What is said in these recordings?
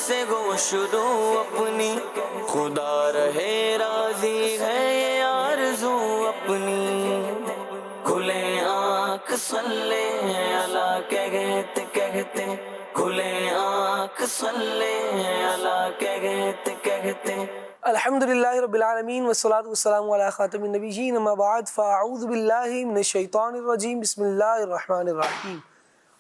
سے گوش دوں اپنی، خدا رہے راضی ہے یہ آرزو اپنی، کھلے آنکھ صلی اللہ کہتے کہتے، کھلے آنکھ صلی اللہ کہتے کہتے۔ الحمدللہ رب العالمین والصلاة والسلام علی خاتم النبیین، اما بعد فاعوذ باللہ من الشیطان الرجیم، بسم اللہ الرحمن الرحیم۔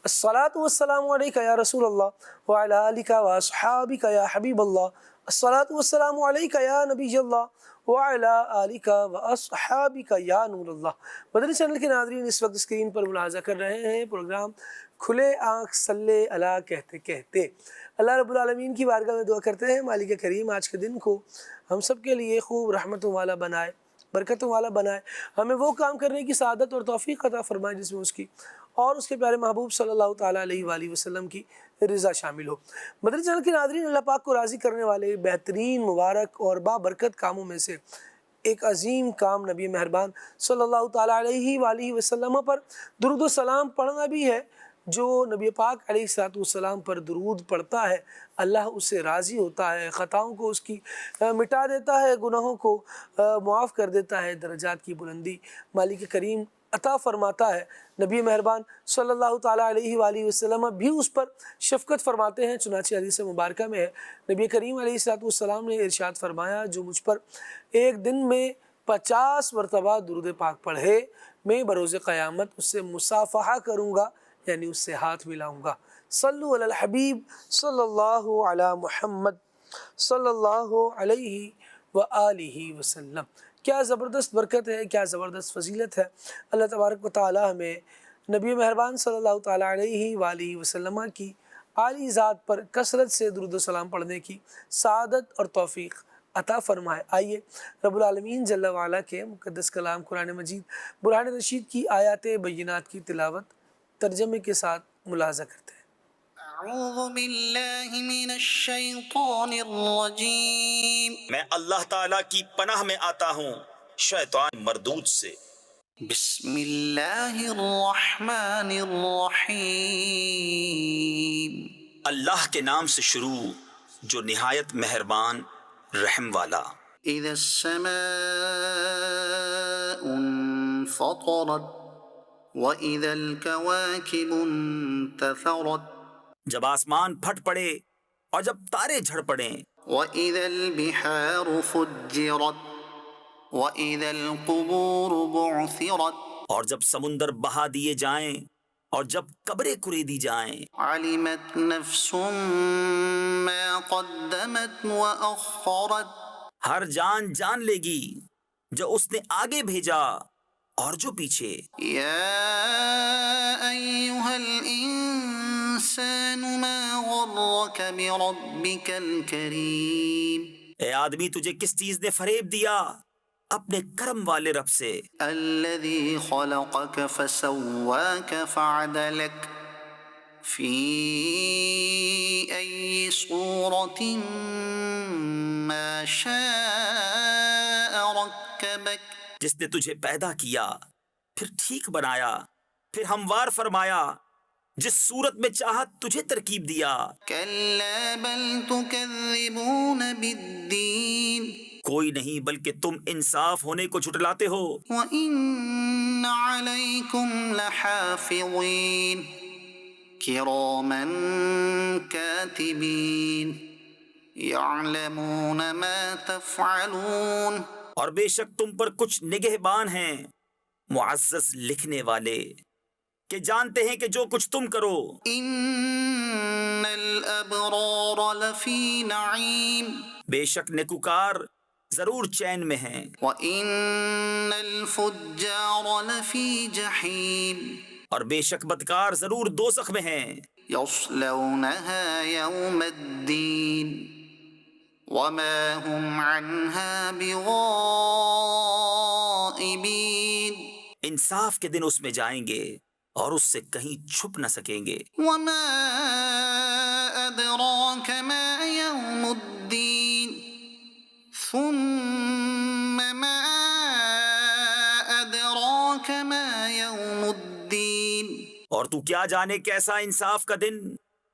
الصلاة والسلام علیک یا رسول اللہ وعلی آلک واصحابک یا حبیب اللہ، الصلاة والسلام علیک یا نبی اللہ وعلی آلک واصحابک یا نور اللہ۔ مدنی چینل کے ناظرین، اس وقت اسکرین پر ملاحظہ کر رہے ہیں پروگرام کھلے آنکھ صلی اللہ کہتے کہتے۔ اللہ رب العالمین کی بارگاہ میں دعا کرتے ہیں مالک کریم آج کے دن کو ہم سب کے لیے خوب رحمتوں والا بنائے، برکتوں والا بنائے، ہمیں وہ کام کرنے کی سعادت اور توفیق عطا فرمائے جس میں اس کی اور اس کے پیارے محبوب صلی اللہ تعالیٰ علیہ وآلہ وسلم کی رضا شامل ہو۔ مدنی چینل کے ناظرین، اللہ پاک کو راضی کرنے والے بہترین مبارک اور بابرکت کاموں میں سے ایک عظیم کام نبی مہربان صلی اللہ تعالیٰ علیہ وآلہ وسلم پر درود و سلام پڑھنا بھی ہے۔ جو نبی پاک علیہ السلام پر درود پڑھتا ہے اللہ اس سے راضی ہوتا ہے، خطاؤں کو اس کی مٹا دیتا ہے، گناہوں کو معاف کر دیتا ہے، درجات کی بلندی مالک کریم عطا فرماتا ہے۔ نبی مہربان صلی اللہ تعالیٰ علیہ وآلہ وسلم بھی اس پر شفقت فرماتے ہیں، چنانچہ حدیث مبارکہ میں ہے نبی کریم علیہ السلام نے ارشاد فرمایا، جو مجھ پر ایک دن میں 50 مرتبہ درود پاک پڑھے میں بروز قیامت اس سے مصافحہ کروں گا، یعنی اس سے ہاتھ ملاؤں گا۔ صلو علی الحبیب صلی اللہ علی محمد صلی اللہ علیہ وآلہ وسلم۔ کیا زبردست برکت ہے، کیا زبردست فضیلت ہے۔ اللہ تبارک و تعالی ہمیں نبی مہربان صلی اللہ تعالی علیہ وآلہ وسلم کی عالی ذات پر کثرت سے درود و سلام پڑھنے کی سعادت اور توفیق عطا فرمائے۔ آئیے رب العالمین جل وعلا کے مقدس کلام قرآن مجید برہان رشید کی آیات بینات کی تلاوت ترجمے کے ساتھ ملاحظہ کرتے ہیں۔ اعوذ باللہ من الشیطان الرجیم، میں اللہ تعالیٰ کی پناہ میں آتا ہوں شیطان مردود سے۔ بسم اللہ الرحمن الرحیم، اللہ کے نام سے شروع جو نہایت مہربان رحم والا۔ اذا السماء انفطرت وَإِذَا الْكَوَاكِبُ انتَثَرَتْ، جب آسمان پھٹ پڑے اور جب تارے جھڑ پڑیں، وَإِذَا الْبِحَارُ فُجِّرَتْ وَإِذَا الْقُبُورُ بُعْثِرَتْ، اور جب سمندر بہا دیے جائیں اور جب قبریں کریدی جائیں، عَلِمَتْ نَفْسٌ مَا قَدَّمَتْ وَأَخَّرَتْ، ہر جان جان لے گی جو اس نے آگے بھیجا اور جو پیچھے۔ يَا أَيُّهَا الْإِنسَانُ مَا غَرَّكَ بِرَبِّكَ الْكَرِيمِ، اے آدمی تجھے کس چیز نے فریب دیا اپنے کرم والے رب سے، الَّذِي خَلَقَكَ فَسَوَّاكَ فَعَدَلَكَ فِي أَيِّ صُورَةٍ مَا شَاءَ رَكَّبَكَ، جس نے تجھے پیدا کیا پھر ٹھیک بنایا پھر ہموار فرمایا، جس صورت میں چاہت تجھے ترکیب دیا۔ كَلَّا بَلْ تُكَذِّبُونَ بِالدِّينِ، کوئی نہیں بلکہ تم انصاف ہونے کو جھٹلاتے ہو۔ وَإِنَّ عَلَيْكُمْ لَحَافِظِينَ كِرَامًا كَاتِبِينَ يَعْلَمُونَ مَا تَفْعَلُونَ، اور بے شک تم پر کچھ نگہبان ہیں معزز لکھنے والے کہ جانتے ہیں کہ جو کچھ تم کرو۔ إِنَّ الْأَبْرَارَ لَفِي نَعِيمٍ، بے شک نیکوکار ضرور چین میں ہیں، وَإِنَّ الْفُجَّارَ لَفِي جَحِيمٍ، اور بے شک بدکار ضرور دوزخ میں ہیں۔ يَصْلَوْنَهَا يَوْمَ الدِّينِ وَمَا هُمْ عَنْهَا بِغَائِبِينَ، انصاف کے دن اس میں جائیں گے اور اس سے کہیں چھپ نہ سکیں گے۔ وَمَا أَدْرَاكَ مَا يَوْمُ الدِّينِ ثُمَّ مَا أَدْرَاكَ مَا يَوْمُ الدِّينِ، اور تو کیا جانے کیسا انصاف کا دن،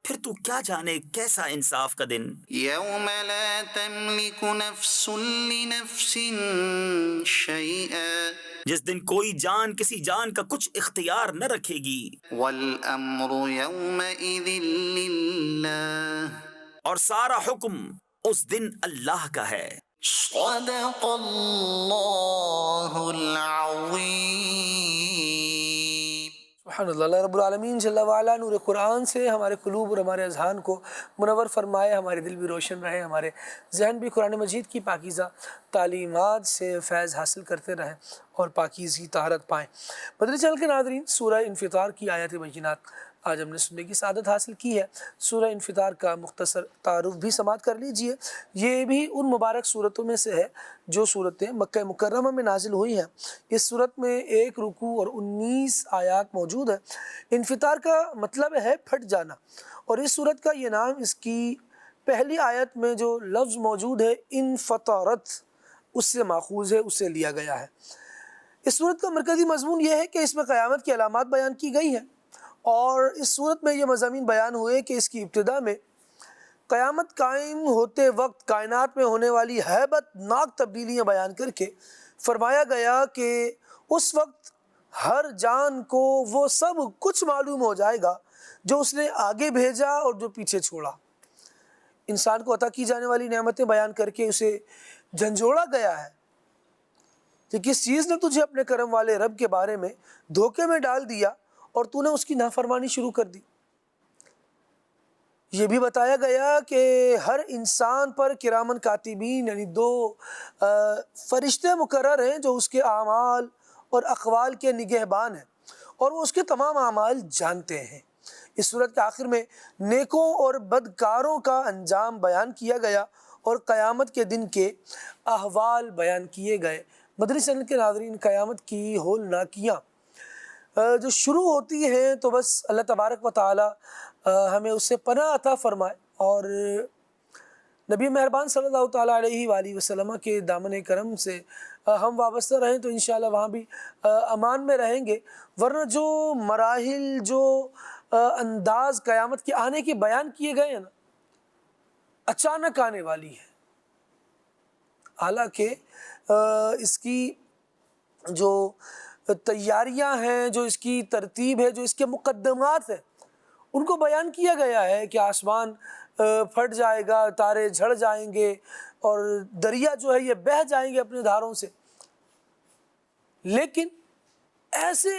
پھر تو کیا جانے کیسا انصاف کا دن. يوم لا تملك نفس لنفس شيئا جس دن کوئی جان کسی جان کا کچھ اختیار نہ رکھے گی. والأمر يومئذ لله اور سارا حکم اس دن اللہ کا ہے. صدق اللہ العظیم. سبحان اللہ. اللہ رب العالمین جل وعلا نور قرآن سے ہمارے قلوب اور ہمارے اذہان کو منور فرمائے، ہمارے دل بھی روشن رہے، ہمارے ذہن بھی قرآن مجید کی پاکیزہ تعلیمات سے فیض حاصل کرتے رہیں اور پاکیزی طہارت پائیں. مدنی چینل کے ناظرین، سورہ انفطار کی آیات بینات آج ہم نے سننے کی سعادت حاصل کی ہے. سورہ انفطار کا مختصر تعارف بھی سماعت کر لیجئے. یہ بھی ان مبارک صورتوں میں سے ہے جو صورتیں مکہ مکرمہ میں نازل ہوئی ہیں. اس صورت میں 1 رکوع اور 19 آیات موجود ہیں. انفطار کا مطلب ہے پھٹ جانا، اور اس صورت کا یہ نام اس کی پہلی آیت میں جو لفظ موجود ہے انفطرت، اس سے ماخوذ ہے، اس سے لیا گیا ہے. اس صورت کا مرکزی مضمون یہ ہے کہ اس میں قیامت کی علامات بیان کی گئی ہیں، اور اس صورت میں یہ مضامین بیان ہوئے کہ اس کی ابتدا میں قیامت قائم ہوتے وقت کائنات میں ہونے والی ہیبت ناک تبدیلیاں بیان کر کے فرمایا گیا کہ اس وقت ہر جان کو وہ سب کچھ معلوم ہو جائے گا جو اس نے آگے بھیجا اور جو پیچھے چھوڑا. انسان کو عطا کی جانے والی نعمتیں بیان کر کے اسے جھنجھوڑا گیا ہے کہ کس چیز نے تجھے اپنے کرم والے رب کے بارے میں دھوکے میں ڈال دیا اور تو نے اس کی نافرمانی شروع کر دی. یہ بھی بتایا گیا کہ ہر انسان پر کرامن کاتبین یعنی 2 فرشتے مقرر ہیں جو اس کے اعمال اور اقوال کے نگہبان ہیں، اور وہ اس کے تمام اعمال جانتے ہیں. اس صورت کے آخر میں نیکوں اور بدکاروں کا انجام بیان کیا گیا اور قیامت کے دن کے احوال بیان کیے گئے. مدنی چینل کے ناظرین، قیامت کی ہولناکیاں جو شروع ہوتی ہیں تو بس اللہ تبارک و تعالی ہمیں اس سے پناہ عطا فرمائے، اور نبی مہربان صلی اللہ تعالیٰ علیہ وآلہ وسلم کے دامن کرم سے ہم وابستہ رہیں تو انشاءاللہ وہاں بھی امان میں رہیں گے. ورنہ جو مراحل، جو انداز قیامت کے آنے کے بیان کیے گئے ہیں نا، اچانک آنے والی ہے. حالانکہ اس کی جو تیاریاں ہیں، جو اس کی ترتیب ہے، جو اس کے مقدمات ہیں، ان کو بیان کیا گیا ہے کہ آسمان پھٹ جائے گا، تارے جھڑ جائیں گے، اور دریا جو ہے یہ بہہ جائیں گے اپنے دھاروں سے. لیکن ایسے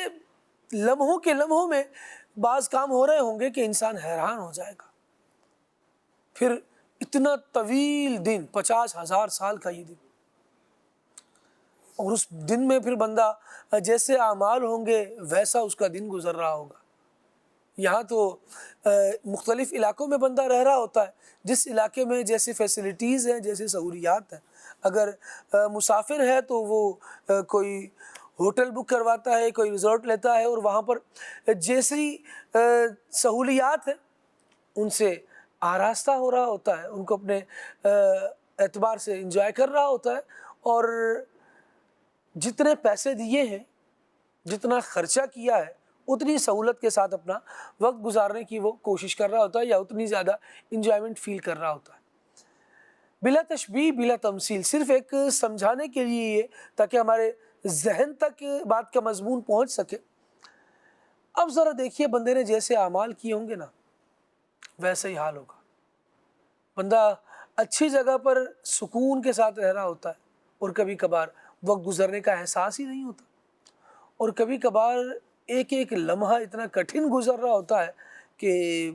لمحوں کے لمحوں میں بعض کام ہو رہے ہوں گے کہ انسان حیران ہو جائے گا. پھر اتنا طویل دن، 50,000 سال کا یہ دن، اور اس دن میں پھر بندہ جیسے اعمال ہوں گے ویسا اس کا دن گزر رہا ہوگا. یہاں تو مختلف علاقوں میں بندہ رہ رہا ہوتا ہے، جس علاقے میں جیسے فیسلٹیز ہیں، جیسے سہولیات ہیں. اگر مسافر ہے تو وہ کوئی ہوٹل بک کرواتا ہے، کوئی ریزورٹ لیتا ہے، اور وہاں پر جیسی سہولیات ہیں ان سے آراستہ ہو رہا ہوتا ہے، ان کو اپنے اعتبار سے انجوائے کر رہا ہوتا ہے، اور جتنے پیسے دیے ہیں، جتنا خرچہ کیا ہے، اتنی سہولت کے ساتھ اپنا وقت گزارنے کی وہ کوشش کر رہا ہوتا ہے، یا اتنی زیادہ انجوائمنٹ فیل کر رہا ہوتا ہے. بلا تشبیہ، بلا تمثیل، صرف ایک سمجھانے کے لیے یہ، تاکہ ہمارے ذہن تک بات کا مضمون پہنچ سکے. اب ذرا دیکھیے، بندے نے جیسے اعمال کیے ہوں گے نا، ویسے ہی حال ہوگا. بندہ اچھی جگہ پر سکون کے ساتھ رہ رہا ہوتا ہے، اور کبھی کبھار وقت گزرنے کا احساس ہی نہیں ہوتا، اور کبھی کبھار ایک ایک لمحہ اتنا کٹھن گزر رہا ہوتا ہے کہ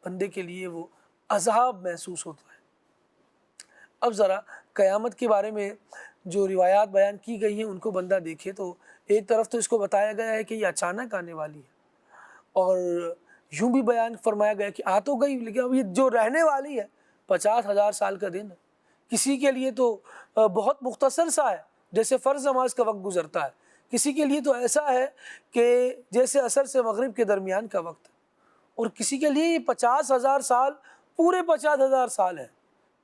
بندے کے لیے وہ عذاب محسوس ہوتا ہے. اب ذرا قیامت کے بارے میں جو روایات بیان کی گئی ہیں ان کو بندہ دیکھے تو ایک طرف تو اس کو بتایا گیا ہے کہ یہ اچانک آنے والی ہے، اور یوں بھی بیان فرمایا گیا کہ آ تو گئی، لیکن اب یہ جو رہنے والی ہے 50,000 سال کا دن ہے. کسی کے لیے تو بہت مختصر سا ہے، جیسے فرض نماز کا وقت گزرتا ہے. کسی کے لیے تو ایسا ہے کہ جیسے عصر سے مغرب کے درمیان کا وقت ہے، اور کسی کے لیے یہ 50,000 سال پورے 50,000 سال ہے.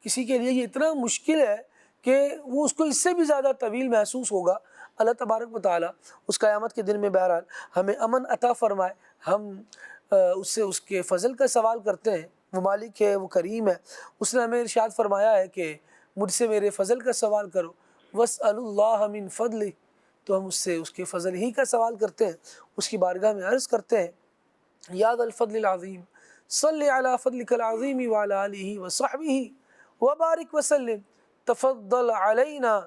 کسی کے لیے یہ اتنا مشکل ہے کہ وہ اس کو اس سے بھی زیادہ طویل محسوس ہوگا. اللہ تبارک و تعالیٰ اس قیامت کے دن میں بہرحال ہمیں امن عطا فرمائے، ہم اس سے اس کے فضل کا سوال کرتے ہیں. وہ مالک ہے، وہ کریم ہے. اس نے ہمیں ارشاد فرمایا ہے کہ مجھ سے میرے فضل کا سوال کرو. وَاسْأَلُوا اللَّهَ مِن فَضْلِهِ. تو ہم اس سے اس کے فضل ہی کا سوال کرتے ہیں، اس کی بارگاہ میں عرض کرتے ہیں یا ذا الفضل العظیم صلی علی فضلک العظیم وعلی آلہ وصحبہ وبارک وسلم تفضل علینا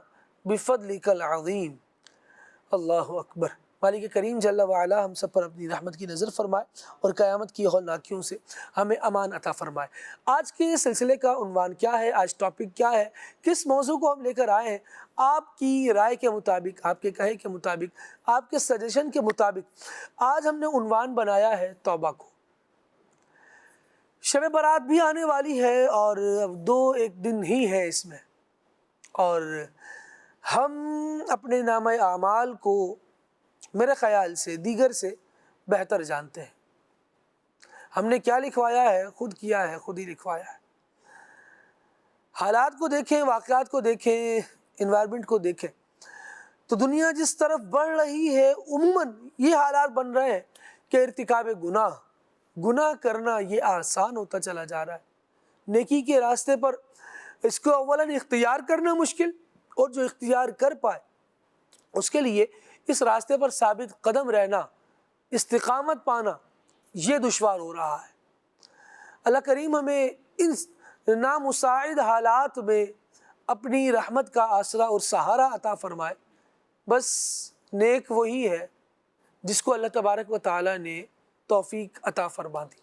بفضلک العظیم. اللہ اکبر. مالک کریم جل وعلا ہم سب پر اپنی رحمت کی نظر فرمائے اور قیامت کی ہولناکیوں سے ہمیں امان عطا فرمائے. آج کے سلسلے کا عنوان کیا ہے، آج ٹاپک کیا ہے، کس موضوع کو ہم لے کر آئے ہیں؟ آپ کی رائے کے مطابق، آپ کے کہے کے مطابق، آپ کے سجیشن کے مطابق آج ہم نے عنوان بنایا ہے توبہ کو. شب برات بھی آنے والی ہے اور اب 1 دن ہی ہے اس میں، اور ہم اپنے نامہ اعمال کو میرے خیال سے دیگر سے بہتر جانتے ہیں. ہم نے کیا لکھوایا ہے، خود کیا ہے، خود ہی لکھوایا ہے. حالات کو دیکھیں، واقعات کو دیکھیں، انوائرمنٹ کو دیکھیں تو دنیا جس طرف بڑھ رہی ہے عموماً یہ حالات بن رہے ہیں کہ ارتکاب گناہ کرنا یہ آسان ہوتا چلا جا رہا ہے. نیکی کے راستے پر اس کو اولاً اختیار کرنا مشکل، اور جو اختیار کر پائے اس کے لیے اس راستے پر ثابت قدم رہنا، استقامت پانا یہ دشوار ہو رہا ہے. اللہ کریم ہمیں ان نامساعد حالات میں اپنی رحمت کا آسرا اور سہارا عطا فرمائے. بس نیک وہی ہے جس کو اللہ تبارک و تعالی نے توفیق عطا فرما دی.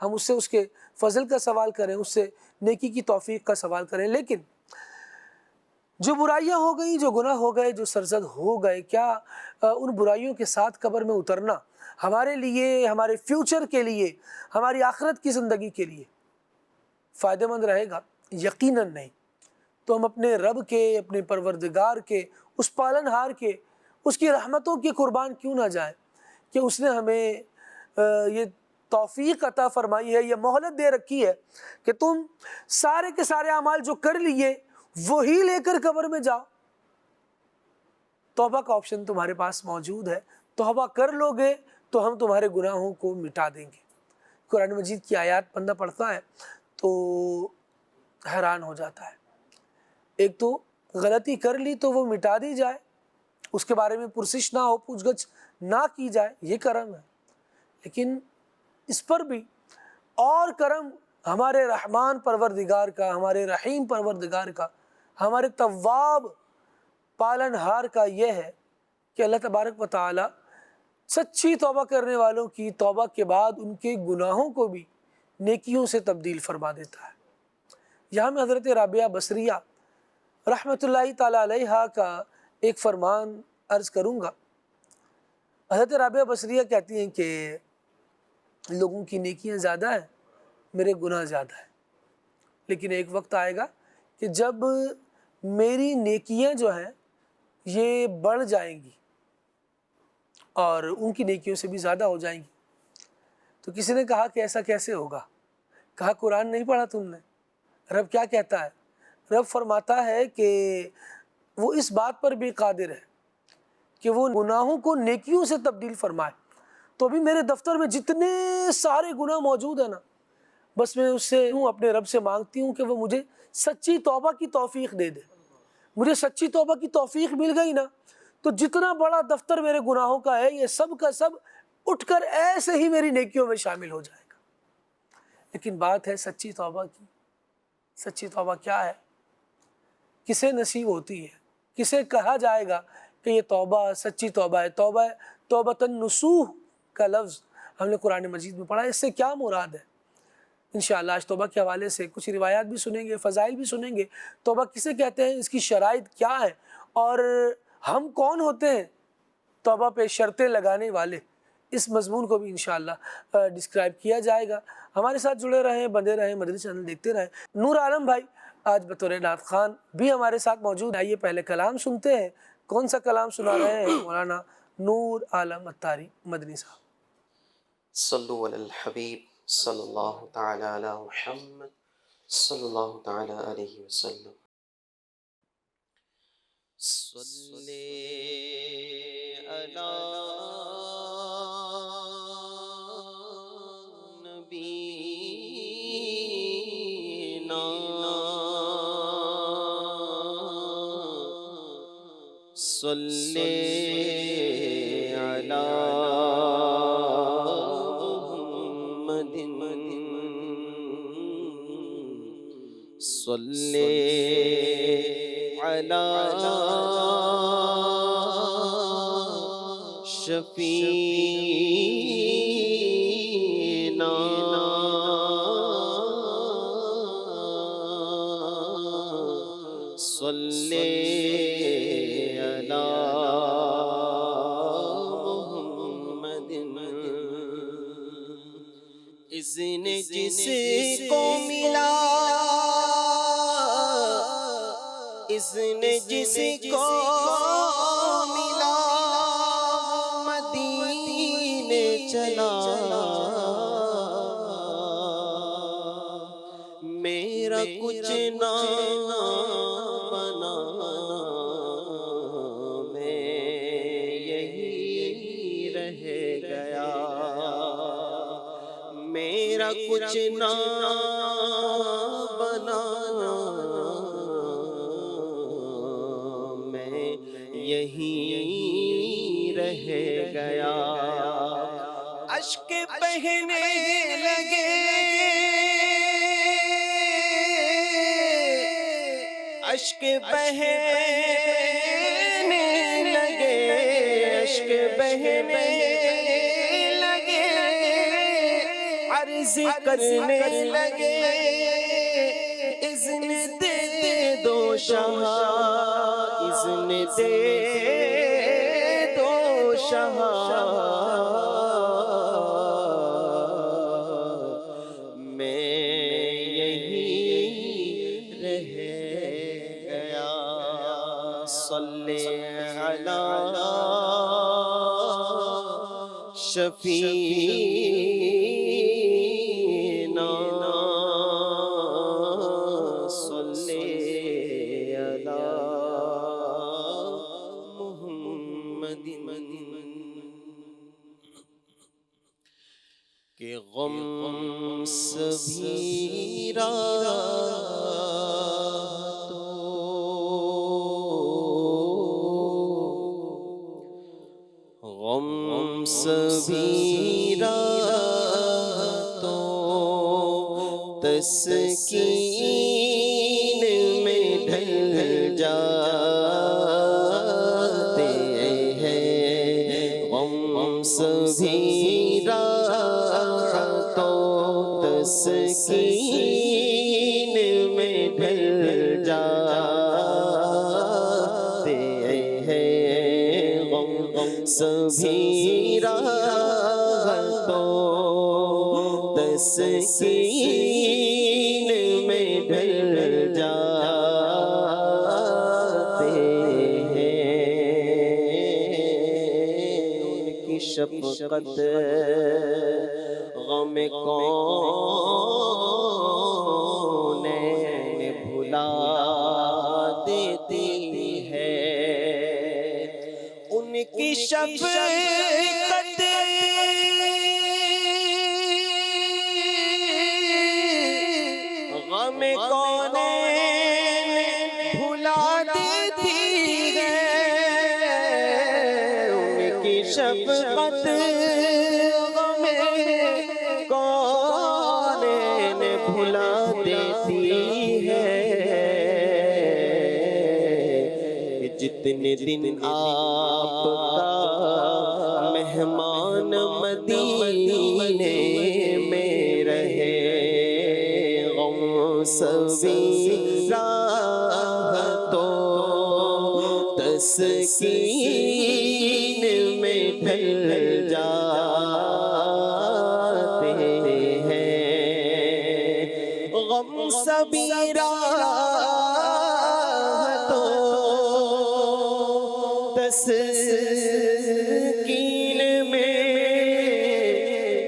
ہم اس سے اس کے فضل کا سوال کریں، اس سے نیکی کی توفیق کا سوال کریں. لیکن جو برائیاں ہو گئیں، جو گناہ ہو گئے، جو سرزد ہو گئے، کیا ان برائیوں کے ساتھ قبر میں اترنا ہمارے لیے، ہمارے فیوچر کے لیے، ہماری آخرت کی زندگی کے لیے فائدہ مند رہے گا؟ یقیناً نہیں. تو ہم اپنے رب کے، اپنے پروردگار کے، اس پالنہار کے، اس کی رحمتوں کی قربان کیوں نہ جائیں کہ اس نے ہمیں یہ توفیق عطا فرمائی ہے، یہ مہلت دے رکھی ہے کہ تم سارے کے سارے اعمال جو کر لیے وہی لے کر قبر میں جاؤ. توبہ کا آپشن تمہارے پاس موجود ہے. توبہ کر لو گے تو ہم تمہارے گناہوں کو مٹا دیں گے. قرآن مجید کی آیات بندہ پڑھتا ہے تو حیران ہو جاتا ہے. ایک تو غلطی کر لی تو وہ مٹا دی جائے، اس کے بارے میں پرسش نہ ہو، پوچھ گچھ نہ کی جائے، یہ کرم ہے. لیکن اس پر بھی اور کرم ہمارے رحمان پروردگار کا، ہمارے رحیم پروردگار کا، ہمارے تواب پالنہار کا یہ ہے کہ اللہ تبارک و تعالی سچی توبہ کرنے والوں کی توبہ کے بعد ان کے گناہوں کو بھی نیکیوں سے تبدیل فرما دیتا ہے. یہاں میں حضرت رابعہ بصریہ رحمۃ اللہ تعالی علیہا کا ایک فرمان عرض کروں گا. حضرت رابعہ بصریہ کہتی ہیں کہ لوگوں کی نیکیاں زیادہ ہیں، میرے گناہ زیادہ ہیں، لیکن ایک وقت آئے گا کہ جب میری نیکیاں جو ہیں یہ بڑھ جائیں گی اور ان کی نیکیوں سے بھی زیادہ ہو جائیں گی. تو کسی نے کہا کہ ایسا کیسے ہوگا؟ کہا قرآن نہیں پڑھا تم نے؟ رب کیا کہتا ہے؟ رب فرماتا ہے کہ وہ اس بات پر بھی قادر ہے کہ وہ گناہوں کو نیکیوں سے تبدیل فرمائے. تو ابھی میرے دفتر میں جتنے سارے گناہ موجود ہیں نا، بس میں اس سے اپنے رب سے مانگتی ہوں کہ وہ مجھے سچی توبہ کی توفیق دے دے. مجھے سچی توبہ کی توفیق مل گئی نا تو جتنا بڑا دفتر میرے گناہوں کا ہے یہ سب کا سب اٹھ کر ایسے ہی میری نیکیوں میں شامل ہو جائے گا. لیکن بات ہے سچی توبہ کی. سچی توبہ کیا ہے؟ کسے نصیب ہوتی ہے؟ کسے کہا جائے گا کہ یہ توبہ سچی توبہ ہے؟ توبۃ نصوح کا لفظ ہم نے قرآن مجید میں پڑھا. اس سے کیا مراد ہے؟ انشاءاللہ آج توبہ کے حوالے سے کچھ روایات بھی سنیں گے، فضائل بھی سنیں گے. توبہ کسے کہتے ہیں، اس کی شرائط کیا ہے، اور ہم کون ہوتے ہیں توبہ پہ شرطیں لگانے والے. اس مضمون کو بھی انشاءاللہ ڈسکرائب کیا جائے گا. ہمارے ساتھ جڑے رہیں، بندے رہیں، مدنی چینل دیکھتے رہیں. نور عالم بھائی آج بطور نعت خوان بھی ہمارے ساتھ موجود. آئیے پہلے کلام سنتے ہیں. کون سا کلام سنا رہے ہیں مولانا نور عالم اتاری مدنی صاحب؟ صلو علی الحبیب صلی اللہ تعالی علی محمد صلی اللہ تعالی علیہ وسلم. صلی علی صلی علی محمد صلی علی شفیعنا صلی اذن جس کو ملا اذن جس کو ملا مدینے چلا میرا کچھ نہ بنا میں یہی رہ گیا میرا کچھ نہ بنانا میں یہیں رہ گیا اشک بہنے لگے اشک بہنے لگے اشک بہنے عرض کرنے لگے اذن دے دو شاہ اذن دے دو شاہ میں یہیں رہ گیا صلی علی شفیعنا صلی علی محمد کہ غم سبھی غم سبھی راتوں تسکین میں ڈھل جاتے ہیں غم سبھی راتوں تسکین میں ڈھل جاتے ہیں غم سبھی راتوں تسکین میں ڈھل جاتے ہیں ان کی شفقت غم کونین بھلا دیتی ہے ان کی شفقت غم کونین بھلا دیتی ہے ان کی شفقت غم کونین بھلا دیتی ہے جتنے دن آپ کا مہمان مدینے میں رہے غم سبھی راتوں تسکین میں ڈھل جاتے ہیں غم سبھی راتوں تسکین میں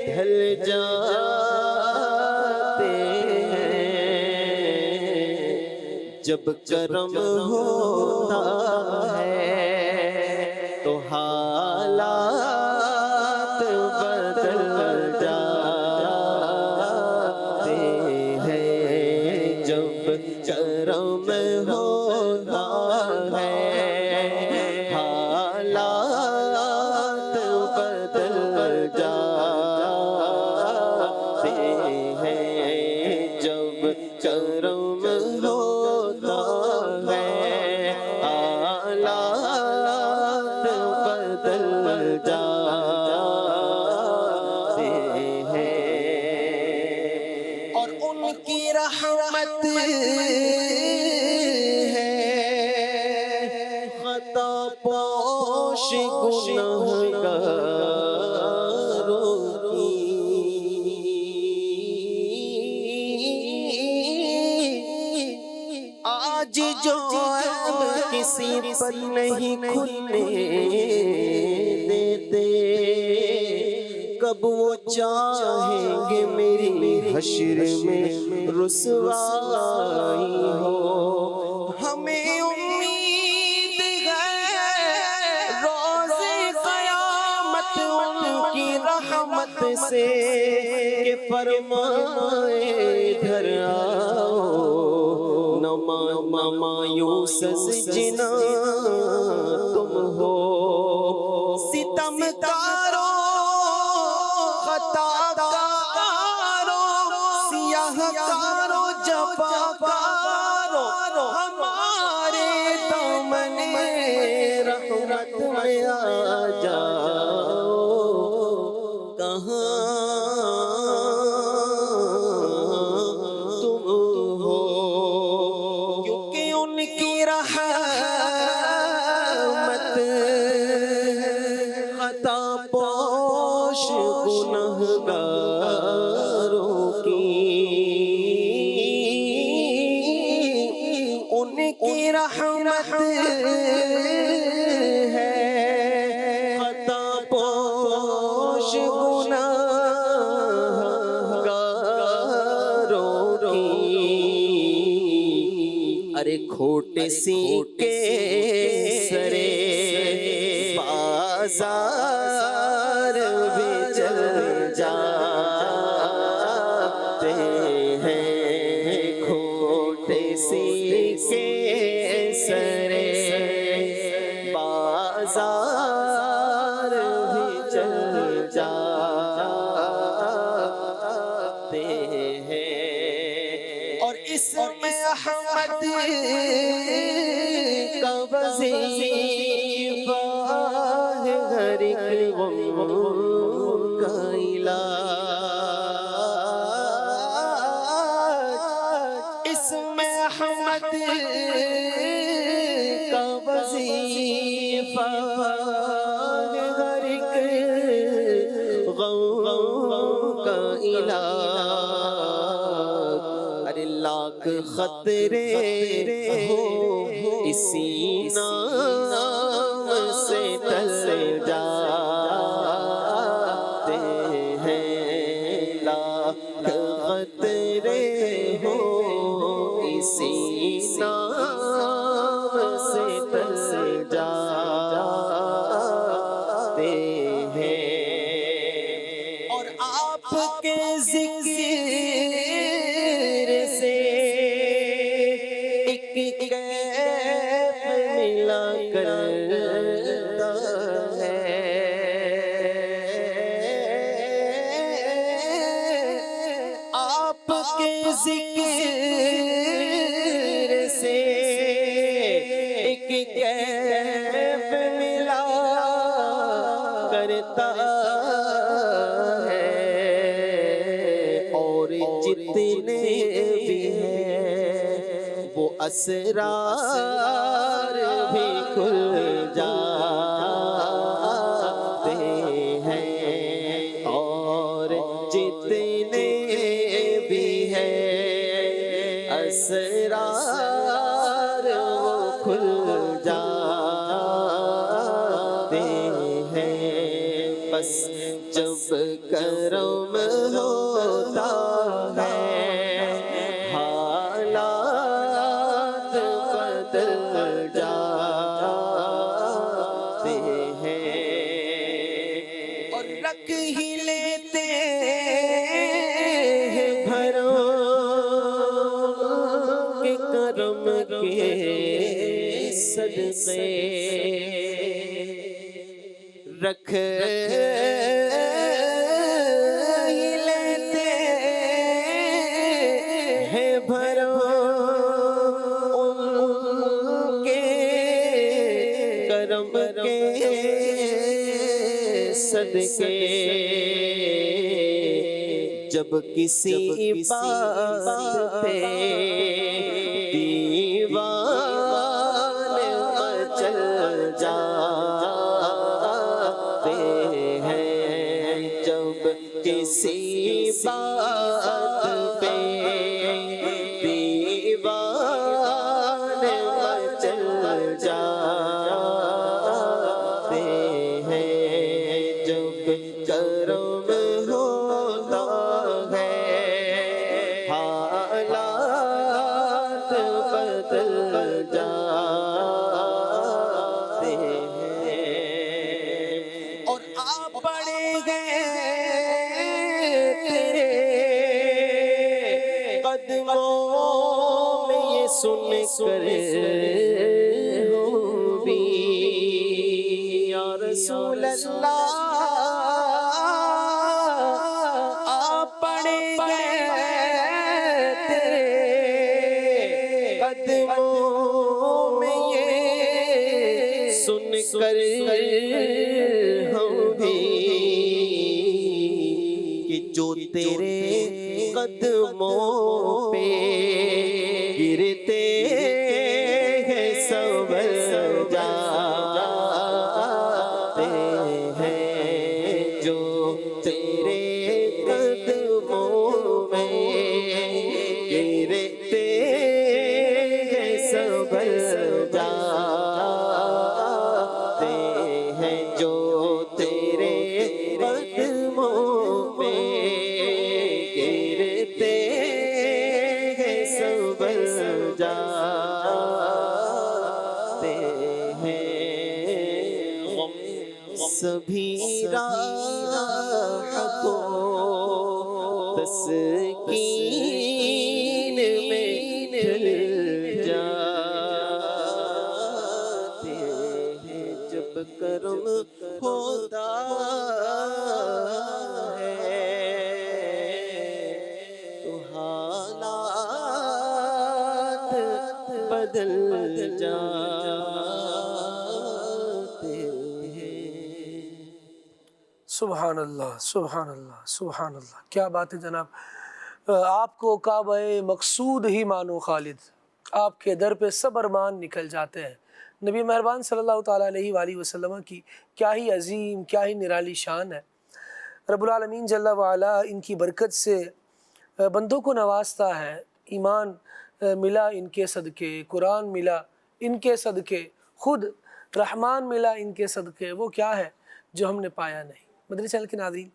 ڈھل جاتے ہیں جب کرم ہوتا ہے تو حالات بدل جاتے ہیں کرم ہوتا ہے حالات بدل جاتے ہیں جب کرم ہوتا ہے حالات بدل جاتے ہیں اور ان کی رحمت ہے خطا پوش گنہگاروں کی آج جو عیب کسی پر نہیں کھلنے دیتے کب وہ چاہیں گے میری حشر میں رسوائی ہو ہمیں امید ہے روز قیامت ان کی رحمت سے کہ فرمائے ادھر آؤ مایوس جنا تم ہو ستم کارو خطا کارو سیاہ کارو جفا کارو ہمارے دامن رحمت میں آ جاؤ کہاں تم ہو کیونکہ ان کی رحمت خطا پوش گنہگاروں کی ان کی رحمت ہے خطا پوش گنہگاروں کی ارے کھوٹے سیکے سرے بازار بھی چل جاتے ہیں کھوٹے سیکے سرے بازار بھی چل جاتے ہیں اور اس میں احمد کا وظیفہ ہے ہر ایک غم کا علاج اس میں احمد کا وظیفہ ہے ہر ایک غم کا علاج ارے لاکھ خطرے ہو اسی نام سے ٹل جاتے ہیں لاکھ خطرے ہو اسی نام سے ٹل جاتے ہیں اور آپ کے ذکر سے ایک کیف ملا کرتا ہے آپ کے ذکر سے ایک کیف ملا کرتا ہے اور جتنے بھی ہیں وہ اسرار بھی کھل جاتے ہیں اور جتنے بھی ہیں اسرار وہ کھل جاتے ہیں بس جب کرم ہوتا ہے حالات بدل جاتے ہیں اور رکھ ہی لیتے ہیں بھرو صدقے رکھ ہی لیتے ہیں بھرو ان کے کرم کے صدقے جب کسی بات پہ دیوان مچل جاتے ہیں جب کسی بات پہ دیوان مچل جاتے ہیں جب کرم ہوتا ہے حالات بدل جاتے ہیں اور آپ پڑے گئے تیرے قدموں میں یہ سن کر ہوں بھی یا رسول اللہ آپ پڑے گئے تیرے قدموں میں یہ سن کر ہم بھی کہ جو تیرے قدموں پہ گرتے ہیں سنور جاتے ہیں جو تیرے قدموں میں گرتے ہیں سنور جاتے ہیں جو تیرے قدموں میں گرتے ہیں سنور جاتے ہیں سبھی راحتوں تسکین میں ڈھل جاتے ہیں جب کرم ہوتا ہے تو حالات بدل جاتے ہیں سبحان اللہ سبحان اللہ سبحان اللہ، کیا بات ہے جناب۔ آپ کو کعبہ مقصود ہی مانو خالد، آپ کے در پہ سب ارمان نکل جاتے ہیں۔ نبی مہربان صلی اللہ تعالیٰ علیہ وآلہ وسلم کی کیا ہی عظیم، کیا ہی نرالی شان ہے۔ رب العالمین جل وعلا ان کی برکت سے بندوں کو نوازتا ہے۔ ایمان ملا ان کے صدقے، قرآن ملا ان کے صدقے، خود رحمان ملا ان کے صدقے، وہ کیا ہے جو ہم نے پایا نہیں۔ مدنی چینل کے ناظرین،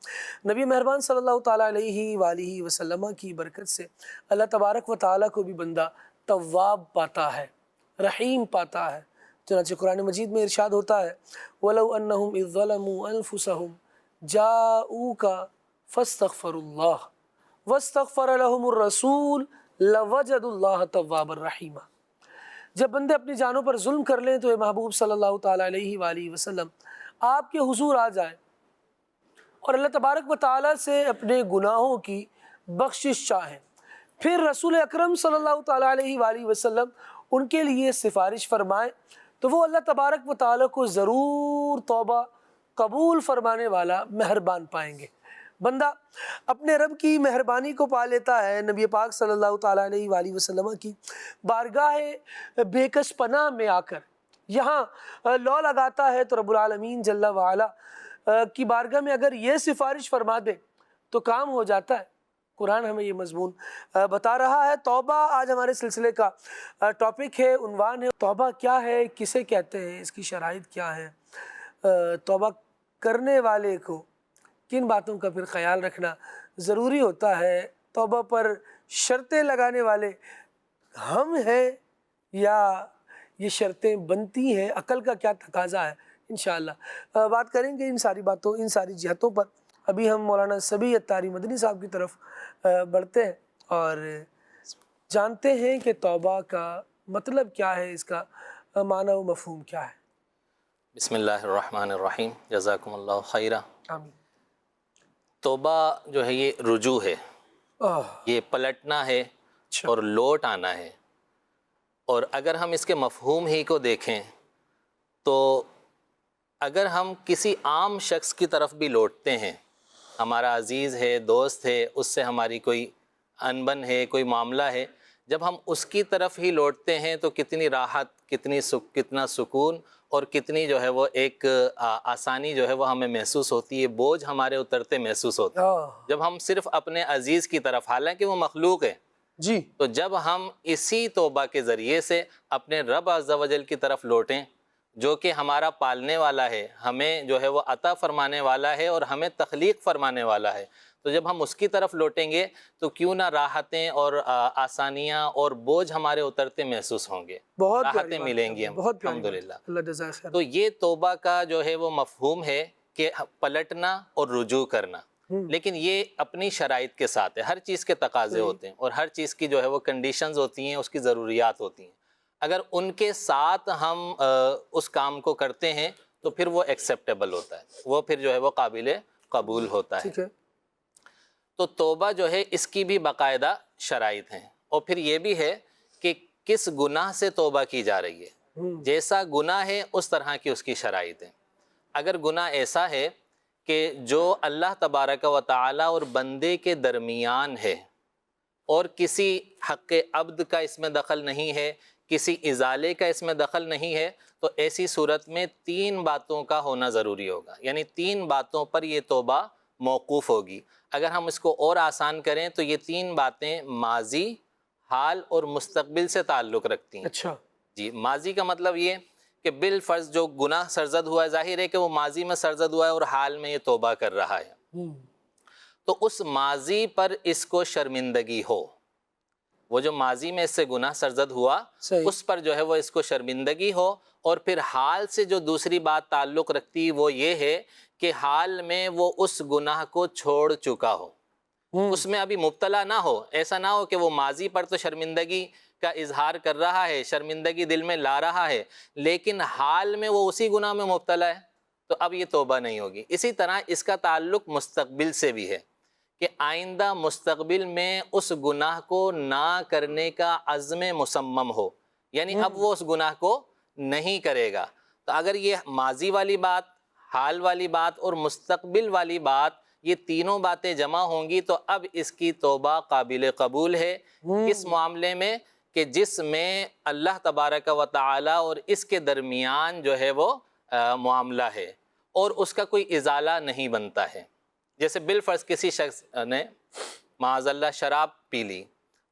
نبی مہربان صلی اللہ تعالیٰ علیہ وآلہ وسلم کی برکت سے اللہ تبارک و تعالیٰ کو بھی بندہ تواب پاتا ہے، رحیم پاتا ہے۔ چنانچہ قرآن مجید میں ارشاد ہوتا ہے وَلَوْ أَنَّهُمْ إِذ ظَلَمُوا أَنفُسَهُمْ جَاءُوكَ فَاسْتَغْفَرُوا اللَّهَ وَاسْتَغْفَرَ لَهُمُ الرَّسُولُ لَوَجَدُوا اللَّهَ تَوَّابًا رَحِيمًا۔ جب بندے اپنی جانوں پر ظلم کر لیں تو اے محبوب صلی اللہ تعالیٰ علیہ وآلہ وسلم آپ کے حضور آ جائیں اور اللہ تبارک و تعالیٰ سے اپنے گناہوں کی بخشش چاہیں، پھر رسول اکرم صلی اللہ تعالیٰ علیہ وآلہ وسلم ان کے لیے سفارش فرمائیں تو وہ اللہ تبارک و تعالیٰ کو ضرور توبہ قبول فرمانے والا مہربان پائیں گے۔ بندہ اپنے رب کی مہربانی کو پا لیتا ہے۔ نبی پاک صلی اللہ تعالیٰ علیہ وآلہ وسلم کی بارگاہ بے کس پناہ میں آ کر یہاں لو لگاتا ہے تو رب العالمین جل وعلا کی بارگاہ میں اگر یہ سفارش فرما دے تو کام ہو جاتا ہے۔ قرآن ہمیں یہ مضمون بتا رہا ہے۔ توبہ آج ہمارے سلسلے کا ٹاپک ہے، عنوان ہے۔ توبہ کیا ہے، کسے کہتے ہیں، اس کی شرائط کیا ہے، توبہ کرنے والے کو کن باتوں کا پھر خیال رکھنا ضروری ہوتا ہے، توبہ پر شرطیں لگانے والے ہم ہیں یا یہ شرطیں بنتی ہیں، عقل کا کیا تقاضا ہے، انشاءاللہ بات کریں گے ان ساری باتوں، ان ساری جہتوں پر۔ ابھی ہم مولانا صبی اتاری مدنی صاحب کی طرف بڑھتے ہیں اور جانتے ہیں کہ توبہ کا مطلب کیا ہے، اس کا معنی و مفہوم کیا ہے؟ بسم اللہ الرحمن الرحیم، جزاکم اللہ خیرہ۔ آمین۔ توبہ جو ہے یہ رجوع ہے، آہ، یہ پلٹنا ہے اچھا، اور لوٹ آنا ہے۔ اور اگر ہم اس کے مفہوم ہی کو دیکھیں تو اگر ہم کسی عام شخص کی طرف بھی لوٹتے ہیں، ہمارا عزیز ہے، دوست ہے، اس سے ہماری کوئی انبن ہے، کوئی معاملہ ہے، جب ہم اس کی طرف ہی لوٹتے ہیں تو کتنی راحت، کتنا سکون اور کتنی جو ہے وہ ایک آسانی جو ہے وہ ہمیں محسوس ہوتی ہے، بوجھ ہمارے اترتے محسوس ہوتا ہے آہ، جب ہم صرف اپنے عزیز کی طرف، حالانکہ وہ مخلوق ہے، جی، تو جب ہم اسی توبہ کے ذریعے سے اپنے رب عز و جل کی طرف لوٹیں، جو کہ ہمارا پالنے والا ہے، ہمیں جو ہے وہ عطا فرمانے والا ہے اور ہمیں تخلیق فرمانے والا ہے، تو جب ہم اس کی طرف لوٹیں گے تو کیوں نہ راحتیں اور آسانیاں اور بوجھ ہمارے اترتے محسوس ہوں گے، بہت پیاری راحتیں بات ملیں ہے، گی ہم، بہت پیاری بات ہے۔ الحمدللہ۔ اللہ جزائے خیر۔ تو یہ توبہ کا جو ہے وہ مفہوم ہے کہ پلٹنا اور رجوع کرنا، لیکن یہ اپنی شرائط کے ساتھ ہے، ہر چیز کے تقاضے ہوتے ہیں اور ہر چیز کی جو ہے وہ کنڈیشنز ہوتی ہیں، اس کی ضروریات ہوتی ہیں، اگر ان کے ساتھ ہم اس کام کو کرتے ہیں تو پھر وہ ایکسیپٹیبل ہوتا ہے، وہ پھر جو ہے وہ قابل قبول ہوتا ہے۔ ٹھیک ہے، تو توبہ جو ہے اس کی بھی باقاعدہ شرائط ہیں، اور پھر یہ بھی ہے کہ کس گناہ سے توبہ کی جا رہی ہے، جیسا گناہ ہے اس طرح کی اس کی شرائط ہیں۔ اگر گناہ ایسا ہے کہ جو اللہ تبارک و تعالی اور بندے کے درمیان ہے اور کسی حق عبد کا اس میں دخل نہیں ہے، کسی ازالے کا اس میں دخل نہیں ہے، تو ایسی صورت میں 3 باتوں کا ہونا ضروری ہوگا، یعنی 3 باتوں پر یہ توبہ موقوف ہوگی۔ اگر ہم اس کو اور آسان کریں تو یہ 3 باتیں ماضی، حال اور مستقبل سے تعلق رکھتی ہیں۔ اچھا، جی، ماضی کا مطلب یہ کہ بالفرض جو گناہ سرزد ہوا ہے، ظاہر ہے کہ وہ ماضی میں سرزد ہوا ہے اور حال میں یہ توبہ کر رہا ہے، تو اس ماضی پر اس کو شرمندگی ہو، وہ جو ماضی میں اس سے گناہ سرزد ہوا صحیح، اس پر جو ہے وہ اس کو شرمندگی ہو، اور پھر حال سے جو دوسری بات تعلق رکھتی وہ یہ ہے کہ حال میں وہ اس گناہ کو چھوڑ چکا ہو، اس میں ابھی مبتلا نہ ہو۔ ایسا نہ ہو کہ وہ ماضی پر تو شرمندگی کا اظہار کر رہا ہے، شرمندگی دل میں لا رہا ہے، لیکن حال میں وہ اسی گناہ میں مبتلا ہے، تو اب یہ توبہ نہیں ہوگی۔ اسی طرح اس کا تعلق مستقبل سے بھی ہے کہ آئندہ مستقبل میں اس گناہ کو نہ کرنے کا عزم مصمم ہو، یعنی اب وہ اس گناہ کو نہیں کرے گا۔ تو اگر یہ ماضی والی بات، حال والی بات اور مستقبل والی بات، یہ تینوں باتیں جمع ہوں گی تو اب اس کی توبہ قابل قبول ہے۔ کس معاملے میں؟ کہ جس میں اللہ تبارک و تعالی اور اس کے درمیان جو ہے وہ معاملہ ہے اور اس کا کوئی ازالہ نہیں بنتا ہے۔ جیسے بالفرض کسی شخص نے معاذ اللہ شراب پی لی،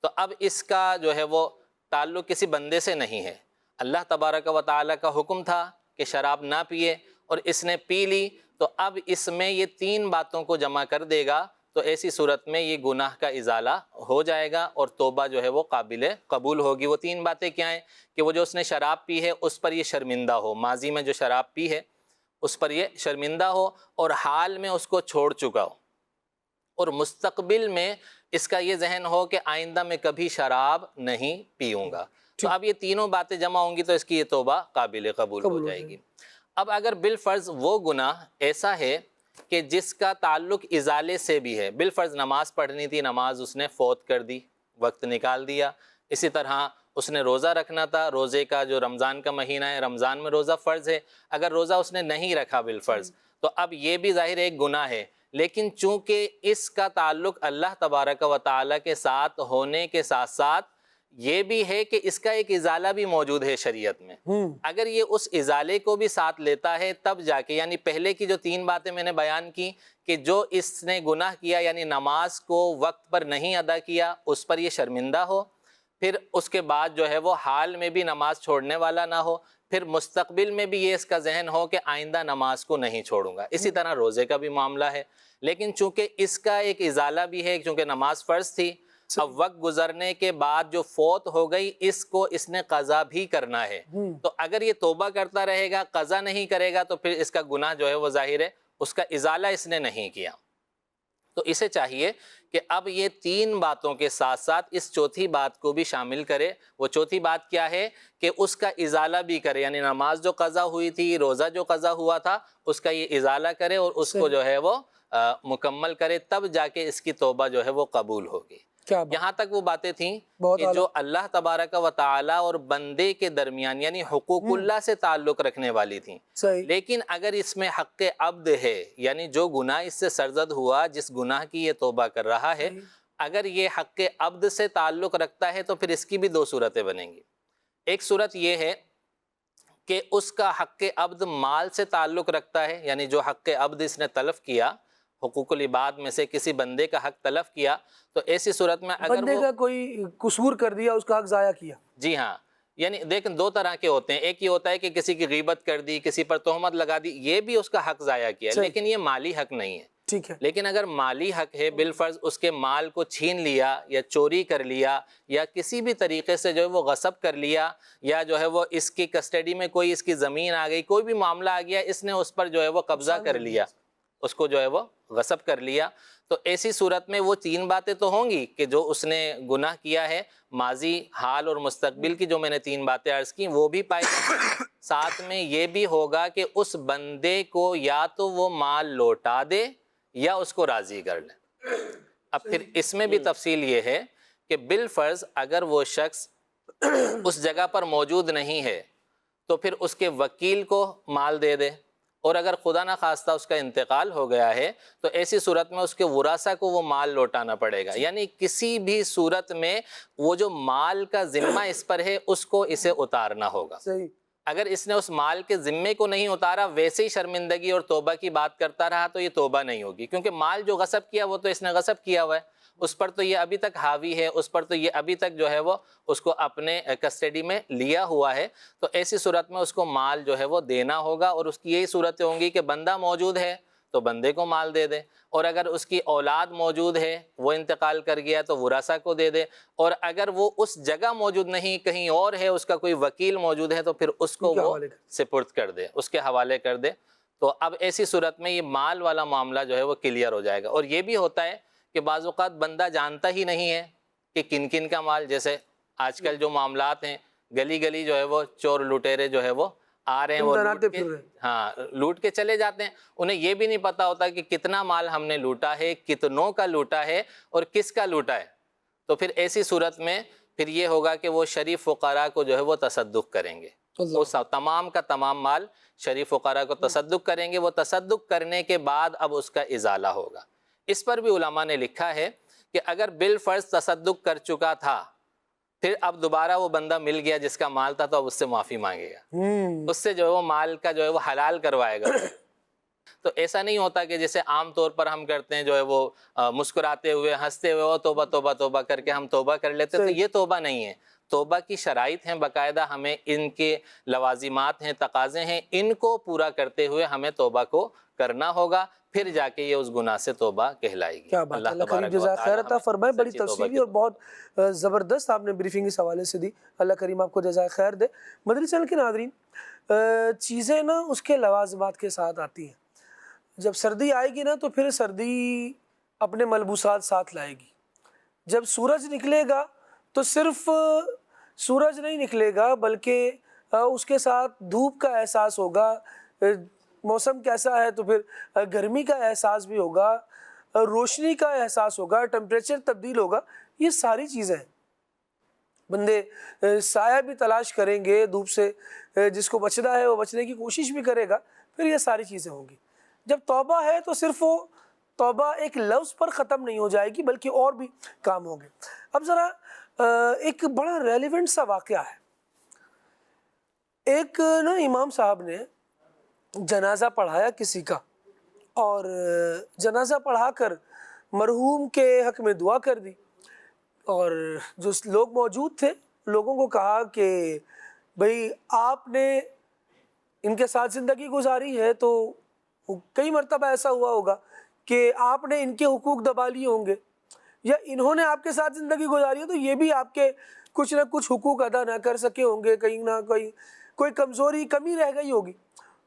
تو اب اس کا جو ہے وہ تعلق کسی بندے سے نہیں ہے، اللہ تبارک و تعالی کا حکم تھا کہ شراب نہ پیے اور اس نے پی لی، تو اب اس میں یہ 3 باتوں کو جمع کر دے گا، تو ایسی صورت میں یہ گناہ کا ازالہ ہو جائے گا اور توبہ جو ہے وہ قابل قبول ہوگی۔ وہ 3 باتیں کیا ہیں؟ کہ وہ جو اس نے شراب پی ہے اس پر یہ شرمندہ ہو، ماضی میں جو شراب پی ہے اس پر یہ شرمندہ ہو، اور حال میں اس کو چھوڑ چکا ہو، اور مستقبل میں اس کا یہ ذہن ہو کہ آئندہ میں کبھی شراب نہیں پیوں گا۔ تو اب یہ تینوں باتیں جمع ہوں گی تو اس کی یہ توبہ قابل قبول ہو جائے گی۔ اب اگر بالفرض وہ گناہ ایسا ہے کہ جس کا تعلق ازالے سے بھی ہے، بالفرض نماز پڑھنی تھی، نماز اس نے فوت کر دی، وقت نکال دیا، اسی طرح اس نے روزہ رکھنا تھا، روزے کا جو رمضان کا مہینہ ہے، رمضان میں روزہ فرض ہے، اگر روزہ اس نے نہیں رکھا بالفرض، تو اب یہ بھی ظاہر ایک گناہ ہے، لیکن چونکہ اس کا تعلق اللہ تبارک و تعالیٰ کے ساتھ ہونے کے ساتھ ساتھ یہ بھی ہے کہ اس کا ایک ازالہ بھی موجود ہے شریعت میں، اگر یہ اس ازالے کو بھی ساتھ لیتا ہے تب جا کے، یعنی پہلے کی جو 3 باتیں میں نے بیان کی کہ جو اس نے گناہ کیا یعنی نماز کو وقت پر نہیں ادا کیا، اس پر یہ شرمندہ ہو، پھر اس کے بعد جو ہے وہ حال میں بھی نماز چھوڑنے والا نہ ہو، پھر مستقبل میں بھی یہ اس کا ذہن ہو کہ آئندہ نماز کو نہیں چھوڑوں گا۔ اسی طرح روزے کا بھی معاملہ ہے، لیکن چونکہ اس کا ایک ازالہ بھی ہے، چونکہ نماز فرض تھی، اب وقت گزرنے کے بعد جو فوت ہو گئی اس کو اس نے قضا بھی کرنا ہے، تو اگر یہ توبہ کرتا رہے گا، قضا نہیں کرے گا، تو پھر اس کا گناہ جو ہے وہ ظاہر ہے اس کا ازالہ اس نے نہیں کیا۔ تو اسے چاہیے کہ اب یہ 3 باتوں کے ساتھ ساتھ اس چوتھی بات کو بھی شامل کرے۔ وہ چوتھی بات کیا ہے کہ اس کا ازالہ بھی کرے، یعنی نماز جو قضا ہوئی تھی، روزہ جو قضا ہوا تھا، اس کا یہ ازالہ کرے اور اس کو جو ہے وہ مکمل کرے، تب جا کے اس کی توبہ جو ہے وہ قبول ہوگی۔ کیا بات، یہاں تک وہ باتیں تھیں بہت کہ جو اللہ تبارک و تعالی اور بندے کے درمیان یعنی حقوق اللہ سے تعلق رکھنے والی تھیں، صحیح، لیکن اگر اس میں حق عبد ہے، یعنی جو گناہ اس سے سرزد ہوا، جس گناہ کی یہ توبہ کر رہا ہے، اگر یہ حق عبد سے تعلق رکھتا ہے تو پھر اس کی بھی 2 صورتیں بنیں گی۔ ایک صورت یہ ہے کہ اس کا حق عبد مال سے تعلق رکھتا ہے، یعنی جو حق عبد اس نے تلف کیا، حقوق العباد میں سے کسی بندے کا حق تلف کیا، تو ایسی صورت میں اگر بندے وہ کا کوئی قصور کر دیا، اس کا حق ضائع کیا، جی ہاں، یعنی دیکھیں 2 طرح کے ہوتے ہیں، ایک یہ ہوتا ہے کہ کسی کی غیبت کر دی، کسی پر تہمت لگا دی، یہ بھی اس کا حق ضائع کیا، صحیح، لیکن یہ مالی حق نہیں ہے۔ ٹھیک ہے، لیکن اگر مالی حق ہے، بالفرض اس کے مال کو چھین لیا یا چوری کر لیا یا کسی بھی طریقے سے جو ہے وہ غصب کر لیا، یا جو ہے وہ اس کی کسٹڈی میں کوئی اس کی زمین آ گئی، کوئی بھی معاملہ آ گیا، اس نے اس پر جو ہے وہ قبضہ کر لیا، اس کو جو ہے وہ غصب کر لیا، تو ایسی صورت میں وہ 3 باتیں تو ہوں گی کہ جو اس نے گناہ کیا ہے، ماضی، حال اور مستقبل کی جو میں نے 3 باتیں عرض کی وہ بھی پائی جائیں، ساتھ میں یہ بھی ہوگا کہ اس بندے کو یا تو وہ مال لوٹا دے یا اس کو راضی کر لے۔ اب پھر اس میں بھی تفصیل یہ ہے کہ بالفرض اگر وہ شخص اس جگہ پر موجود نہیں ہے تو پھر اس کے وکیل کو مال دے دے، اور اگر خدا نہ خواستہ اس کا انتقال ہو گیا ہے تو ایسی صورت میں اس کے ورثاء کو وہ مال لوٹانا پڑے گا، یعنی کسی بھی صورت میں وہ جو مال کا ذمہ اس پر ہے اس کو اسے اتارنا ہوگا۔ صحیح، اگر اس نے اس مال کے ذمے کو نہیں اتارا، ویسے ہی شرمندگی اور توبہ کی بات کرتا رہا تو یہ توبہ نہیں ہوگی، کیونکہ مال جو غصب کیا وہ تو اس نے غصب کیا ہوا ہے، اس پر تو یہ ابھی تک حاوی ہے، اس پر تو یہ ابھی تک جو ہے وہ اس کو اپنے کسٹڈی میں لیا ہوا ہے، تو ایسی صورت میں اس کو مال جو ہے وہ دینا ہوگا، اور اس کی یہی صورتیں ہوں گی کہ بندہ موجود ہے تو بندے کو مال دے دے، اور اگر اس کی اولاد موجود ہے، وہ انتقال کر گیا تو ورثاء کو دے دے، اور اگر وہ اس جگہ موجود نہیں کہیں اور ہے، اس کا کوئی وکیل موجود ہے تو پھر اس کو وہ سپرد کر دے، اس کے حوالے کر دے۔ تو اب ایسی صورت میں یہ مال والا معاملہ جو ہے وہ کلیئر ہو جائے گا۔ اور یہ بھی ہوتا ہے کہ بعض اوقات بندہ جانتا ہی نہیں ہے کہ کن کن کا مال، جیسے آج کل جو معاملات ہیں، گلی گلی جو ہے وہ چور لٹیرے جو ہے وہ آ رہے ہیں، وہ لوٹ کے چلے جاتے ہیں، انہیں یہ بھی نہیں پتا ہوتا کہ کتنا مال ہم نے لوٹا ہے، کتنوں کا لوٹا ہے اور کس کا لوٹا ہے۔ تو پھر ایسی صورت میں پھر یہ ہوگا کہ وہ شریف فقراء کو جو ہے وہ تصدق کریں گے، وہ تمام کا تمام مال شریف فقراء کو تصدق کریں گے، وہ تصدق کرنے کے بعد اب اس کا ازالہ ہوگا۔ اس پر بھی علماء نے لکھا ہے کہ اگر بالفرض تصدق کر چکا تھا، پھر اب دوبارہ وہ بندہ مل گیا جس کا مال تھا، تو اب اس سے معافی مانگے گا، اس سے جو ہے وہ مال کا جو ہے وہ حلال کروائے گا۔ تو ایسا نہیں ہوتا کہ جیسے عام طور پر ہم کرتے ہیں جو ہے وہ مسکراتے ہوئے ہنستے ہوئے توبہ توبہ توبہ کر کے ہم توبہ کر لیتے، تو یہ توبہ نہیں ہے۔ توبہ کی شرائط ہیں باقاعدہ، ہمیں ان کے لوازمات ہیں، تقاضے ہیں، ان کو پورا کرتے ہوئے ہمیں توبہ کو کرنا ہوگا، پھر جا کے یہ اس گناہ سے توبہ کہلائے گی۔ کیا بات ہے، اللہ کریم جزاک خیر عطا فرمائے، بڑی تفصیلی اور بہت زبردست آپ نے بریفنگ اس حوالے سے دی، اللہ کریم آپ کو جزاک خیر دے۔ مدنی چینل کے ناظرین، چیزیں نا اس کے لوازمات کے ساتھ آتی ہیں۔ جب سردی آئے گی نا تو پھر سردی اپنے ملبوسات ساتھ لائے گی۔ جب سورج نکلے گا تو صرف سورج نہیں نکلے گا بلکہ اس کے ساتھ دھوپ کا احساس ہوگا، موسم کیسا ہے تو پھر گرمی کا احساس بھی ہوگا، روشنی کا احساس ہوگا، ٹمپریچر تبدیل ہوگا، یہ ساری چیزیں ہیں۔ بندے سایہ بھی تلاش کریں گے دھوپ سے، جس کو بچنا ہے وہ بچنے کی کوشش بھی کرے گا، پھر یہ ساری چیزیں ہوں گی۔ جب توبہ ہے تو صرف وہ توبہ ایک لفظ پر ختم نہیں ہو جائے گی بلکہ اور بھی کام ہوں گے۔ اب ذرا ایک بڑا ریلیونٹ سا واقعہ ہے۔ ایک نا امام صاحب نے جنازہ پڑھایا کسی کا، اور جنازہ پڑھا کر مرحوم کے حق میں دعا کر دی، اور جو لوگ موجود تھے لوگوں کو کہا کہ بھئی آپ نے ان کے ساتھ زندگی گزاری ہے تو کئی مرتبہ ایسا ہوا ہوگا کہ آپ نے ان کے حقوق دبا لیے ہوں گے، یا انہوں نے آپ کے ساتھ زندگی گزاری ہے تو یہ بھی آپ کے کچھ نہ کچھ حقوق ادا نہ کر سکے ہوں گے، کہیں نہ کوئی کمزوری کمی رہ گئی ہوگی۔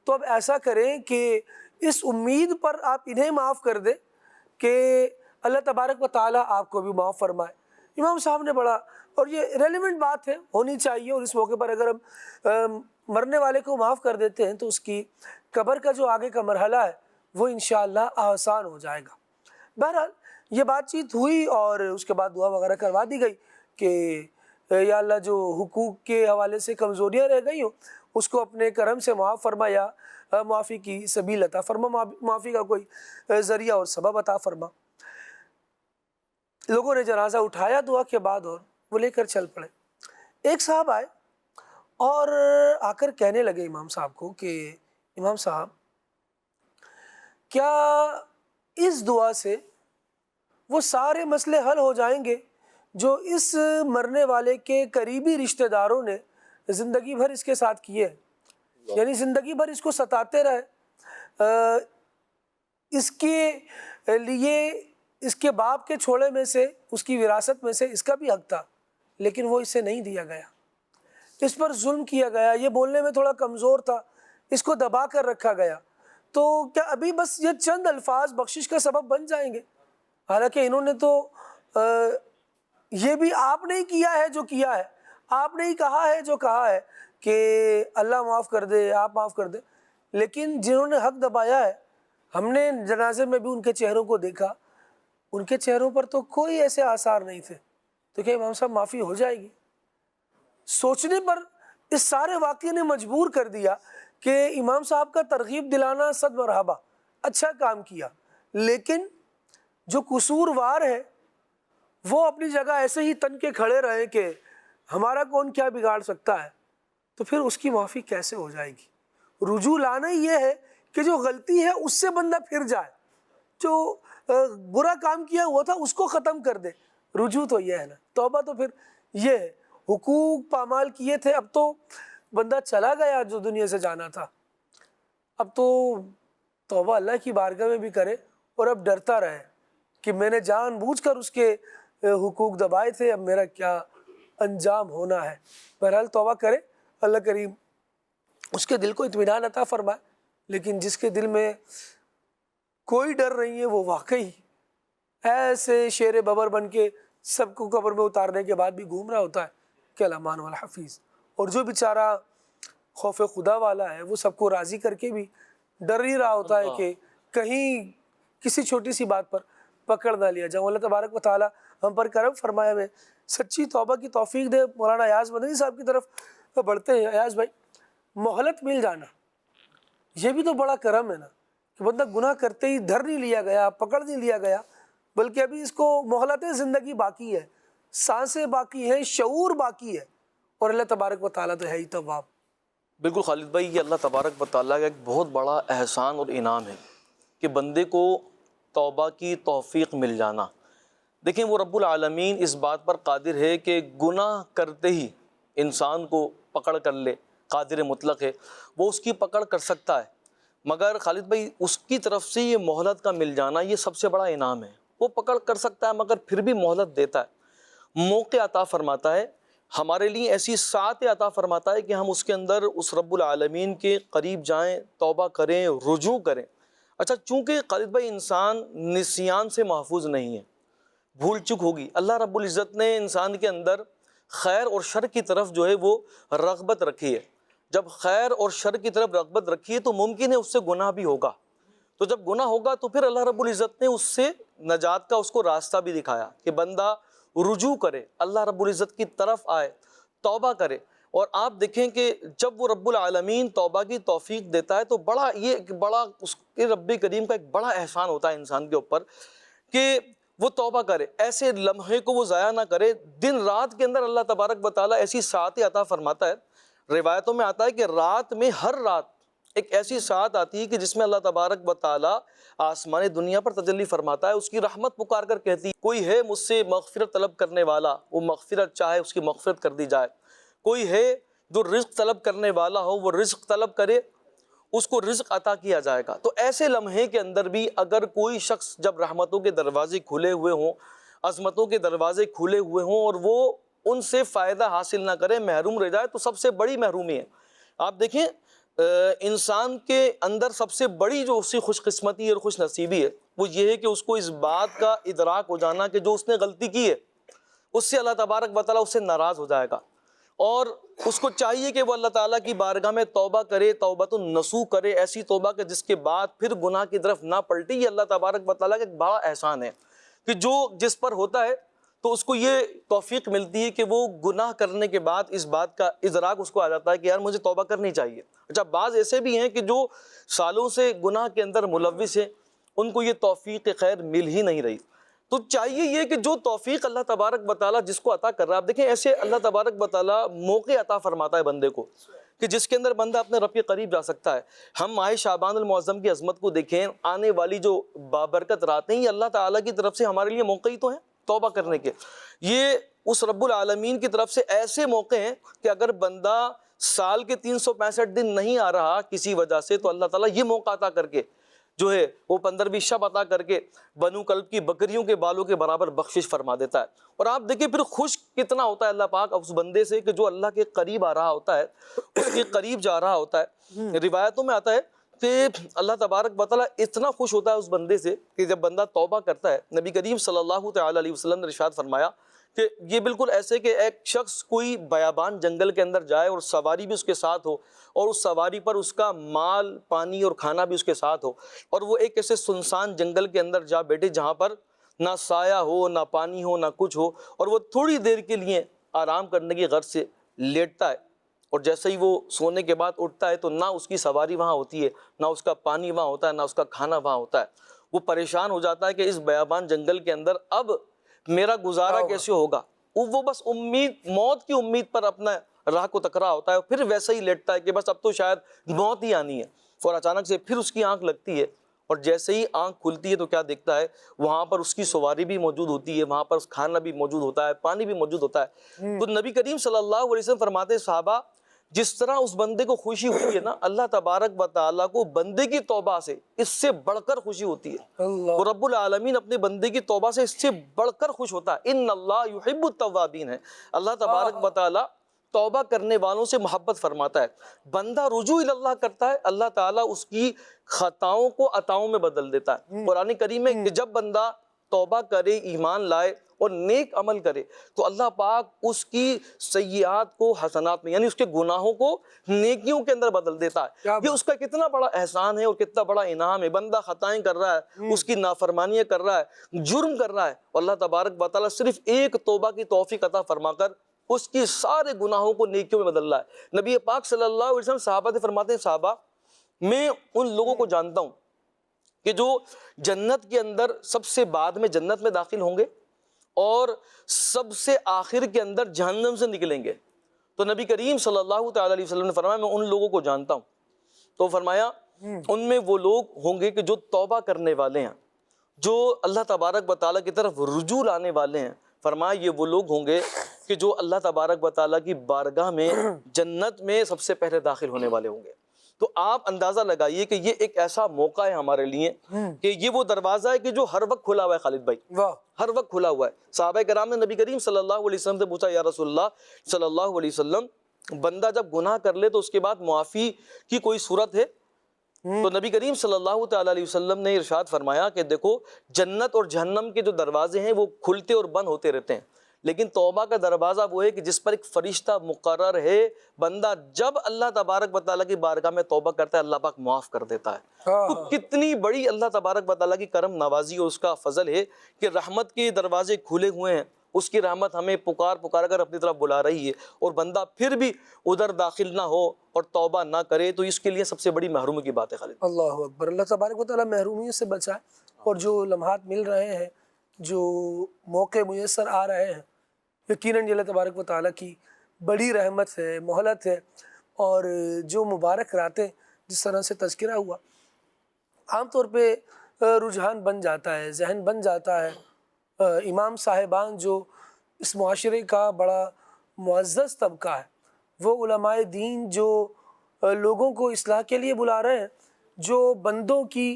تو اب ایسا کریں کہ اس امید پر آپ انہیں معاف کر دیں کہ اللہ تبارک و تعالیٰ آپ کو بھی معاف فرمائے۔ امام صاحب نے بڑا، اور یہ ریلیونٹ بات ہے، ہونی چاہیے، اور اس موقع پر اگر ہم مرنے والے کو معاف کر دیتے ہیں تو اس کی قبر کا جو آگے کا مرحلہ ہے وہ انشاءاللہ آسان ہو جائے گا۔ بہرحال یہ بات چیت ہوئی اور اس کے بعد دعا وغیرہ کروا دی گئی کہ یا اللہ جو حقوق کے حوالے سے کمزوریاں رہ گئی ہوں اس کو اپنے کرم سے معاف فرما، یا معافی کی سبیل عطا فرما، معافی کا کوئی ذریعہ اور سبب عطا فرما۔ لوگوں نے جنازہ اٹھایا دعا کے بعد اور وہ لے کر چل پڑے۔ ایک صاحب آئے اور آ کر کہنے لگے امام صاحب کو کہ امام صاحب کیا اس دعا سے وہ سارے مسئلے حل ہو جائیں گے جو اس مرنے والے کے قریبی رشتہ داروں نے زندگی بھر اس کے ساتھ کیے ہیں، یعنی زندگی بھر اس کو ستاتے رہے، اس کے لیے اس کے باپ کے چھوڑے میں سے، اس کی وراثت میں سے اس کا بھی حق تھا، لیکن وہ اسے نہیں دیا گیا، اس پر ظلم کیا گیا، یہ بولنے میں تھوڑا کمزور تھا، اس کو دبا کر رکھا گیا، تو کیا ابھی بس یہ چند الفاظ بخشش کا سبب بن جائیں گے؟ حالانکہ انہوں نے تو یہ بھی آپ نے ہی کیا ہے جو کیا ہے، آپ نے ہی کہا ہے جو کہا ہے کہ اللہ معاف کر دے، آپ معاف کر دے، لیکن جنہوں نے حق دبایا ہے، ہم نے جنازے میں بھی ان کے چہروں کو دیکھا، ان کے چہروں پر تو کوئی ایسے آثار نہیں تھے، تو کیا امام صاحب معافی ہو جائے گی؟ سوچنے پر اس سارے واقعے نے مجبور کر دیا کہ امام صاحب کا ترغیب دلانا صد مرحبا، اچھا کام کیا، لیکن جو قصوروار ہے وہ اپنی جگہ ایسے ہی تن کے کھڑے رہے کہ ہمارا کون کیا بگاڑ سکتا ہے، تو پھر اس کی معافی کیسے ہو جائے گی؟ رجوع لانا یہ ہے کہ جو غلطی ہے اس سے بندہ پھر جائے، جو برا کام کیا ہوا تھا اس کو ختم کر دے، رجوع تو یہ ہے نا، توبہ تو پھر یہ ہے۔ حقوق پامال کیے تھے، اب تو بندہ چلا گیا جو دنیا سے جانا تھا، اب تو توبہ اللہ کی بارگاہ میں بھی کرے اور اب ڈرتا رہے کہ میں نے جان بوجھ کر اس کے حقوق دبائے تھے، اب میرا کیا انجام ہونا ہے۔ بہرحال توبہ کرے، اللہ کریم اس کے دل کو اطمینان عطا فرمائے، لیکن جس کے دل میں کوئی ڈر نہیں ہے وہ واقعی ایسے شیر ببر بن کے سب کو قبر میں اتارنے کے بعد بھی گھوم رہا ہوتا ہے کہ الامان والحفیظ، اور جو بیچارہ خوف خدا والا ہے وہ سب کو راضی کر کے بھی ڈر ہی رہا ہوتا ہے کہ کہیں کسی چھوٹی سی بات پر پکڑ نہ لیا جاؤں۔ اللہ تبارک و تعالی ہم پر کرم فرمائے، ہمیں سچی توبہ کی توفیق دے۔ مولانا ایاز مدنی صاحب کی طرف بڑھتے ہیں۔ ایاز بھائی، مہلت مل جانا یہ بھی تو بڑا کرم ہے نا، کہ بندہ گناہ کرتے ہی دھر نہیں لیا گیا، پکڑ نہیں لیا گیا، بلکہ ابھی اس کو مہلت زندگی باقی ہے، سانسیں باقی ہیں، شعور باقی ہے، اور اللہ تبارک و تعالیٰ تو ہے ہی تواب۔ بالکل خالد بھائی، یہ اللہ تبارک و تعالیٰ کا ایک بہت بڑا احسان اور انعام ہے کہ بندے کو توبہ کی توفیق مل جانا۔ دیکھیں، وہ رب العالمین اس بات پر قادر ہے کہ گناہ کرتے ہی انسان کو پکڑ کر لے، قادر مطلق ہے، وہ اس کی پکڑ کر سکتا ہے، مگر خالد بھائی اس کی طرف سے یہ مہلت کا مل جانا یہ سب سے بڑا انعام ہے۔ وہ پکڑ کر سکتا ہے مگر پھر بھی مہلت دیتا ہے، موقع عطا فرماتا ہے، ہمارے لیے ایسی ساعت عطا فرماتا ہے کہ ہم اس کے اندر اس رب العالمین کے قریب جائیں، توبہ کریں، رجوع کریں۔ اچھا، چونکہ خالد بھائی انسان نسیان سے محفوظ نہیں ہے، بھول چک ہوگی، اللہ رب العزت نے انسان کے اندر خیر اور شر کی طرف جو ہے وہ رغبت رکھی ہے۔ جب خیر اور شر کی طرف رغبت رکھی ہے تو ممکن ہے اس سے گناہ بھی ہوگا، تو جب گناہ ہوگا تو پھر اللہ رب العزت نے اس سے نجات کا اس کو راستہ بھی دکھایا کہ بندہ رجوع کرے، اللہ رب العزت کی طرف آئے، توبہ کرے۔ اور آپ دیکھیں کہ جب وہ رب العالمین توبہ کی توفیق دیتا ہے تو بڑا اس کے رب کریم کا ایک بڑا احسان ہوتا ہے انسان کے اوپر کہ وہ توبہ کرے، ایسے لمحے کو وہ ضائع نہ کرے۔ دن رات کے اندر اللہ تبارک و تعالیٰ ایسی ساعتیں عطا فرماتا ہے، روایتوں میں آتا ہے کہ رات میں ہر رات ایک ایسی ساعت آتی ہے کہ جس میں اللہ تبارک و تعالیٰ آسمان دنیا پر تجلی فرماتا ہے، اس کی رحمت پکار کر کہتی ہے کوئی ہے مجھ سے مغفرت طلب کرنے والا، وہ مغفرت چاہے اس کی مغفرت کر دی جائے، کوئی ہے جو رزق طلب کرنے والا ہو وہ رزق طلب کرے، اس کو رزق عطا کیا جائے گا۔ تو ایسے لمحے کے اندر بھی اگر کوئی شخص جب رحمتوں کے دروازے کھلے ہوئے ہوں، عظمتوں کے دروازے کھلے ہوئے ہوں اور وہ ان سے فائدہ حاصل نہ کرے، محروم رہ جائے، تو سب سے بڑی محرومی ہے۔ آپ دیکھیں انسان کے اندر سب سے بڑی جو اس کی خوش قسمتی اور خوش نصیبی ہے وہ یہ ہے کہ اس کو اس بات کا ادراک ہو جانا کہ جو اس نے غلطی کی ہے اس سے اللہ تبارک و تعالیٰ اس سے ناراض ہو جائے گا، اور اس کو چاہیے کہ وہ اللہ تعالیٰ کی بارگاہ میں توبہ کرے، توبۃ النصوح کرے، ایسی توبہ کہ جس کے بعد پھر گناہ کی طرف نہ پلٹے۔ یہ اللہ تبارک و تعالیٰ کا ایک بڑا احسان ہے کہ جو جس پر ہوتا ہے تو اس کو یہ توفیق ملتی ہے کہ وہ گناہ کرنے کے بعد اس بات کا ادراک اس کو آ جاتا ہے کہ یار مجھے توبہ کرنی چاہیے۔ اچھا، بعض ایسے بھی ہیں کہ جو سالوں سے گناہ کے اندر ملوث ہیں، ان کو یہ توفیق خیر مل ہی نہیں رہی۔ تو چاہیے یہ کہ جو توفیق اللہ تبارک و تعالیٰ جس کو عطا کر رہا ہے، آپ دیکھیں ایسے اللہ تبارک و تعالیٰ موقع عطا فرماتا ہے بندے کو کہ جس کے اندر بندہ اپنے رب کے قریب جا سکتا ہے۔ ہم ماہ شعبان المعظم کی عظمت کو دیکھیں، آنے والی جو بابرکت راتیں، یہ اللہ تعالیٰ کی طرف سے ہمارے لیے موقع ہی تو ہیں توبہ کرنے کے۔ یہ اس رب العالمین کی طرف سے ایسے موقع ہیں کہ اگر بندہ سال کے 365 دن نہیں آ رہا کسی وجہ سے، تو اللہ تعالیٰ یہ موقع عطا کر کے جو ہے وہ 15 شب عطا کر کے بنو کلب کی بکریوں کے بالوں کے برابر بخشش فرما دیتا ہے۔ اور آپ دیکھیں پھر خوش کتنا ہوتا ہے اللہ پاک اس بندے سے کہ جو اللہ کے قریب آ رہا ہوتا ہے، اس کے قریب جا رہا ہوتا ہے۔ روایتوں میں آتا ہے کہ اللہ تبارک و تعالیٰ اتنا خوش ہوتا ہے اس بندے سے کہ جب بندہ توبہ کرتا ہے، نبی کریم صلی اللہ تعالیٰ علیہ وسلم نے ارشاد فرمایا کہ یہ بالکل ایسے کہ ایک شخص کوئی بیابان جنگل کے اندر جائے اور سواری بھی اس کے ساتھ ہو، اور اس سواری پر اس کا مال پانی اور کھانا بھی اس کے ساتھ ہو، اور وہ ایک ایسے سنسان جنگل کے اندر جا بیٹھے جہاں پر نہ سایہ ہو، نہ پانی ہو، نہ کچھ ہو، اور وہ تھوڑی دیر کے لیے آرام کرنے کی غرض سے لیٹتا ہے، اور جیسے ہی وہ سونے کے بعد اٹھتا ہے تو نہ اس کی سواری وہاں ہوتی ہے، نہ اس کا پانی وہاں ہوتا ہے، نہ اس کا کھانا وہاں ہوتا ہے۔ وہ پریشان ہو جاتا ہے کہ اس بیابان جنگل کے اندر اب میرا گزارا کیسے ہوگا۔ وہ بس موت کی امید پر اپنا راہ کو تک رہا ہوتا ہے، پھر ویسے ہی لیٹتا ہے کہ بس اب تو شاید موت ہی آنی ہے۔ اور اچانک سے پھر اس کی آنکھ لگتی ہے، اور جیسے ہی آنکھ کھلتی ہے تو کیا دیکھتا ہے، وہاں پر اس کی سواری بھی موجود ہوتی ہے، وہاں پر کھانا بھی موجود ہوتا ہے، پانی بھی موجود ہوتا ہے۔ تو نبی کریم صلی اللہ علیہ وسلم فرماتے ہیں صحابہ جس طرح اس بندے کو خوشی ہوئی ہے نا، اللہ تبارک و تعالیٰ کو بندے کی توبہ سے اس سے بڑھ کر خوشی ہوتی ہے۔ وہ رب العالمین اپنے بندے کی توبہ سے اس سے بڑھ کر خوش ہوتا ہے۔ ان اللہ یحب التوابین ہے، اللہ تبارک و تعالیٰ توبہ کرنے والوں سے محبت فرماتا ہے۔ بندہ رجوع اللہ کرتا ہے، اللہ تعالیٰ اس کی خطاؤں کو عطاؤں میں بدل دیتا ہے۔ قرآن کریم میں کہ جب بندہ توبہ کرے، ایمان لائے اور نیک عمل کرے تو اللہ پاک اس کی سیئات کو حسنات میں، یعنی اس کے گناہوں کو نیکیوں کے اندر بدل دیتا ہے۔ یہ اس کا کتنا بڑا احسان ہے اور کتنا بڑا انعام ہے۔ بندہ خطائیں کر رہا ہے، اس کی نافرمانیاں کر رہا ہے، جرم کر رہا ہے، اور اللہ تبارک و تعالیٰ صرف ایک توبہ کی توفیق عطا فرما کر اس کی سارے گناہوں کو نیکیوں میں بدل رہا ہے۔ نبی پاک صلی اللہ علیہ وسلم صحابہ سے فرماتے ہیں صحابہ میں ان لوگوں کو جانتا ہوں کہ جو جنت کے اندر سب سے بعد میں جنت میں داخل ہوں گے اور سب سے آخر کے اندر جہنم سے نکلیں گے۔ تو نبی کریم صلی اللہ تعالیٰ علیہ وسلم نے فرمایا میں ان لوگوں کو جانتا ہوں۔ تو فرمایا ان میں وہ لوگ ہوں گے کہ جو توبہ کرنے والے ہیں، جو اللہ تبارک و تعالیٰ کی طرف رجوع لانے والے ہیں۔ فرمایا یہ وہ لوگ ہوں گے کہ جو اللہ تبارک و تعالیٰ کی بارگاہ میں جنت میں سب سے پہلے داخل ہونے والے ہوں گے۔ تو آپ اندازہ لگائیے کہ یہ ایک ایسا موقع ہے ہمارے لیے کہ یہ وہ دروازہ ہے کہ جو ہر وقت کھلا ہوا ہے۔ خالد بھائی ہر وقت کھلا ہوا ہے۔ صحابہ کرام نے نبی کریم صلی اللہ علیہ وسلم سے پوچھا یا رسول اللہ صلی اللہ علیہ وسلم بندہ جب گناہ کر لے تو اس کے بعد معافی کی کوئی صورت ہے؟ تو نبی کریم صلی اللہ تعالیٰ علیہ وسلم نے ارشاد فرمایا کہ دیکھو جنت اور جہنم کے جو دروازے ہیں وہ کھلتے اور بند ہوتے رہتے ہیں، لیکن توبہ کا دروازہ وہ ہے کہ جس پر ایک فرشتہ مقرر ہے، بندہ جب اللہ تبارک و تعالیٰ کی بارگاہ میں توبہ کرتا ہے اللہ پاک معاف کر دیتا ہے۔ تو کتنی بڑی اللہ تبارک و تعالیٰ کی کرم نوازی اور اس کا فضل ہے کہ رحمت کے دروازے کھلے ہوئے ہیں، اس کی رحمت ہمیں پکار کر اپنی طرف بلا رہی ہے، اور بندہ پھر بھی ادھر داخل نہ ہو اور توبہ نہ کرے تو اس کے لیے سب سے بڑی محرومی کی بات ہے۔ خالد اللہ اکبر، اللہ تبارک و تعالیٰ محرومیوں سے بچائے، اور جو لمحات مل رہے ہیں، جو موقع میسر آ رہے ہیں، یقیناً اللہ تبارک و تعالیٰ کی بڑی رحمت ہے، مہلت ہے، اور جو مبارک راتیں جس طرح سے تذکرہ ہوا عام طور پہ رجحان بن جاتا ہے، ذہن بن جاتا ہے۔ امام صاحبان جو اس معاشرے کا بڑا معزز طبقہ ہے، وہ علماء دین جو لوگوں کو اصلاح کے لیے بلا رہے ہیں، جو بندوں کی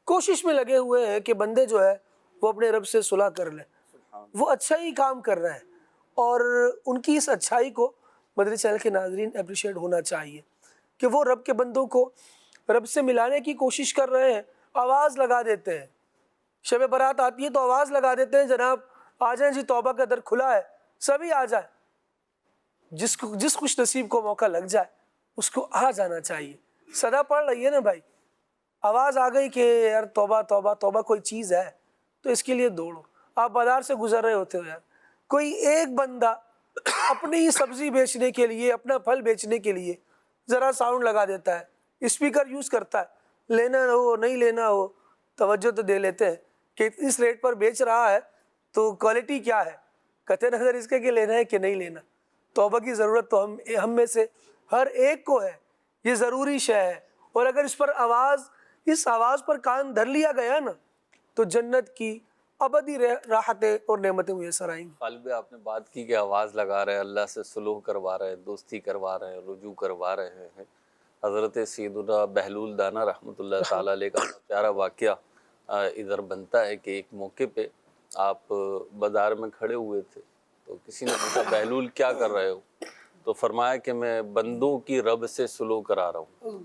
کوشش میں لگے ہوئے ہیں کہ بندے جو ہے وہ اپنے رب سے صلح کر لیں، وہ اچھا ہی کام کر رہے ہیں، اور ان کی اس اچھائی کو مدنی چینل کے ناظرین اپریشیٹ ہونا چاہیے۔ کہ وہ رب کے بندوں کو رب سے ملانے کی کوشش کر رہے ہیں، آواز لگا دیتے ہیں. شب برات آتی ہے تو آواز لگا دیتے ہیں جناب آ جائیں جی، توبہ کا در کھلا ہے، سبھی آ جائیں. جس خوش نصیب کو موقع لگ جائے اس کو آ جانا چاہیے. صدا پڑ رہی ہے نا بھائی، آواز آ گئی کہ یار توبہ توبہ توبہ کوئی چیز ہے تو اس کے لیے دوڑو. آپ بازار سے گزر رہے ہوتے ہو یار، کوئی ایک بندہ اپنی ہی سبزی بیچنے کے لیے، اپنا پھل بیچنے کے لیے ذرا ساؤنڈ لگا دیتا ہے، اسپیکر یوز کرتا ہے، لینا ہو نہیں لینا ہو توجہ تو دے لیتے ہیں کہ اس ریٹ پر بیچ رہا ہے تو کوالٹی کیا ہے، قطع نظر اس کے کہ لینا ہے کہ نہیں لینا. توبہ کی ضرورت تو ہم میں سے ہر ایک کو ہے، یہ ضروری شے ہے. اور اگر اس آواز پر کان دھر لیا گیا نا تو جنت کی ابدی راحتیں اور نعمتیں میسر آئیں گی. خالد بھائی آپ نے بات کی کہ آواز لگا رہے ہیں، اللہ سے صلح کروا رہے ہیں، دوستی کروا رہے ہیں، رجوع کروا رہے ہیں. حضرت سیدنا بہلول دانا رحمۃ اللہ تعالیٰ علیہ کا پیارا واقعہ ادھر بنتا ہے کہ ایک موقع پہ آپ بازار میں کھڑے ہوئے تھے تو کسی نے پوچھا بہلول کیا کر رہے ہو؟ تو فرمایا کہ میں بندوں کی رب سے صلح کرا رہا ہوں.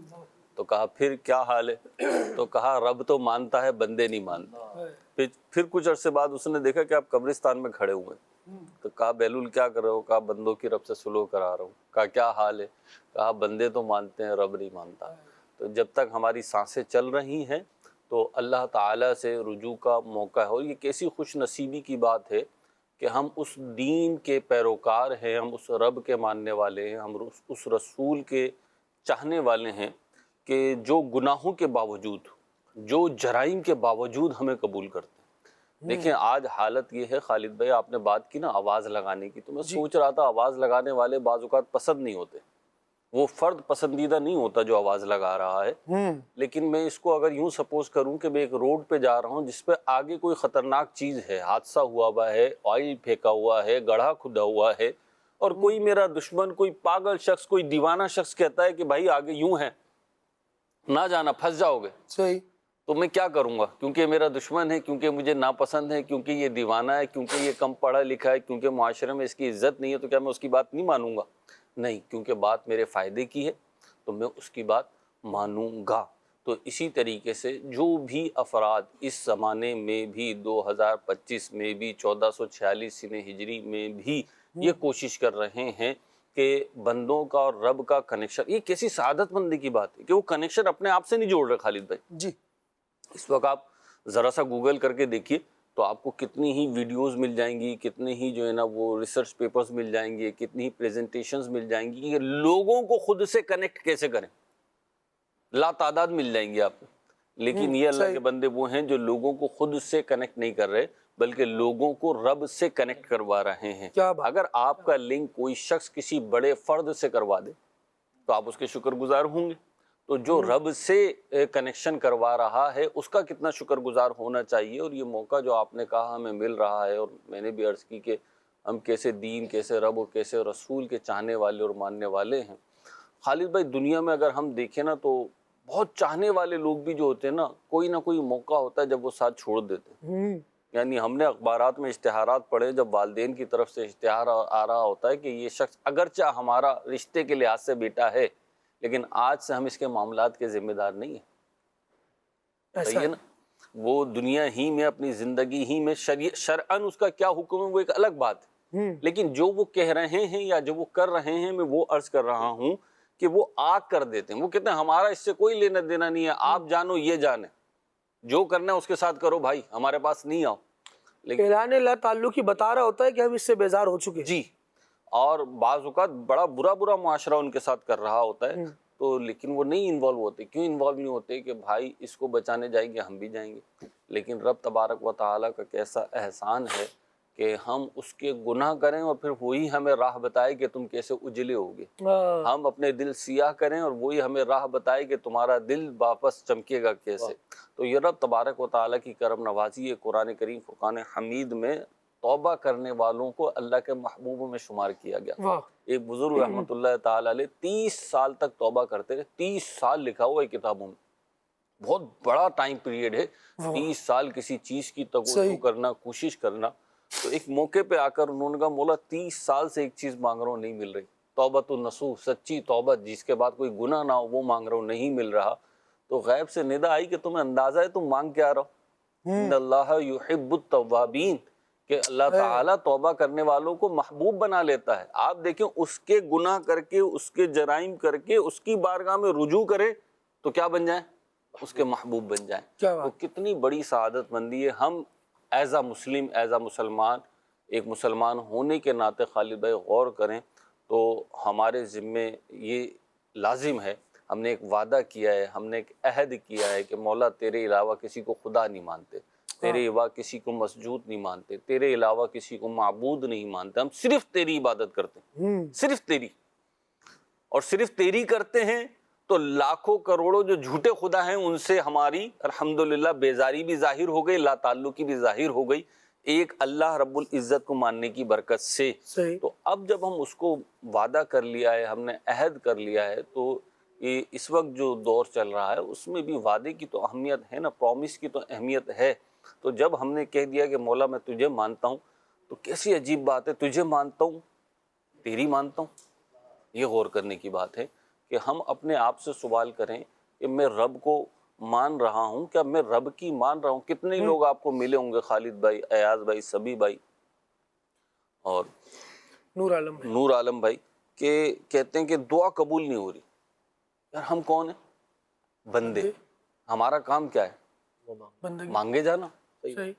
تو کہا پھر کیا حال ہے؟ تو کہا رب تو مانتا ہے، بندے نہیں مانتے. پھر کچھ عرصے بعد اس نے دیکھا کہ آپ قبرستان میں کھڑے ہوئے ہیں. تو کہا بہلول کیا کر رہے ہو؟ کہا بندوں کی رب سے صلح کرا رہا ہوں. کہا کیا حال ہے؟ کہا بندے تو مانتے ہیں، رب نہیں مانتا. تو جب تک ہماری سانسیں چل رہی ہیں تو اللہ تعالیٰ سے رجوع کا موقع ہے. اور یہ کیسی خوش نصیبی کی بات ہے کہ ہم اس دین کے پیروکار ہیں، ہم اس رب کے ماننے والے ہیں، ہم اس رسول کے چاہنے والے ہیں کہ جو گناہوں کے باوجود، جو جرائم کے باوجود ہمیں قبول کرتے ہیں. دیکھیں آج حالت یہ ہے، خالد بھائی آپ نے بات کی نا آواز لگانے کی، تو میں سوچ رہا تھا آواز لگانے والے بعض اوقات پسند نہیں ہوتے، وہ فرد پسندیدہ نہیں ہوتا جو آواز لگا رہا ہے. لیکن میں اس کو اگر یوں سپوز کروں کہ میں ایک روڈ پہ جا رہا ہوں جس پہ آگے کوئی خطرناک چیز ہے، حادثہ ہوا ہے، آئل پھینکا ہوا ہے، گڑھا کھدا ہوا ہے، اور کوئی میرا دشمن، کوئی پاگل شخص، کوئی دیوانہ شخص کہتا ہے کہ بھائی آگے یوں ہے، نہ جانا، پھنس جاؤ گے. صحیح. تو میں کیا کروں گا؟ کیونکہ میرا دشمن ہے، کیونکہ مجھے ناپسند ہے، کیونکہ یہ دیوانہ ہے، کیونکہ یہ کم پڑھا لکھا ہے، کیونکہ معاشرے میں اس کی عزت نہیں ہے، تو کیا میں اس کی بات نہیں مانوں گا؟ نہیں، کیونکہ بات میرے فائدے کی ہے تو میں اس کی بات مانوں گا. تو اسی طریقے سے جو بھی افراد اس زمانے میں بھی 2025 میں بھی 1446 ہجری میں بھی یہ کوشش کر رہے ہیں کہ بندوں کا اور رب کا کنیکشن، یہ کیسی سعادت مندی کی بات ہے کہ وہ کنیکشن اپنے آپ سے نہیں جوڑ رہے. خالد بھائی جی اس وقت آپ ذرا سا گوگل کر کے دیکھیے تو آپ کو کتنی ہی ویڈیوز مل جائیں گی، کتنے ہی جو ہے نا وہ ریسرچ پیپرز مل جائیں گے، کتنی ہی پریزنٹیشنز مل جائیں گی کہ لوگوں کو خود سے کنیکٹ کیسے کریں. لا تعداد مل جائیں گی آپ کو. لیکن یہ اللہ کے بندے وہ ہیں جو لوگوں کو خود سے کنیکٹ نہیں کر رہے بلکہ لوگوں کو رب سے کنیکٹ کروا رہے ہیں. اگر آپ کا لنک کوئی شخص کسی بڑے فرد سے کروا دے تو آپ اس کے شکر گزار ہوں گے. تو جو رب سے کنیکشن کروا رہا ہے اس کا کتنا شکر گزار ہونا چاہیے. اور یہ موقع جو آپ نے کہا ہمیں مل رہا ہے، اور میں نے بھی عرض کی کہ ہم کیسے دین، کیسے رب اور کیسے رسول کے چاہنے والے اور ماننے والے ہیں. خالد بھائی دنیا میں اگر ہم دیکھیں نا تو بہت چاہنے والے لوگ بھی جو ہوتے ہیں نا، کوئی نہ کوئی موقع ہوتا ہے جب وہ ساتھ چھوڑ دیتے ہیں. یعنی ہم نے اخبارات میں اشتہارات پڑھے جب والدین کی طرف سے اشتہار آ رہا ہوتا ہے کہ یہ شخص اگرچہ ہمارا رشتے کے لحاظ سے بیٹا ہے لیکن آج سے ہم اس کے معاملات کے ذمہ دار نہیں ہیں. صحیح ہے نا؟ وہ دنیا ہی میں اپنی زندگی ہی میں شرعاً اس کا کیا حکم ہے وہ ایک الگ بات ہے، لیکن جو وہ کہہ رہے ہیں یا جو وہ کر رہے ہیں میں وہ عرض کر رہا ہوں کہ وہ آگ کر دیتے ہیں. وہ کہتے ہیں ہمارا اس سے کوئی لینا دینا نہیں ہے، آپ جانو یہ جانے، جو کرنا ہے اس کے ساتھ کرو بھائی، ہمارے پاس نہیں آؤ. لیکن اعلان لا تعلق ہی بتا رہا ہوتا ہے کہ ہم اس سے بیزار ہو چکے. جی، اور بعض اوقات بڑا برا معاشرہ ان کے ساتھ کر رہا ہوتا ہے تو لیکن وہ نہیں انوالو ہوتے. کیوں انوالو نہیں ہوتے؟ کہ بھائی اس کو بچانے جائیں گے ہم بھی جائیں گے. لیکن رب تبارک و تعالیٰ کا کیسا احسان ہے کہ ہم اس کے گناہ کریں اور پھر وہی ہمیں راہ بتائے کہ تم کیسے اجلے ہوگے. ہم اپنے دل سیاہ کریں اور وہی ہمیں راہ بتائے کہ تمہارا دل واپس چمکے گا کیسے. تو یہ رب تبارک و تعالیٰ کی کرم نوازی ہے. قرآن کریم فرقان حمید میں توبہ کرنے والوں کو اللہ کے محبوبوں میں شمار کیا گیا. ایک بزرگ رحمۃ اللہ تعالیٰ علیہ 30 سال تک توبہ کرتے رہے. 30 سال لکھا ہوا ہے کتابوں میں، بہت بڑا ٹائم پیریڈ ہے. 30 سال کسی چیز کی توقع کرنا، کوشش کرنا. تو ایک موقع پہ آ کر انہوں نے کہا مولا 30 سال سے ایک چیز مانگ رہا ہوں نہیں مل رہی. توبۃ النصوح، سچی توبہ جس کے بعد کوئی گناہ نہ ہو، وہ مانگ رہا ہوں، نہیں مل رہا. تو غیب سے ندا آئی کہ تمہیں اندازہ ہے تم مانگ کیا رہو. ان اللہ یحب التوابین، کہ اللہ تعالیٰ توبہ کرنے والوں کو محبوب بنا لیتا ہے. آپ دیکھیں اس کے گناہ کر کے، اس کے جرائم کر کے اس کی بارگاہ میں رجوع کریں تو کیا بن جائیں؟ اس کے محبوب بن جائیں. تو کتنی بڑی سعادت مندی ہے. ہم as a Muslim, as a مسلمان، ایک مسلمان ہونے کے ناطے خالد بھائی غور کریں تو ہمارے ذمے یہ لازم ہے. ہم نے ایک وعدہ کیا ہے، ہم نے ایک عہد کیا ہے کہ مولا تیرے علاوہ کسی کو خدا نہیں مانتے، تیرے علاوہ کسی کو مسجود نہیں مانتے، تیرے علاوہ کسی کو معبود نہیں مانتے، ہم صرف تیری عبادت کرتے ہیں، صرف تیری. اور صرف تیری کرتے ہیں تو لاکھوں کروڑوں جو جھوٹے خدا ہیں ان سے ہماری الحمدللہ بیزاری بھی ظاہر ہو گئی، لا تعلقی بھی ظاہر ہو گئی، ایک اللہ رب العزت کو ماننے کی برکت سے. تو اب جب ہم اس کو وعدہ کر لیا ہے، ہم نے عہد کر لیا ہے، تو یہ اس وقت جو دور چل رہا ہے اس میں بھی وعدے کی تو اہمیت ہے نا، پرومس کی تو اہمیت ہے. تو جب ہم نے کہہ دیا کہ مولا میں تجھے مانتا ہوں، تو کیسی عجیب بات ہے، تجھے مانتا ہوں، تیری مانتا ہوں. یہ غور کرنے کی بات ہے کہ ہم اپنے آپ سے سوال کریں کہ میں رب کو مان رہا ہوں، کیا میں رب کی مان رہا ہوں؟ کتنے لوگ آپ کو ملے ہوں گے، خالد بھائی، ایاز بھائی، سبی بھائی اور نور عالم بھائی، کہ کہتے ہیں کہ دعا قبول نہیں ہو رہی. یار ہم کون ہیں؟ بندے. ہمارا کام کیا ہے؟ مانگے جانا.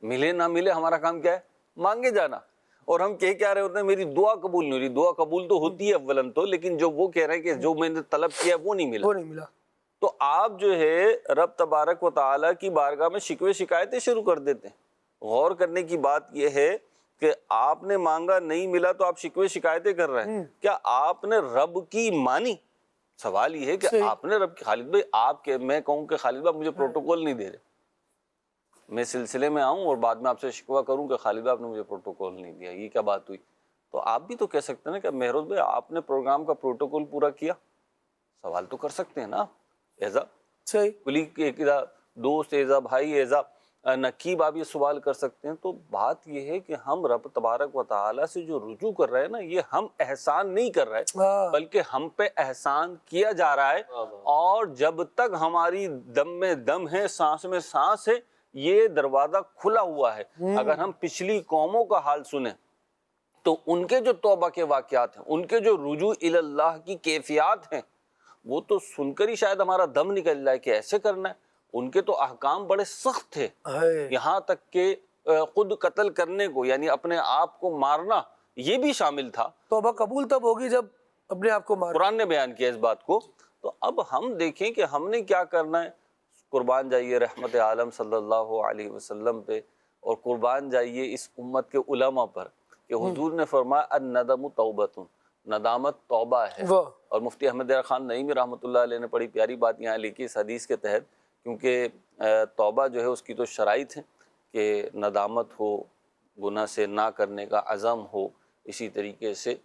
ملے نہ ملے ہمارا کام کیا ہے؟ مانگے جانا. اور ہم کیا رہے ہوتے ہیں میری دعا قبول نہیں ہو رہی. دعا قبول تو ہوتی ہے اولن تو، لیکن جو وہ کہہ رہے ہیں کہ جو میں نے طلب کیا وہ نہیں ملا. تو آپ جو ہے رب تبارک و تعالیٰ کی بارگاہ میں شکوے شکایتیں شروع کر دیتے ہیں. غور کرنے کی بات یہ ہے کہ آپ نے مانگا نہیں ملا تو آپ شکوے شکایتیں کر رہے ہیں. کیا آپ نے رب کی مانی؟ سوال یہ ہے کہ آپ نے رب کی. خالد بھائی آپ کے، میں کہوں کہ خالد بھائی مجھے پروٹوکول نہیں دے رہے، میں سلسلے میں آؤں اور بعد میں آپ سے شکوہ کروں کہ خالد بھائی آپ نے مجھے پروٹوکول نہیں دیا، یہ کیا بات ہوئی؟ تو آپ بھی تو کہہ سکتے ہیں نا کہ مہروز بھائی آپ نے پروگرام کا پروٹوکول پورا کیا. سوال تو کر سکتے ہیں نا، ایزا کلیگ، ایزا دوست، ایزا بھائی، ایزا نقیب آپ یہ سوال کر سکتے ہیں. تو بات یہ ہے کہ ہم رب تبارک و تعالیٰ سے جو رجوع کر رہے ہیں نا، یہ ہم احسان نہیں کر رہے بلکہ ہم پہ احسان کیا جا رہا ہے. اور جب تک ہماری دم میں دم ہے، سانس میں سانس ہے، یہ دروازہ کھلا ہوا ہے. اگر ہم پچھلی قوموں کا حال سنیں تو ان کے جو توبہ کے واقعات ہیں، ان کے جو رجوع الی اللہ کی کیفیات ہیں، وہ تو سن کر ہی شاید ہمارا دم نکل جائے کہ ایسے کرنا ہے. ان کے تو احکام بڑے سخت تھے، یہاں تک کہ خود قتل کرنے کو، یعنی اپنے آپ کو مارنا، یہ بھی شامل تھا. توبہ قبول تب ہوگی جب اپنے آپ کو مارنا. قرآن نے بیان کیا اس بات کو. تو اب ہم دیکھیں کہ ہم نے کیا کرنا ہے. قربان جائیے رحمت عالم صلی اللہ علیہ وسلم پہ، اور قربان جائیے اس امت کے علماء پر کہ حضور نے فرمایا الندم توبۃ، ندامت توبہ ہے. اور مفتی احمد خان نعیمی رحمۃ اللہ علیہ نے بڑی پیاری بات یہاں لکھی اس حدیث کے تحت، کیونکہ توبہ جو ہے اس کی تو شرائط ہیں کہ ندامت ہو، گناہ سے نہ کرنے کا عزم ہو، اسی طریقے سے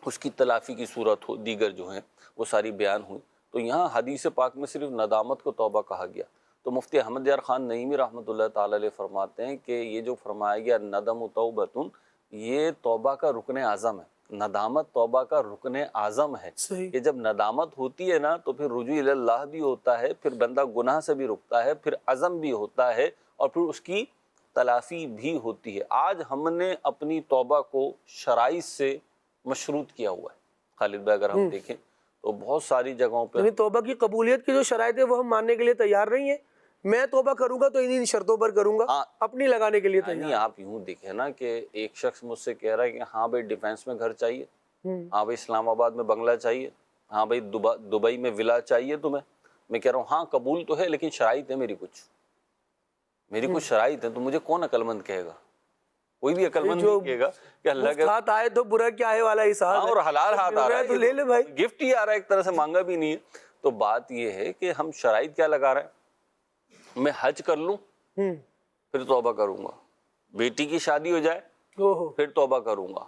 اس کی تلافی کی صورت ہو، دیگر جو ہیں وہ ساری بیان ہوئی. تو یہاں حدیث پاک میں صرف ندامت کو توبہ کہا گیا. تو مفتی احمد یار خان نعیمی رحمۃ اللہ تعالیٰ علیہ فرماتے ہیں کہ یہ جو فرمایا گیا ندم توبۃ، یہ توبہ کا رکن اعظم ہے. ندامت توبہ کا رکن اعظم ہے کہ جب ندامت ہوتی ہے نا تو پھر رجوع الی اللہ بھی ہوتا ہے، پھر بندہ گناہ سے بھی رکتا ہے، پھر عزم بھی ہوتا ہے، اور پھر اس کی تلافی بھی ہوتی ہے. آج ہم نے اپنی توبہ کو شرائط سے مشروط کیا ہوا ہے. خالد بھائی اگر ہم دیکھیں تو بہت ساری جگہوں پہ توبہ کی قبولیت کی جو شرائط ہے وہ ہم ماننے کے لیے تیار نہیں ہیں. میں توبہ کروں گا تو انہی شرطوں پر کروں گا، اپنی لگانے کے لیے تیار. نہیں، آپ یوں دیکھیں نا کہ ایک شخص مجھ سے کہہ رہا ہے کہ ہاں بھائی ڈیفینس میں گھر چاہیے، ہاں بھائی اسلام آباد میں بنگلہ چاہیے، ہاں بھائی دبئی میں ولا چاہیے تمہیں. میں کہہ رہا ہوں ہاں قبول تو ہے، لیکن شرائط ہے میری کچھ شرائط ہیں. تو مجھے کون عقل مند کہے گا؟ کوئی بھی عقل مند نہیں کہے گا کہ اللہ کے ہاتھ آئے تو برا کیا ہے والا حساب ہے، اور حلال ہاتھ آ رہا ہے تو لے لے بھائی، گفٹ ہی آ رہا ہے، ایک طرح سے مانگا بھی نہیں ہے. تو بات یہ ہے کہ ہم شرائط کیا لگا رہے ہیں. میں حج کر لوں پھر توبہ کروں گا، بیٹی کی شادی ہو جائے پھر توبہ کروں گا،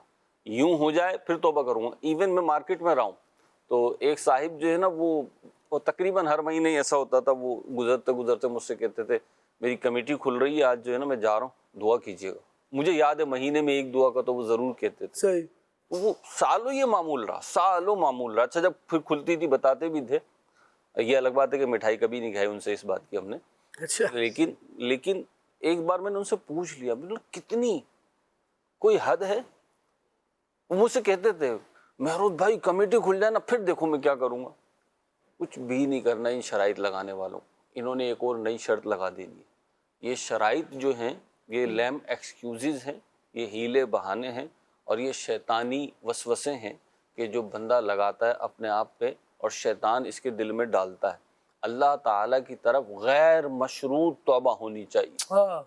یوں ہو جائے پھر توبہ کروں گا. ایون میں مارکیٹ میں رہا ہوں تو ایک صاحب جو ہے نا وہ تقریباً ہر مہینے ایسا ہوتا تھا، وہ گزرتے مجھ سے کہتے تھے میری کمیٹی کھل رہی ہے آج جو ہے نا میں جا رہا ہوں، دعا کیجیے گا. مجھے یاد ہے مہینے میں ایک دعا کا تو وہ ضرور کہتے تھے. وہ سالوں یہ معمول رہا، سالوں معمول رہا. اچھا جب پھر کھلتی تھی بتاتے بھی تھے. یہ الگ بات ہے کہ مٹھائی کبھی نہیں کھائی ان سے، اس بات کی ہم نے. اچھا لیکن ایک بار میں نے ان سے پوچھ لیا، میں نے کہا کتنی کوئی حد ہے؟ وہ مجھ سے کہتے تھے مہرود بھائی کمیٹی کھل جائے نا پھر دیکھو میں کیا کروں گا. کچھ بھی نہیں کرنا ان شرائط لگانے والوں. انہوں نے ایک اور نئی شرط لگا دینی ہے. یہ شرائط جو ہیں یہ لیم ایکسکیوزز ہیں، یہ ہیلے بہانے ہیں، اور یہ شیطانی وسوسے ہیں کہ جو بندہ لگاتا ہے اپنے آپ پہ اور شیطان اس کے دل میں ڈالتا ہے. اللہ تعالیٰ کی طرف غیر مشروط توبہ ہونی چاہیے. ہاں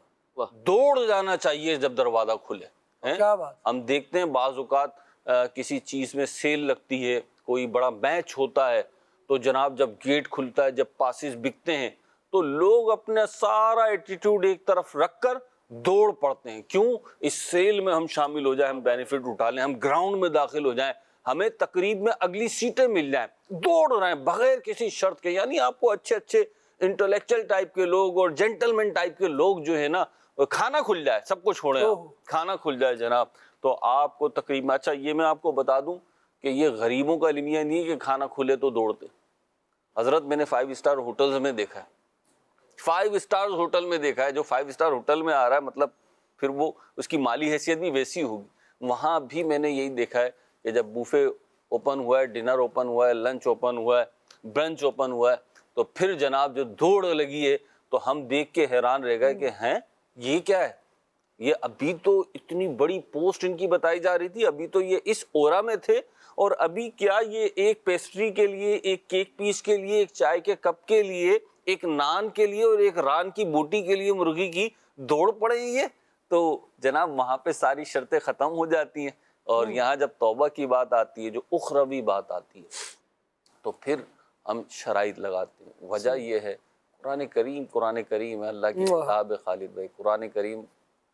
دوڑ جانا چاہیے جب دروازہ کھلے. کیا بات. ہم دیکھتے ہیں بعض اوقات کسی چیز میں سیل لگتی ہے، کوئی بڑا میچ ہوتا ہے، تو جناب جب گیٹ کھلتا ہے، جب پاسز بکتے ہیں، تو لوگ اپنا سارا ایٹیٹیوڈ ایک طرف رکھ کر دوڑ پڑتے ہیں. کیوں؟ اس سیل میں ہم شامل ہو جائیں، ہم بینیفٹ اٹھا لیں، ہم گراؤنڈ میں داخل ہو جائیں، ہمیں تقریب میں اگلی سیٹیں مل جائیں. دوڑ رہے ہیں بغیر کسی شرط کے. یعنی آپ کو اچھے اچھے انٹلیکچوئل ٹائپ کے لوگ اور جینٹلمین ٹائپ کے لوگ جو ہے نا، کھانا کھل جائے، سب کو چھوڑیں آپ، کھانا کھل جائے جناب، تو آپ کو تقریب میں. اچھا یہ میں آپ کو بتا دوں کہ یہ غریبوں کا المیہ نہیں ہے کہ کھانا کھلے تو دوڑتے. حضرت میں نے 5 اسٹار ہوٹلز میں دیکھا ہے، 5 اسٹار ہوٹل میں دیکھا ہے. جو 5 اسٹار ہوٹل میں آ رہا ہے مطلب پھر وہ اس کی مالی حیثیت بھی ویسی ہوگی. وہاں بھی میں نے یہی دیکھا ہے کہ جب بوفے اوپن ہوا ہے، ڈنر اوپن ہوا ہے، لنچ اوپن ہوا ہے، برنچ اوپن ہوا ہے، تو پھر جناب جو دوڑ لگی ہے تو ہم دیکھ کے حیران رہ گئے کہ ہیں یہ کیا ہے. یہ ابھی تو اتنی بڑی پوسٹ ان کی بتائی جا رہی تھی، ابھی تو یہ اس اورا میں تھے، اور ابھی کیا یہ ایک پیسٹری کے لیے، ایک کیک پیس کے لیے، ایک چائے کے کپ کے لیے، ایک نان کے لیے اور ایک ران کی بوٹی کے لیے مرغی کی دوڑ پڑے یہ. تو جناب وہاں پہ ساری شرطیں ختم ہو جاتی ہیں. اور یہاں جب توبہ کی بات آتی ہے، جو اخروی بات آتی ہے، تو پھر ہم شرائط لگاتے ہیں. وجہ یہ ہے قرآن کریم ہے، اللہ کی کتاب ہے. خالد بھائی قرآن کریم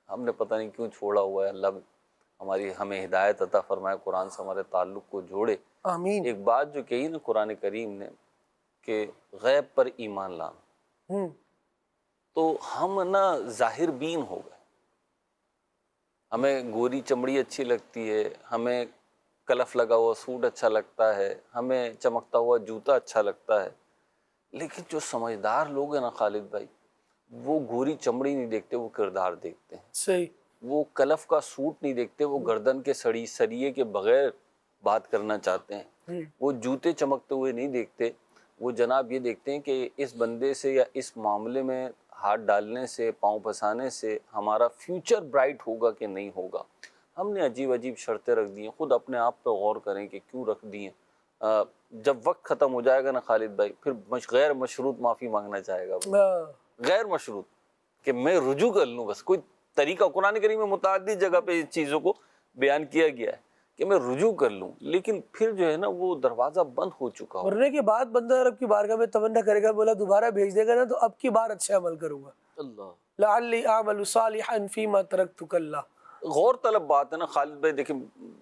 ہم نے پتہ نہیں کیوں چھوڑا ہوا ہے. اللہ ہمیں ہدایت عطا فرمائے، قرآن سے ہمارے تعلق کو جوڑے. آمین. ایک بات جو کہی نا قرآن کریم نے کہ غیب پر ایمان لانا، تو ہم نا ظاہر بین ہو گئے. ہمیں گوری چمڑی اچھی لگتی ہے، ہمیں کلف لگا ہوا سوٹ اچھا لگتا ہے، ہمیں چمکتا ہوا جوتا اچھا لگتا ہے. لیکن جو سمجھدار لوگ ہیں نا خالد بھائی، وہ گوری چمڑی نہیں دیکھتے، وہ کردار دیکھتے ہیں. صحیح. وہ کلف کا سوٹ نہیں دیکھتے، وہ گردن کے سریے کے بغیر بات کرنا چاہتے ہیں. وہ جوتے چمکتے ہوئے نہیں دیکھتے، وہ جناب یہ دیکھتے ہیں کہ اس بندے سے یا اس معاملے میں ہاتھ ڈالنے سے، پاؤں پھنسانے سے ہمارا فیوچر برائٹ ہوگا کہ نہیں ہوگا. ہم نے عجیب عجیب شرطیں رکھ دی ہیں. خود اپنے آپ پہ غور کریں کہ کیوں رکھ دی ہیں. جب وقت ختم ہو جائے گا نا خالد بھائی، پھر غیر مشروط معافی مانگنا چاہے گا. غیر مشروط کہ میں رجوع کر لوں، بس کوئی طریقہ. قرآن کریم میں متعدد جگہ پہ اس چیزوں کو بیان کیا گیا ہے کہ میں رجوع کر لوں، لیکن پھر جو ہے نا وہ دروازہ بند ہو چکا ہو. مرنے کے بعد بندہ رب کی بارگاہ میں تمنا کرے گا، بولا دوبارہ بھیج دے گا نا تو اب کی بار اچھا عمل کروں گا. اللہ لعلی اعمل صالحا فیما ترکت کلا. غور طلب بات ہے نا خالد بھائی. دیکھیں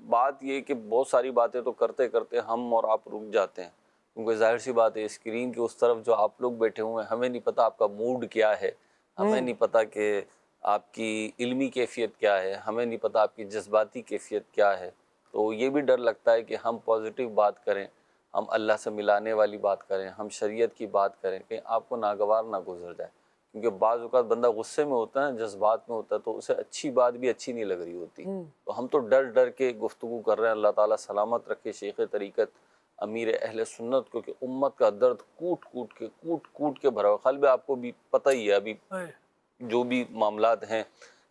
بات یہ کہ بہت ساری باتیں تو کرتے کرتے ہم اور آپ رک جاتے ہیں، کیونکہ ظاہر سی بات ہے اسکرین کے اس طرف جو آپ لوگ بیٹھے ہوئے ہیں، ہمیں نہیں پتا آپ کا موڈ کیا ہے، ہمیں نہیں پتا کہ آپ کی علمی کیفیت کیا ہے، ہمیں نہیں پتا آپ کی جذباتی کیفیت کیا ہے. تو یہ بھی ڈر لگتا ہے کہ ہم پازیٹیو بات کریں، ہم اللہ سے ملانے والی بات کریں، ہم شریعت کی بات کریں کہ آپ کو ناگوار نہ گزر جائے. کیونکہ بعض اوقات بندہ غصے میں ہوتا ہے، جذبات میں ہوتا ہے، تو اسے اچھی بات بھی اچھی نہیں لگ رہی ہوتی. تو ہم تو ڈر ڈر کے گفتگو کر رہے ہیں. اللہ تعالیٰ سلامت رکھے شیخ طریقت امیر اہل سنت کو، کہ امت کا درد کوٹ کوٹ کے بھرا ہوا. خالد بھائی آپ کو بھی پتہ ہی ہے ابھی جو بھی معاملات ہیں،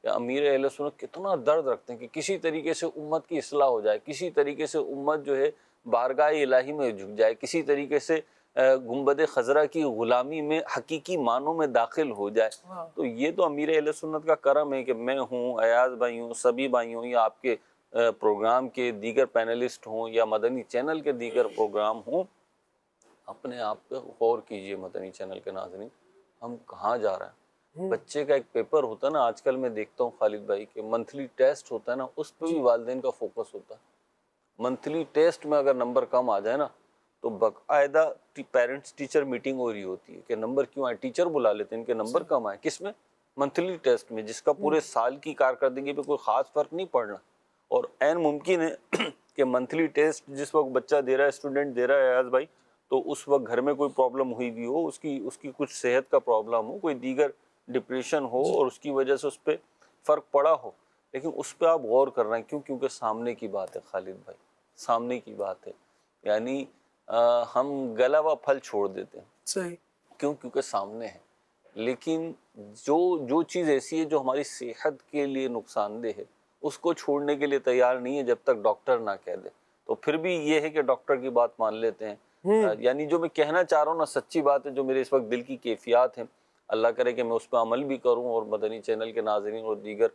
کہ امیر اہل سنت کتنا درد رکھتے ہیں کہ کسی طریقے سے امت کی اصلاح ہو جائے، کسی طریقے سے امت جو ہے بارگاہ الہی میں جھک جائے، کسی طریقے سے گنبد خضرا کی غلامی میں حقیقی معنوں میں داخل ہو جائے. تو یہ تو امیر اہل سنت کا کرم ہے کہ میں ہوں، ایاز بھائی ہوں، سبھی بھائی ہوں، یا آپ کے پروگرام کے دیگر پینلسٹ ہوں، یا مدنی چینل کے دیگر پروگرام ہوں. اپنے آپ پہ غور کیجئے مدنی چینل کے ناظرین، ہم کہاں جا رہے ہیں. بچے کا ایک پیپر ہوتا ہے نا، آج کل میں دیکھتا ہوں خالد بھائی کہ منتھلی ٹیسٹ ہوتا ہے نا، اس پہ بھی والدین کا فوکس ہوتا ہے. منتھلی ٹیسٹ میں اگر نمبر کم آ جائے نا تو باقاعدہ پیرنٹس ٹیچر میٹنگ ہو رہی ہوتی ہے کہ نمبر کیوں آئے. ٹیچر بلا لیتے ہیں ان کے نمبر کم آئے. کس میں؟ منتھلی ٹیسٹ میں، جس کا پورے سال کی کارکردگی پہ کوئی خاص فرق نہیں پڑنا. اور عین ممکن ہے کہ منتھلی ٹیسٹ جس وقت بچہ دے رہا ہے، اسٹوڈنٹ دے رہا ہے ایاز بھائی، تو اس وقت گھر میں کوئی پرابلم ہوئی بھی ہو، اس کی کچھ صحت کا پرابلم ہو، کوئی دیگر ڈپریشن ہو اور اس کی وجہ سے اس پہ فرق پڑا ہو، لیکن اس پہ آپ غور کر رہے ہیں. کیونکہ سامنے کی بات ہے خالد بھائی، سامنے کی بات ہے. یعنی ہم گلا ہوا پھل چھوڑ دیتے ہیں. صحیح. کیونکہ سامنے ہے. لیکن جو چیز ایسی ہے جو ہماری صحت کے لیے نقصان دہ ہے، اس کو چھوڑنے کے لیے تیار نہیں ہے جب تک ڈاکٹر نہ کہہ دے. تو پھر بھی یہ ہے کہ ڈاکٹر کی بات مان لیتے ہیں. یعنی جو میں کہنا چاہ رہا ہوں نا، سچی بات ہے، جو میرے اس وقت دل کی کیفیات ہیں، اللہ کرے کہ میں اس پہ عمل بھی کروں اور مدنی چینل کے ناظرین اور دیگر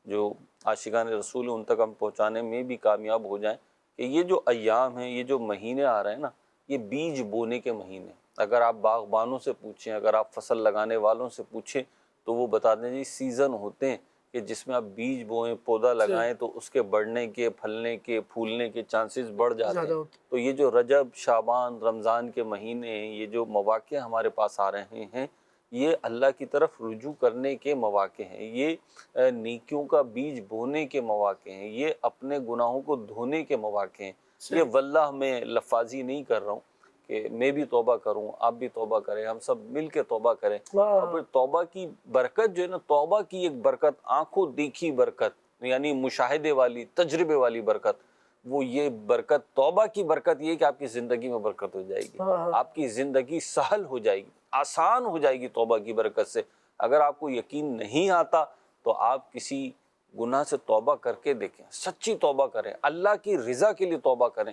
جو عاشقان رسول ہیں ان تک ہم پہنچانے میں بھی کامیاب ہو جائیں. کہ یہ جو ایام ہیں، یہ جو مہینے آ رہے ہیں نا، یہ بیج بونے کے مہینے. اگر آپ باغبانوں سے پوچھیں، اگر آپ فصل لگانے والوں سے پوچھیں تو وہ بتا دیں جی سیزن ہوتے ہیں کہ جس میں آپ بیج بوئیں، پودا لگائیں تو اس کے بڑھنے کے، پھلنے کے، پھولنے کے چانسز بڑھ جاتے ہیں. تو یہ جو رجب، شعبان، رمضان کے مہینے ہیں، یہ جو مواقع ہمارے پاس آ رہے ہیں، یہ اللہ کی طرف رجوع کرنے کے مواقع ہیں، یہ نیکیوں کا بیج بونے کے مواقع ہیں، یہ اپنے گناہوں کو دھونے کے مواقع ہیں. یہ واللہ میں لفاظی نہیں کر رہا ہوں کہ میں بھی توبہ کروں، آپ بھی توبہ کریں، ہم سب مل کے توبہ کریں. اور پھر توبہ کی برکت جو ہے نا، توبہ کی ایک برکت، آنکھوں دیکھی برکت، یعنی مشاہدے والی، تجربے والی برکت، وہ یہ برکت، توبہ کی برکت یہ کہ آپ کی زندگی میں برکت ہو جائے گی، آپ کی زندگی سہل ہو جائے گی، آسان ہو جائے گی توبہ کی برکت سے. اگر آپ کو یقین نہیں آتا تو آپ کسی گناہ سے توبہ کر کے دیکھیں، سچی توبہ کریں، اللہ کی رضا کے لیے توبہ کریں.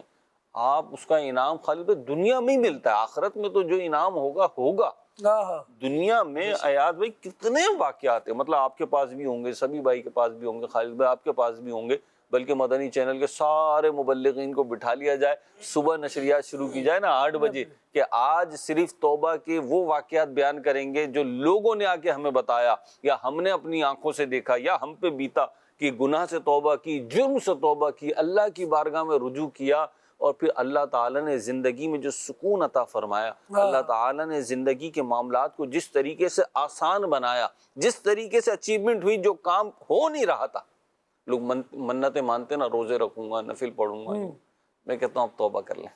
آپ اس کا انعام خالد بھائی دنیا میں ہی ملتا ہے، آخرت میں تو جو انعام ہوگا ہوگا. دنیا میں ایاز بھائی کتنے واقعات ہیں، مطلب آپ کے پاس بھی ہوں گے، سبھی بھائی کے پاس بھی ہوں گے، خالد بھائی آپ کے پاس بھی ہوں گے، بلکہ مدنی چینل کے سارے مبلغین کو بٹھا لیا جائے، صبح نشریات شروع کی جائے نا 8 بجے، کہ آج صرف توبہ کے وہ واقعات بیان کریں گے جو لوگوں نے آ کے ہمیں بتایا یا ہم نے اپنی آنکھوں سے دیکھا یا ہم پہ بیتا، کہ گناہ سے توبہ کی، جرم سے توبہ کی، اللہ کی بارگاہ میں رجوع کیا، اور پھر اللہ تعالیٰ نے زندگی میں جو سکون عطا فرمایا، اللہ تعالیٰ نے زندگی کے معاملات کو جس طریقے سے آسان بنایا، جس طریقے سے اچیومنٹ ہوئی، جو کام ہو نہیں رہا تھا. لوگ منتیں مانتے نا، روزے رکھوں گا، نفل پڑھوں گا، میں کہتا ہوں اب توبہ کر لیں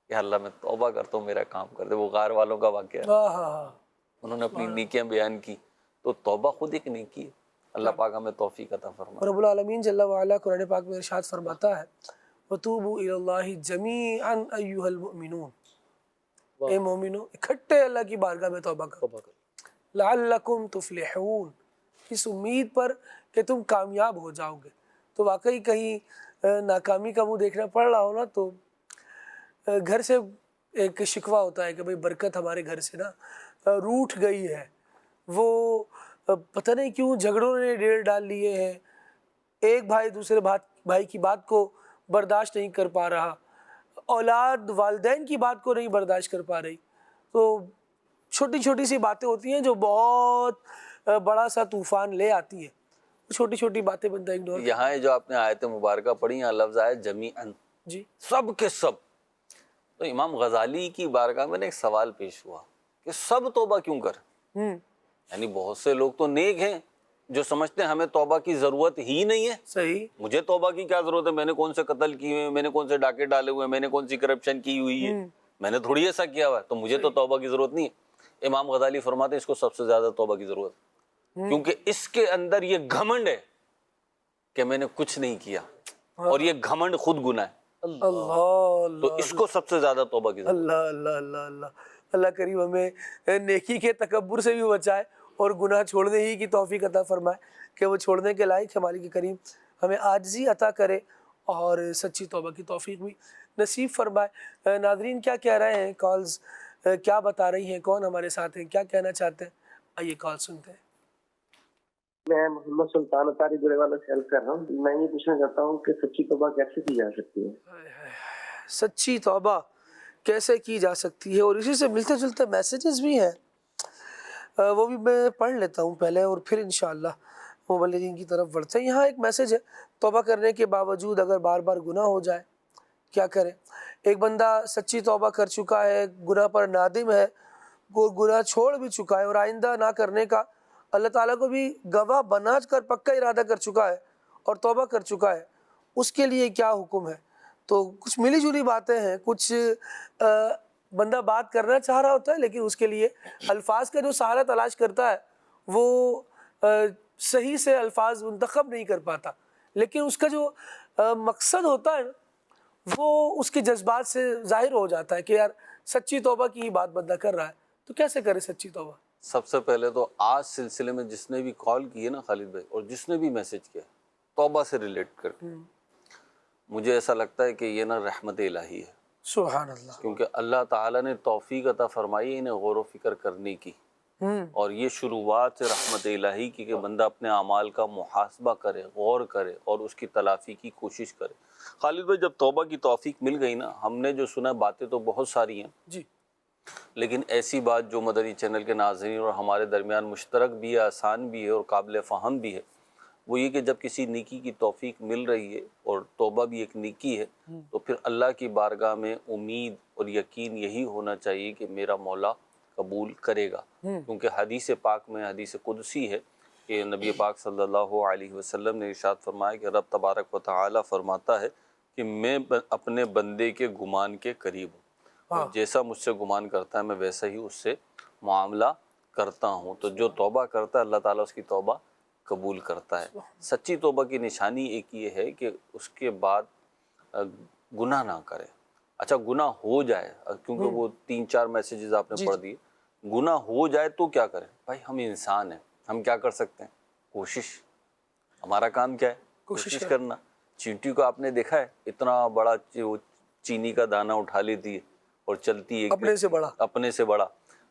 کہ اللہ میں توبہ کرتا ہوں، میرا کام کر دے. وہ غار والوں کا واقعہ ہے، انہوں نے اپنی نیکیاں بیان کی، تو توبہ خود ایک نیکی ہے. اللہ پاک ہمیں توفیق عطا فرمائے. رب العالمین جل وعلا قرآن پاک میں ارشاد فرماتا ہے وَتُوبُوا إِلَى اللَّهِ جَمِيعًا أَيُّهَا الْمُؤْمِنُونَ، اے مومنو اکٹھے اللہ کی بارگاہ میں توبہ کرو، لَعَلَّكُمْ تُفْلِحُونَ، اس امید پر کہ تم کامیاب ہو جاؤ گے. تو واقعی کہیں ناکامی کا منہ دیکھنا پڑ رہا ہو نا، تو گھر سے ایک شکوہ ہوتا ہے کہ بھئی برکت ہمارے گھر سے نا روٹھ گئی ہے، وہ پتہ نہیں کیوں جھگڑوں نے ڈیر ڈال لیے ہیں، ایک بھائی دوسرے بھائی کی بات کو برداشت نہیں کر پا رہا، اولاد والدین کی بات کو نہیں برداشت کر پا رہی. تو چھوٹی چھوٹی سی باتیں ہوتی ہیں جو بہت بڑا سا طوفان لے آتی ہیں. چھوٹی چھوٹی باتیں بندہ اگنور. یہاں جو آپ نے آیت مبارکہ پڑھی، یہاں لفظ آیا جمیعاً، جی، سب کے سب. تو امام غزالی کی بارگاہ میں ایک سوال پیش ہوا کہ سب توبہ کیوں کر؟ یعنی بہت سے لوگ تو نیک ہیں جو سمجھتے ہیں ہمیں توبہ کی ضرورت ہی نہیں ہے. صحیح، مجھے توبہ کی کیا ضرورت ہے، میں نے کون سے قتل کیے ہوئے ہیں، میں نے کون سے ڈاکے ڈالے ہوئے ہیں، میں نے کون سی کرپشن کی ہوئی ہے، میں نے تھوڑی ایسا کیا ہوا ہے، تو مجھے تو توبہ کی ضرورت نہیں ہے. امام غزالی فرماتے ہیں اس کو سب سے زیادہ توبہ کی ضرورت ہے، کیونکہ اس کے اندر یہ گھمنڈ ہے کہ میں نے کچھ نہیں کیا، اور یہ گھمنڈ خود گناہ ہے. اللہ تو اس کو سب سے زیادہ توبہ کی ضرورت ہے. اللہ اللہ اللہ اللہ اللہ کریم ہمیں نیکی کے تکبر سے بھی بچائے اور گناہ چھوڑنے ہی کی توفیق عطا فرمائے کہ وہ چھوڑنے کے لائق ہے. مالک کریم ہمیں عاجزی عطا کرے اور سچی توبہ کی توفیق بھی نصیب فرمائے. ناظرین کیا کہہ رہے ہیں، کالز کیا بتا رہی ہیں، کون ہمارے ساتھ ہیں، کیا کہنا چاہتے ہیں، آئیے کال سنتے ہیں. میں محمد سلطان اطاری گڑے والا سے عرض کر رہا ہوں. میں یہ پوچھنا چاہتا ہوں کہ سچی توبہ کیسے کی جا سکتی ہے؟ سچی توبہ کیسے کی جا سکتی ہے، اور اسی سے ملتے جلتے میسیجز بھی ہیں، وہ بھی میں پڑھ لیتا ہوں پہلے اور پھر انشاءاللہ مبلغین کی طرف بڑھتے ہیں. یہاں ایک میسیج ہے، توبہ کرنے کے باوجود اگر بار بار گناہ ہو جائے کیا کریں؟ ایک بندہ سچی توبہ کر چکا ہے، گناہ پر نادم ہے، وہ گناہ چھوڑ بھی چکا ہے اور آئندہ نہ کرنے کا اللہ تعالیٰ کو بھی گواہ بنا کر پکا ارادہ کر چکا ہے اور توبہ کر چکا ہے، اس کے لیے کیا حکم ہے؟ تو کچھ ملی جلی باتیں ہیں، کچھ بندہ بات کرنا چاہ رہا ہوتا ہے لیکن اس کے لیے الفاظ کا جو سہارا تلاش کرتا ہے وہ صحیح سے الفاظ منتخب نہیں کر پاتا، لیکن اس کا جو مقصد ہوتا ہے وہ اس کے جذبات سے ظاہر ہو جاتا ہے کہ یار سچی توبہ کی ہی بات بندہ کر رہا ہے، تو کیسے کرے سچی توبہ؟ سب سے پہلے تو آج سلسلے میں جس نے بھی کال کی ہے نا خالد بھائی، اور جس نے بھی میسج کیا توبہ سے ریلیٹ کر کے، مجھے ایسا لگتا ہے کہ یہ نا رحمت الہی ہے، سبحان اللہ، کیونکہ اللہ تعالیٰ نے توفیق عطا فرمائی انہیں غور و فکر کرنے کی، اور یہ شروعات سے رحمت الہی کی کہ بندہ اپنے اعمال کا محاسبہ کرے، غور کرے اور اس کی تلافی کی کوشش کرے۔ خالد بھائی جب توبہ کی توفیق مل گئی نا، ہم نے جو سنا باتیں تو بہت ساری ہیں جی، لیکن ایسی بات جو مدنی چینل کے ناظرین اور ہمارے درمیان مشترک بھی ہے، آسان بھی ہے اور قابل فہم بھی ہے، وہ یہ کہ جب کسی نیکی کی توفیق مل رہی ہے اور توبہ بھی ایک نیکی ہے تو پھر اللہ کی بارگاہ میں امید اور یقین یہی ہونا چاہیے کہ میرا مولا قبول کرے گا، کیونکہ حدیث پاک میں حدیث قدسی ہے کہ نبی پاک صلی اللہ علیہ وسلم نے ارشاد فرمایا کہ رب تبارک و تعالی فرماتا ہے کہ میں اپنے بندے کے گمان کے قریب ہوں، اور جیسا مجھ سے گمان کرتا ہے میں ویسا ہی اس سے معاملہ کرتا ہوں، تو جو توبہ کرتا ہے اللہ تعالیٰ اس کی توبہ قبول کرتا ہے۔ سچی توبہ کی نشانی ایک یہ ہے کہ اس کے بعد گناہ نہ کرے۔ اچھا گناہ ہو جائے، کیونکہ وہ 3-4 میسیجز آپ نے پڑھ دیے، گناہ ہو جائے تو کیا کریں؟ بھائی ہم انسان ہیں، ہم کیا کر سکتے ہیں؟ کوشش، ہمارا کام کیا ہے؟ کوشش کرنا۔ چینٹی کو آپ نے دیکھا ہے اتنا بڑا چینی کا دانہ اٹھا لیتی ہے اور چلتی ہے اپنے سے بڑا،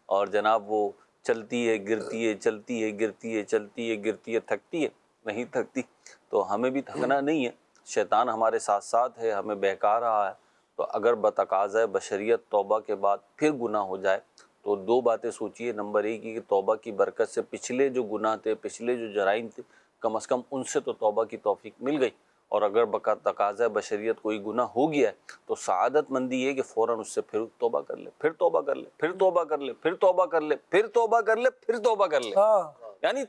اور جناب وہ چلتی ہے گرتی ہے، چلتی ہے گرتی ہے، چلتی ہے گرتی ہے، تھکتی ہے؟ نہیں تھکتی۔ تو ہمیں بھی تھکنا نہیں ہے، شیطان ہمارے ساتھ ساتھ ہے، ہمیں بہکا رہا ہے، تو اگر بتقاضۂ بشریت توبہ کے بعد پھر گناہ ہو جائے تو 2 باتیں سوچیے۔ نمبر 1 کہ توبہ کی برکت سے پچھلے جو گناہ تھے، پچھلے جو جرائم تھے، کم از کم ان سے تو توبہ کی توفیق مل گئی، اور اگر تقاضۂ بشریت کوئی گناہ ہو گیا ہے تو سعادت مندی یہ کہ فوراً اس سے پھر توبہ کر لے، پھر توبہ کر لے، پھر توبہ کر لے، پھر توبہ کر لے، پھر توبہ کر لے، پھر توبہ کر لے، یعنی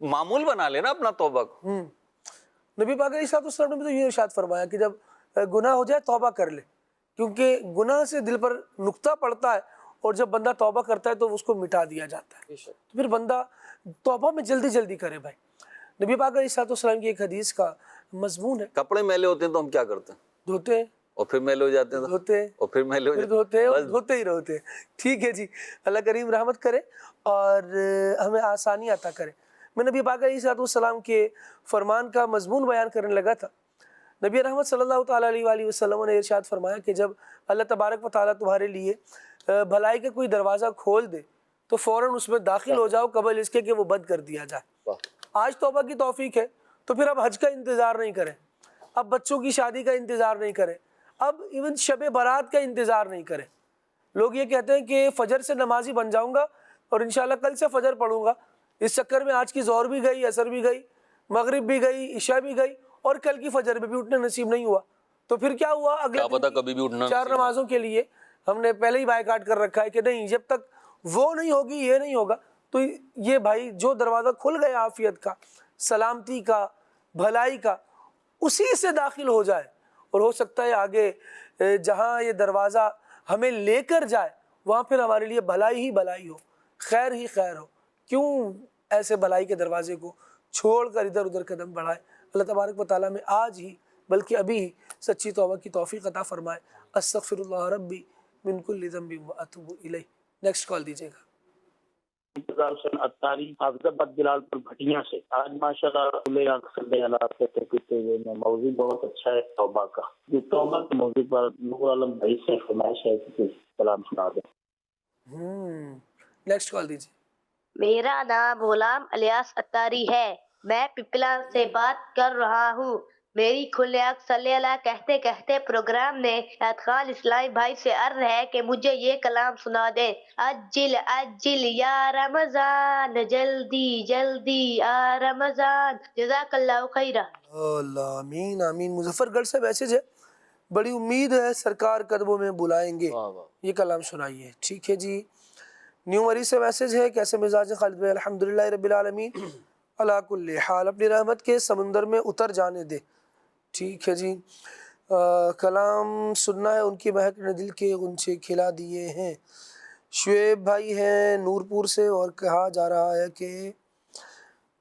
معمول بنا لینا اپنا توبہ کو۔ نبی پاک علیہ السلام نے بھی تو یہ ارشاد فرمایا کہ جب گناہ ہو جائے توبہ کر لے، کیونکہ گناہ سے دل پر نقطہ پڑتا ہے اور جب بندہ توبہ کرتا ہے تو اس کو مٹا دیا جاتا ہے، تو پھر بندہ توبہ میں جلدی جلدی کرے۔ بھائی نبی پاک علیہ السلام کی ایک حدیث کا مضمون ہے، کپڑے میلے ہوتے ہیں تو ہم کیا کرتے ہیں؟ دھوتے ہیں، اور پھر میلے ہو جاتے ہیں، دھوتے اور پھر میلے ہو جاتے ہیں، دھوتے اور دھوتے ہی رہتے ہیں۔ ٹھیک ہے جی، اللہ کریم رحمت کرے اور ہمیں آسانی عطا کرے۔ میں نبی پاک علیہ السلام کے فرمان کا مضمون بیان کرنے لگا تھا۔ نبی رحمت صلی اللہ تعالیٰ علیہ وآلہ وسلم نے ارشاد فرمایا کہ جب اللہ تبارک و تعالیٰ تمہارے لیے بھلائی کا کوئی دروازہ کھول دے تو فوراً اس میں داخل ہو جاؤ قبل اس کے کہ وہ بند کر دیا جائے۔ آج توبہ کی توفیق ہے تو پھر اب حج کا انتظار نہیں کریں، اب بچوں کی شادی کا انتظار نہیں کریں، اب ایون شب برات کا انتظار نہیں کریں۔ لوگ یہ کہتے ہیں کہ فجر سے نمازی بن جاؤں گا اور انشاءاللہ کل سے فجر پڑھوں گا، اس چکر میں آج کی ظہر بھی گئی، عصر بھی گئی، مغرب بھی گئی، عشاء بھی گئی، اور کل کی فجر میں بھی اٹھنا نصیب نہیں ہوا، تو پھر کیا ہوا؟ اگلے کبھی بھی اٹھنا 4 نمازوں کے لیے ہم نے پہلے ہی بائیکاٹ کر رکھا ہے کہ نہیں، جب تک وہ نہیں ہوگی یہ نہیں ہوگا۔ تو یہ بھائی جو دروازہ کھل گیا عافیت کا، سلامتی کا، بھلائی کا، اسی سے داخل ہو جائے، اور ہو سکتا ہے آگے جہاں یہ دروازہ ہمیں لے کر جائے وہاں پھر ہمارے لیے بھلائی ہی بھلائی ہو، خیر ہی خیر ہو۔ کیوں ایسے بھلائی کے دروازے کو چھوڑ کر ادھر ادھر قدم بڑھائے؟ اللہ تبارک و تعالیٰ میں آج ہی بلکہ ابھی ہی سچی توبہ کی توفیق عطا فرمائے۔ استغفر اللہ ربی من کل ذنب واتوب الیہ۔ نیکسٹ کال دیجیے گا۔ انتظار حسین اتاری حافظ آباد جلال پور بھٹیاں سے۔ آج ماشاءاللہ صلی اللہ کہتے پیتے ہوئے میں موضوع بہت اچھا ہے توبہ کا۔ یہ توبہ کے موضوع پر نور عالم بھائی سے فرمائش ہے کہ کلام سنا دیں۔ نیکسٹ کال دیجیے۔ میرا نام غلام الیاس اتاری ہے، میں پپلا سے بات کر رہا ہوں۔ میری کھلے آنکھ صلی اللہ کہتے کہتے پروگرام میں ادخال اسلامی بھائی سے عرض ہے کہ مجھے یہ کلام سنا دیں۔ اجل اجل یا رمضان، جلدی جلدی آ رمضان، جزاک اللہ خیرہ۔ اللہ آمین آمین۔ مظفر گڑھ سے میسج ہے، بڑی امید ہے سرکار قدموں میں بلائیں گے، یہ کلام سنائیے۔ ٹھیک ہے جی۔ نیو مری سے میسج ہے، کیسے مزاج خالد بھائی؟ الحمدللہ رب العالمین، اللہ کل حال اپنی رحمت کے سمندر میں اتر جانے دے، ٹھیک ہے جی. کلام سننا ہے، ان کی مہک نے دل کے غنچے کھلا دیے ہیں. شعیب بھائی ہیں نورپور سے، اور کہا جا رہا ہے کہ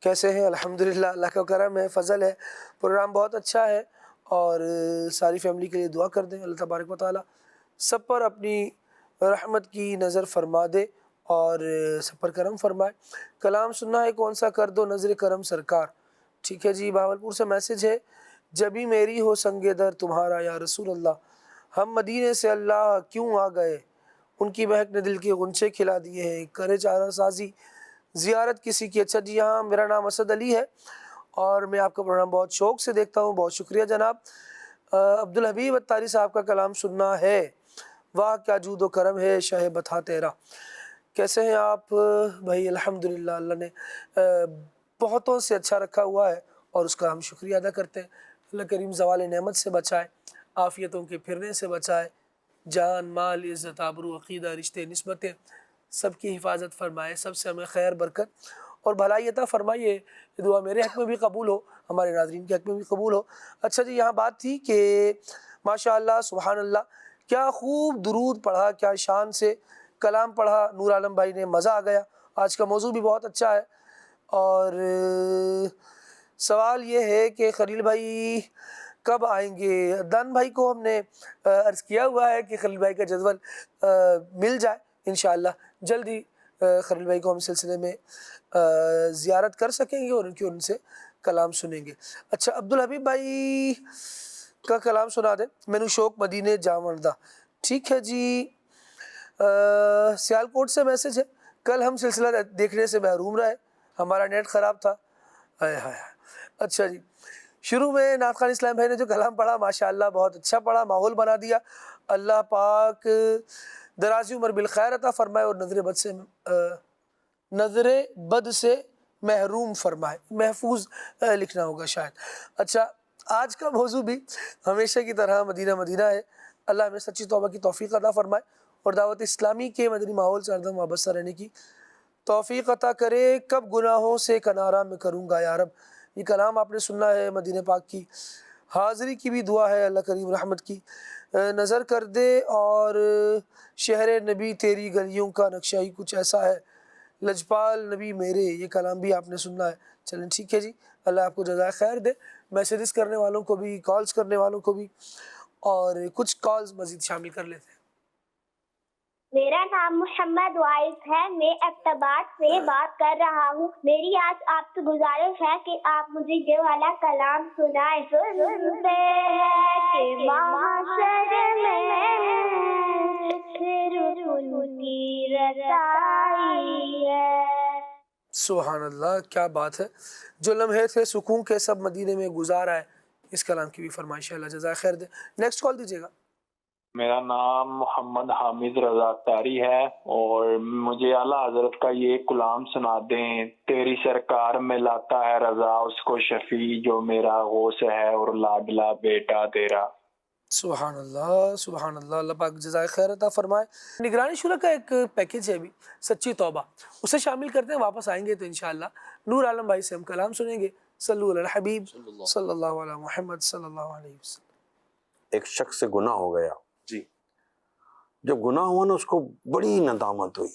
کیسے ہیں؟ الحمدللہ، اللہ کا کرم ہے، فضل ہے، پروگرام بہت اچھا ہے، اور ساری فیملی کے لیے دعا کر دیں. اللہ تبارک و تعالیٰ سب پر اپنی رحمت کی نظر فرما دے اور سب پر کرم فرمائے. کلام سننا ہے، کون سا کر دو نظر کرم سرکار. ٹھیک ہے جی. بہاولپور سے میسج ہے، جبھی میری ہو سنگ در تمہارا یا رسول اللہ، ہم مدینے سے اللہ کیوں آ گئے، ان کی مہک نے دل کے غنچے کھلا دیے ہیں. کرے چارہ سازی زیارت کسی کی. اچھا جی ہاں، میرا نام اسد علی ہے اور میں آپ کا پروگرام بہت شوق سے دیکھتا ہوں. بہت شکریہ جناب. عبدالحبیب اتاری صاحب کا کلام سننا ہے. واہ کیا جود و کرم ہے شاہ بتا تیرا. کیسے ہیں آپ بھائی؟ الحمدللہ، اللہ نے بہتوں سے اچھا رکھا ہوا ہے اور اس کا ہم شکریہ ادا کرتے ہیں. اللہ کریم زوال نعمت سے بچائے، عافیتوں کے پھرنے سے بچائے، جان مال عزت آبرو عقیدہ رشتے نسبتیں سب کی حفاظت فرمائے، سب سے ہمیں خیر برکت اور بھلائی عطا فرمائیے. یہ دعا میرے حق میں بھی قبول ہو، ہمارے ناظرین کے حق میں بھی قبول ہو. اچھا جی، یہاں بات تھی کہ ماشاءاللہ سبحان اللہ، کیا خوب درود پڑھا، کیا شان سے کلام پڑھا نور عالم بھائی نے، مزہ آ گیا. آج کا موضوع بھی بہت اچھا ہے. اور سوال یہ ہے کہ خلیل بھائی کب آئیں گے؟ دان بھائی کو ہم نے عرض کیا ہوا ہے کہ خلیل بھائی کا جدول مل جائے انشاءاللہ جلدی خلیل بھائی کو ہم سلسلے میں زیارت کر سکیں گے اور ان سے کلام سنیں گے. اچھا، عبدالحبیب بھائی کا کلام سنا دیں. مینو شوق مدینے جاوندہ. ٹھیک ہے جی. سیالکوٹ سے میسج ہے، کل ہم سلسلہ دیکھنے سے محروم رہے، ہمارا نیٹ خراب تھا. اچھا جی، شروع میں نعت خوان اسلام بھائی نے جو کلام پڑھا ماشاءاللہ بہت اچھا پڑھا، ماحول بنا دیا. اللہ پاک درازی عمر بالخیر عطا فرمائے اور نظر بد سے محروم فرمائے. محفوظ لکھنا ہوگا شاید. اچھا، آج کا موضوع بھی ہمیشہ کی طرح مدینہ مدینہ ہے. اللہ ہمیں سچی توبہ کی توفیق عطا فرمائے اور دعوت اسلامی کے مدنی ماحول سے ہردم وابستہ رہنے کی توفیق عطا کرے. کب گناہوں سے کنارہ میں کروں گا یا رب. یہ کلام آپ نے سننا ہے. مدینہ پاک کی حاضری کی بھی دعا ہے، اللہ کریم رحمت کی نظر کر دے. اور شہر نبی تیری گلیوں کا نقشہ ہی کچھ ایسا ہے، لجپال نبی میرے. یہ کلام بھی آپ نے سننا ہے. چلیں ٹھیک ہے جی، اللہ آپ کو جزائے خیر دے. میسیجز کرنے والوں کو بھی، کالز کرنے والوں کو بھی، اور کچھ کالز مزید شامل کر لیتے ہیں. میرا نام محمد وائز ہے، میں اقتباس سے بات کر رہا ہوں. میری آج آپ سے گزارش ہے کہ آپ مجھے یہ والا کلام سنائیں. سنتے ہیں کہ محشر میں رسول کی رسائی ہے. سبحان اللہ، کیا بات ہے. جو لمحے تھے سکون کے سب مدینے میں گزارا ہے. اس کلام کی بھی فرمائش ہے، اللہ جزائے خیر دے. نیکسٹ کال دیجیے گا. میرا نام محمد حامد رضا تاری ہے اور مجھے اعلیٰ حضرت کا یہ کلام سنا دیں. تیری سرکار میں لاتا ہے رضا اس کو شفیع جو میرا غوث ہے اور لاڈلا بیٹا تیرا. سبحان اللہ سبحان اللہ، اللہ پاک جزائے خیر عطا فرمائے. نگرانی شورا کا ایک پیکیج ہے ابھی، سچی توبہ، اسے شامل کرتے ہیں. واپس آئیں گے تو انشاءاللہ نور عالم بھائی سے ہم کلام سنیں گے. صلو علی الحبیب صلی اللہ علیہ محمد صلی اللہ علیہ وسلم. ایک شخص سے گناہ ہو گیا جی. جب گناہ ہوا نا اس کو بڑی ندامت ہوئی،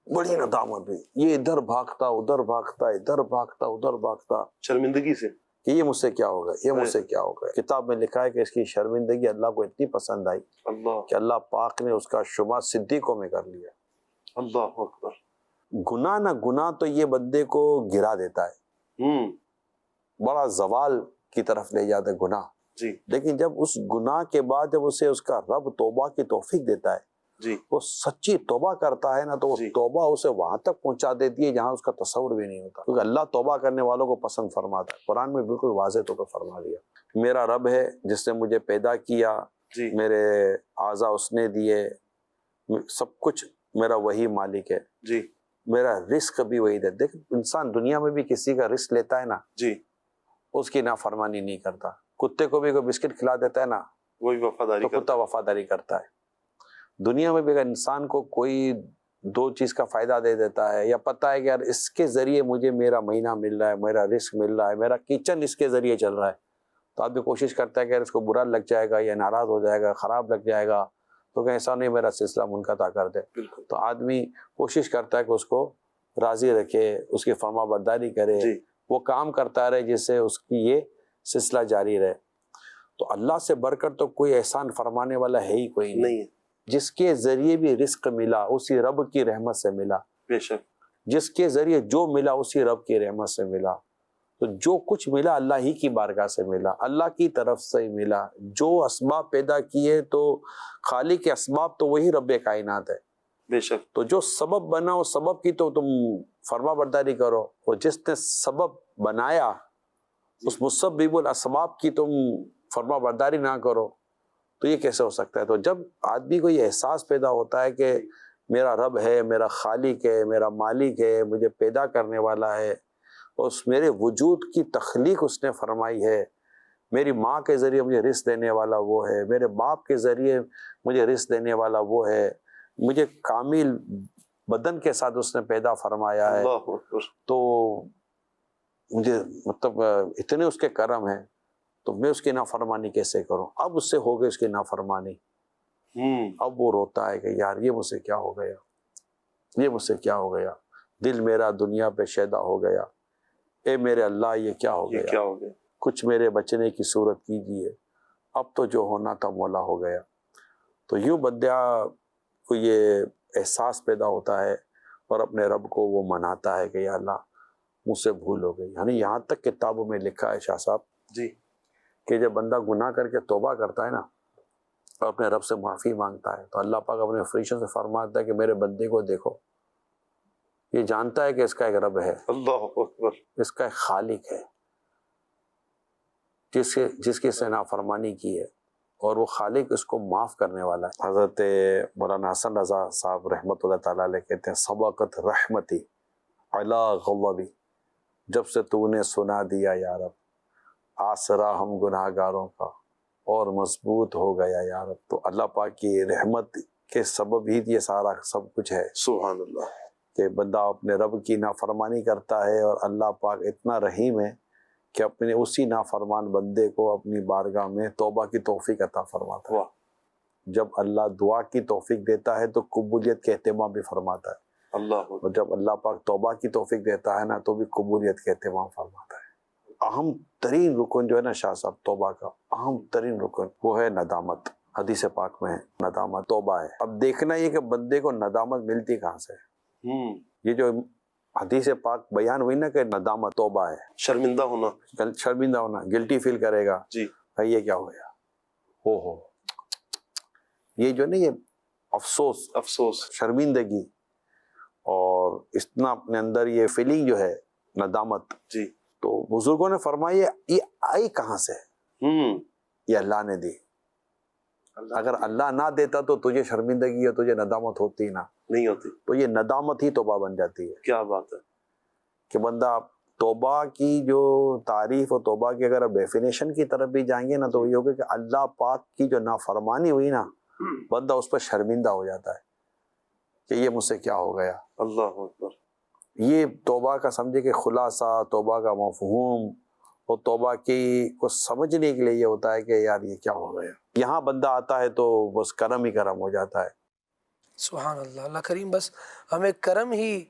بڑی ندامت ہوئی. یہ ادھر بھاگتا ادھر بھاگتا، ادھر بھاگتا ادھر بھاگتا، شرمندگی سے کہ یہ مجھ سے کیا ہوگا، یہ مجھ سے کیا ہوگا. کتاب میں لکھا ہے کہ اس کی شرمندگی اللہ کو اتنی پسند آئی کہ اللہ پاک نے اس کا شمار صدیقوں میں کر لیا. اللہ اکبر. گناہ نہ گناہ تو یہ بندے کو گرا دیتا ہے، بڑا زوال کی طرف لے جاتا ہے گناہ. جی. لیکن جب اس گناہ کے بعد جب اسے اس کا رب توبہ کی توفیق دیتا ہے، جی، وہ سچی توبہ کرتا ہے نا، تو وہ توبہ اسے وہاں تک پہنچا دیتی ہے جہاں اس کا تصور بھی نہیں ہوتا. کیونکہ اللہ توبہ کرنے والوں کو پسند فرماتا ہے. قرآن میں بالکل واضح طور پر فرما دیا، میرا رب ہے جس نے مجھے پیدا کیا، میرے اعضاء اس نے دیے، سب کچھ میرا وہی مالک ہے، جی، میرا رزق بھی وہی دے. دیکھ، انسان دنیا میں بھی کسی کا رزق لیتا ہے نا، جی، اس کی نافرمانی نہیں کرتا. کتے کو بھی کوئی بسکٹ کھلا دیتا ہے نا، وہی وفاداری تو کتا وفاداری کرتا ہے. دنیا میں بھی اگر انسان کو کوئی دو چیز کا فائدہ دے دیتا ہے، یا پتہ ہے کہ یار اس کے ذریعے مجھے میرا مہینہ مل رہا ہے، میرا رزق مل رہا ہے، میرا کچن اس کے ذریعے چل رہا ہے، تو آدمی کوشش کرتا ہے کہ اگر اس کو برا لگ جائے گا یا ناراض ہو جائے گا، خراب لگ جائے گا تو کہ ایسا نہیں میرا سلسلہ منقطع کر دے. تو آدمی کوشش کرتا ہے کہ اس کو راضی رکھے، اس کی فرما برداری کرے، وہ کام کرتا رہے جس سے اس کی یہ سلسلہ جاری رہے. تو اللہ سے بڑھ کر تو کوئی احسان فرمانے والا ہے ہی کوئی نہیں. جس کے ذریعے بھی رزق ملا اسی رب کی رحمت سے ملا. بے شک. جس کے ذریعے جو ملا اسی رب کی رحمت سے ملا. تو جو کچھ ملا اللہ ہی کی بارگاہ سے ملا، اللہ کی طرف سے ہی ملا. جو اسباب پیدا کیے تو خالق کے اسباب تو وہی رب کائنات ہے. بے شک. تو جو سبب بنا اس سبب کی تو تم فرما برداری کرو، اور جس نے سبب بنایا اس مسبب الاسباب کی تم فرما برداری نہ کرو تو یہ کیسے ہو سکتا ہے؟ تو جب آدمی کو یہ احساس پیدا ہوتا ہے کہ میرا رب ہے، میرا خالق ہے، میرا مالک ہے، مجھے پیدا کرنے والا ہے، اس میرے وجود کی تخلیق اس نے فرمائی ہے، میری ماں کے ذریعے مجھے رزق دینے والا وہ ہے، میرے باپ کے ذریعے مجھے رزق دینے والا وہ ہے، مجھے کامل بدن کے ساتھ اس نے پیدا فرمایا ہے، تو مجھے مطلب اتنے اس کے کرم ہیں تو میں اس کی نافرمانی کیسے کروں؟ اب اس سے ہو گئی اس کی نافرمانی، اب وہ روتا ہے کہ یار یہ مجھ سے کیا ہو گیا، یہ مجھ سے کیا ہو گیا، دل میرا دنیا پہ شیدا ہو گیا، اے میرے اللہ یہ کیا ہو گیا، کچھ میرے بچنے کی صورت کیجیے، اب تو جو ہونا تھا مولا ہو گیا. تو یوں بندہ کو یہ احساس پیدا ہوتا ہے اور اپنے رب کو وہ مناتا ہے کہ یا اللہ مجھ سے بھول ہو گئی. یعنی یہاں تک کتابوں میں لکھا ہے شاہ صاحب کہ جب بندہ گناہ کر کے توبہ کرتا ہے نا اور اپنے رب سے معافی مانگتا ہے تو اللہ پاک اپنے فرشتوں سے فرماتا ہے کہ میرے بندے کو دیکھو، یہ جانتا ہے کہ اس کا ایک رب ہے، اللہ اکبر، اس کا ایک خالق ہے جس کی اس نے نافرمانی کی ہے، اور وہ خالق اس کو معاف کرنے والا ہے. حضرت مولانا حسن رضا صاحب رحمۃ اللہ تعالیٰ علیہ کہتے ہیں سبقت رحمتی علی غضبی، جب سے تو نے سنا دیا یا رب آسرا ہم گناہ گاروں کا اور مضبوط ہو گیا یا رب. تو اللہ پاک کی رحمت کے سبب ہی یہ سارا سب کچھ ہے. سبحان اللہ. کہ بندہ اپنے رب کی نافرمانی کرتا ہے اور اللہ پاک اتنا رحیم ہے کہ اپنے اسی نافرمان بندے کو اپنی بارگاہ میں توبہ کی توفیق عطا فرماتا ہے. جب اللہ دعا کی توفیق دیتا ہے تو قبولیت کے اہتمام بھی فرماتا ہے. اللہ. اور جب اللہ پاک توبہ کی توفیق دیتا ہے نا تو بھی قبولیت کے اہتمام فرماتا ہے. اہم ترین رکن جو ہے نا شاہ صاحب توبہ کا اہم ترین رکن وہ ہے ندامت. حدیث پاک میں ہے ندامت توبہ ہے. اب دیکھنا یہ کہ بندے کو ندامت ملتی کہاں سے. یہ جو حدیث پاک بیان ہوئی نا کہ ندامت توبہ ہے، شرمندہ ہونا، شرمندہ ہونا، گلٹی فیل کرے گا بھائی یہ کیا ہو گیا، ہو یہ جو ہے نا یہ افسوس شرمندگی اور اتنا اپنے اندر یہ فیلنگ جو ہے ندامت، تو بزرگوں نے فرمایا یہ آئی کہاں سے؟ یہ اللہ نے دی. اگر اللہ نہ دیتا تو تجھے شرمندگی اور تجھے ندامت ہوتی نہ نہیں ہوتی. تو یہ ندامت ہی توبہ بن جاتی ہے. کیا بات ہے کہ بندہ توبہ کی جو تعریف اور توبہ کی اگر ڈیفینیشن کی طرف بھی جائیں گے نا تو یہ ہوگا کہ اللہ پاک کی جو نافرمانی ہوئی نا بندہ اس پر شرمندہ ہو جاتا ہے کہ یہ مجھ سے کیا ہو گیا. اللہ اکبر. یہ توبہ کا سمجھے کہ خلاصہ، توبہ کا مفہوم اور توبہ کی کو سمجھنے کے لیے یہ ہوتا ہے کہ یار یہ کیا ہو گیا. یہاں بندہ آتا ہے تو بس کرم ہی کرم ہو جاتا ہے. سبحان اللہ. اللہ کریم بس ہمیں کرم ہی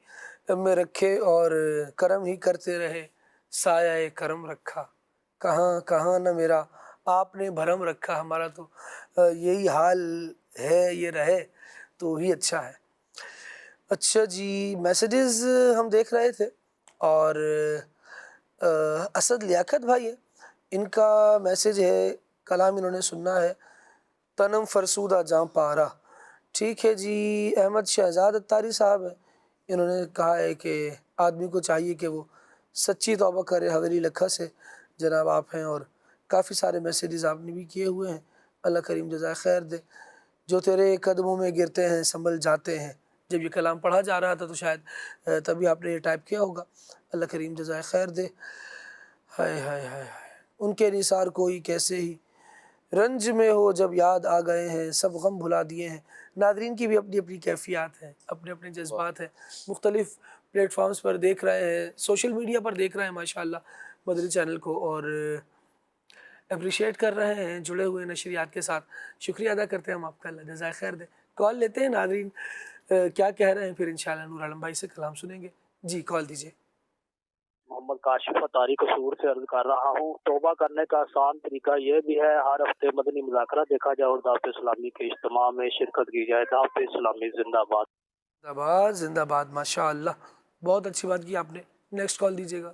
میں رکھے اور کرم ہی کرتے رہے. سایہ کرم رکھا کہاں کہاں نہ میرا آپ نے بھرم رکھا. ہمارا تو یہی حال ہے، یہ رہے تو ہی اچھا ہے. اچھا جی، میسیجز ہم دیکھ رہے تھے اور اسد لیاقت بھائی ہے، ان کا میسیج ہے، کلام انہوں نے سننا ہے. تنم فرسودہ جاں پارا. ٹھیک ہے جی. احمد شہزاد اتاری صاحب ہیں، انہوں نے کہا ہے کہ آدمی کو چاہیے کہ وہ سچی توبہ کرے. حویلی لکھا سے جناب آپ ہیں اور کافی سارے میسیجز آپ نے بھی کیے ہوئے ہیں. اللہ کریم جزائے خیر دے. جو تیرے قدموں میں گرتے ہیں سنبھل جاتے ہیں. جب یہ کلام پڑھا جا رہا تھا تو شاید تبھی آپ نے یہ ٹائپ کیا ہوگا. اللہ کریم جزائے خیر دے. ہائے ہائے ہائے ان کے نثار کوئی کیسے ہی رنج میں ہو جب یاد آ گئے ہیں سب غم بھلا دیے ہیں. ناظرین کی بھی اپنی اپنی کیفیات ہیں، اپنے اپنے جذبات ہیں. مختلف پلیٹ فارمز پر دیکھ رہے ہیں، سوشل میڈیا پر دیکھ رہے ہیں ماشاءاللہ مدنی چینل کو. اور اپریشیٹ کر رہے ہیں جڑے ہوئے نشریات کے ساتھ. شکریہ ادا کرتے ہیں ہم آپ کا, اللہ جزائے خیر دے. کال لیتے ہیں ناظرین کیا کہہ رہے ہیں, پھر انشاءاللہ نور عالم بھائی سے کلام سنیں گے. جی کال دیجیے. محمد کاشف اتاری قصور سے عرض کر رہا ہوں, توبہ کرنے کا آسان طریقہ یہ بھی ہے, ہر ہفتے مدنی مذاکرہ دیکھا جائے اور دعوت اسلامی کے اجتماع میں شرکت کی جائے. دعوت اسلامی زندہ باد. زندہ باد زندہ باد, ماشاء اللہ, بہت اچھی بات کی آپ نے. نیکسٹ کال دیجیے گا.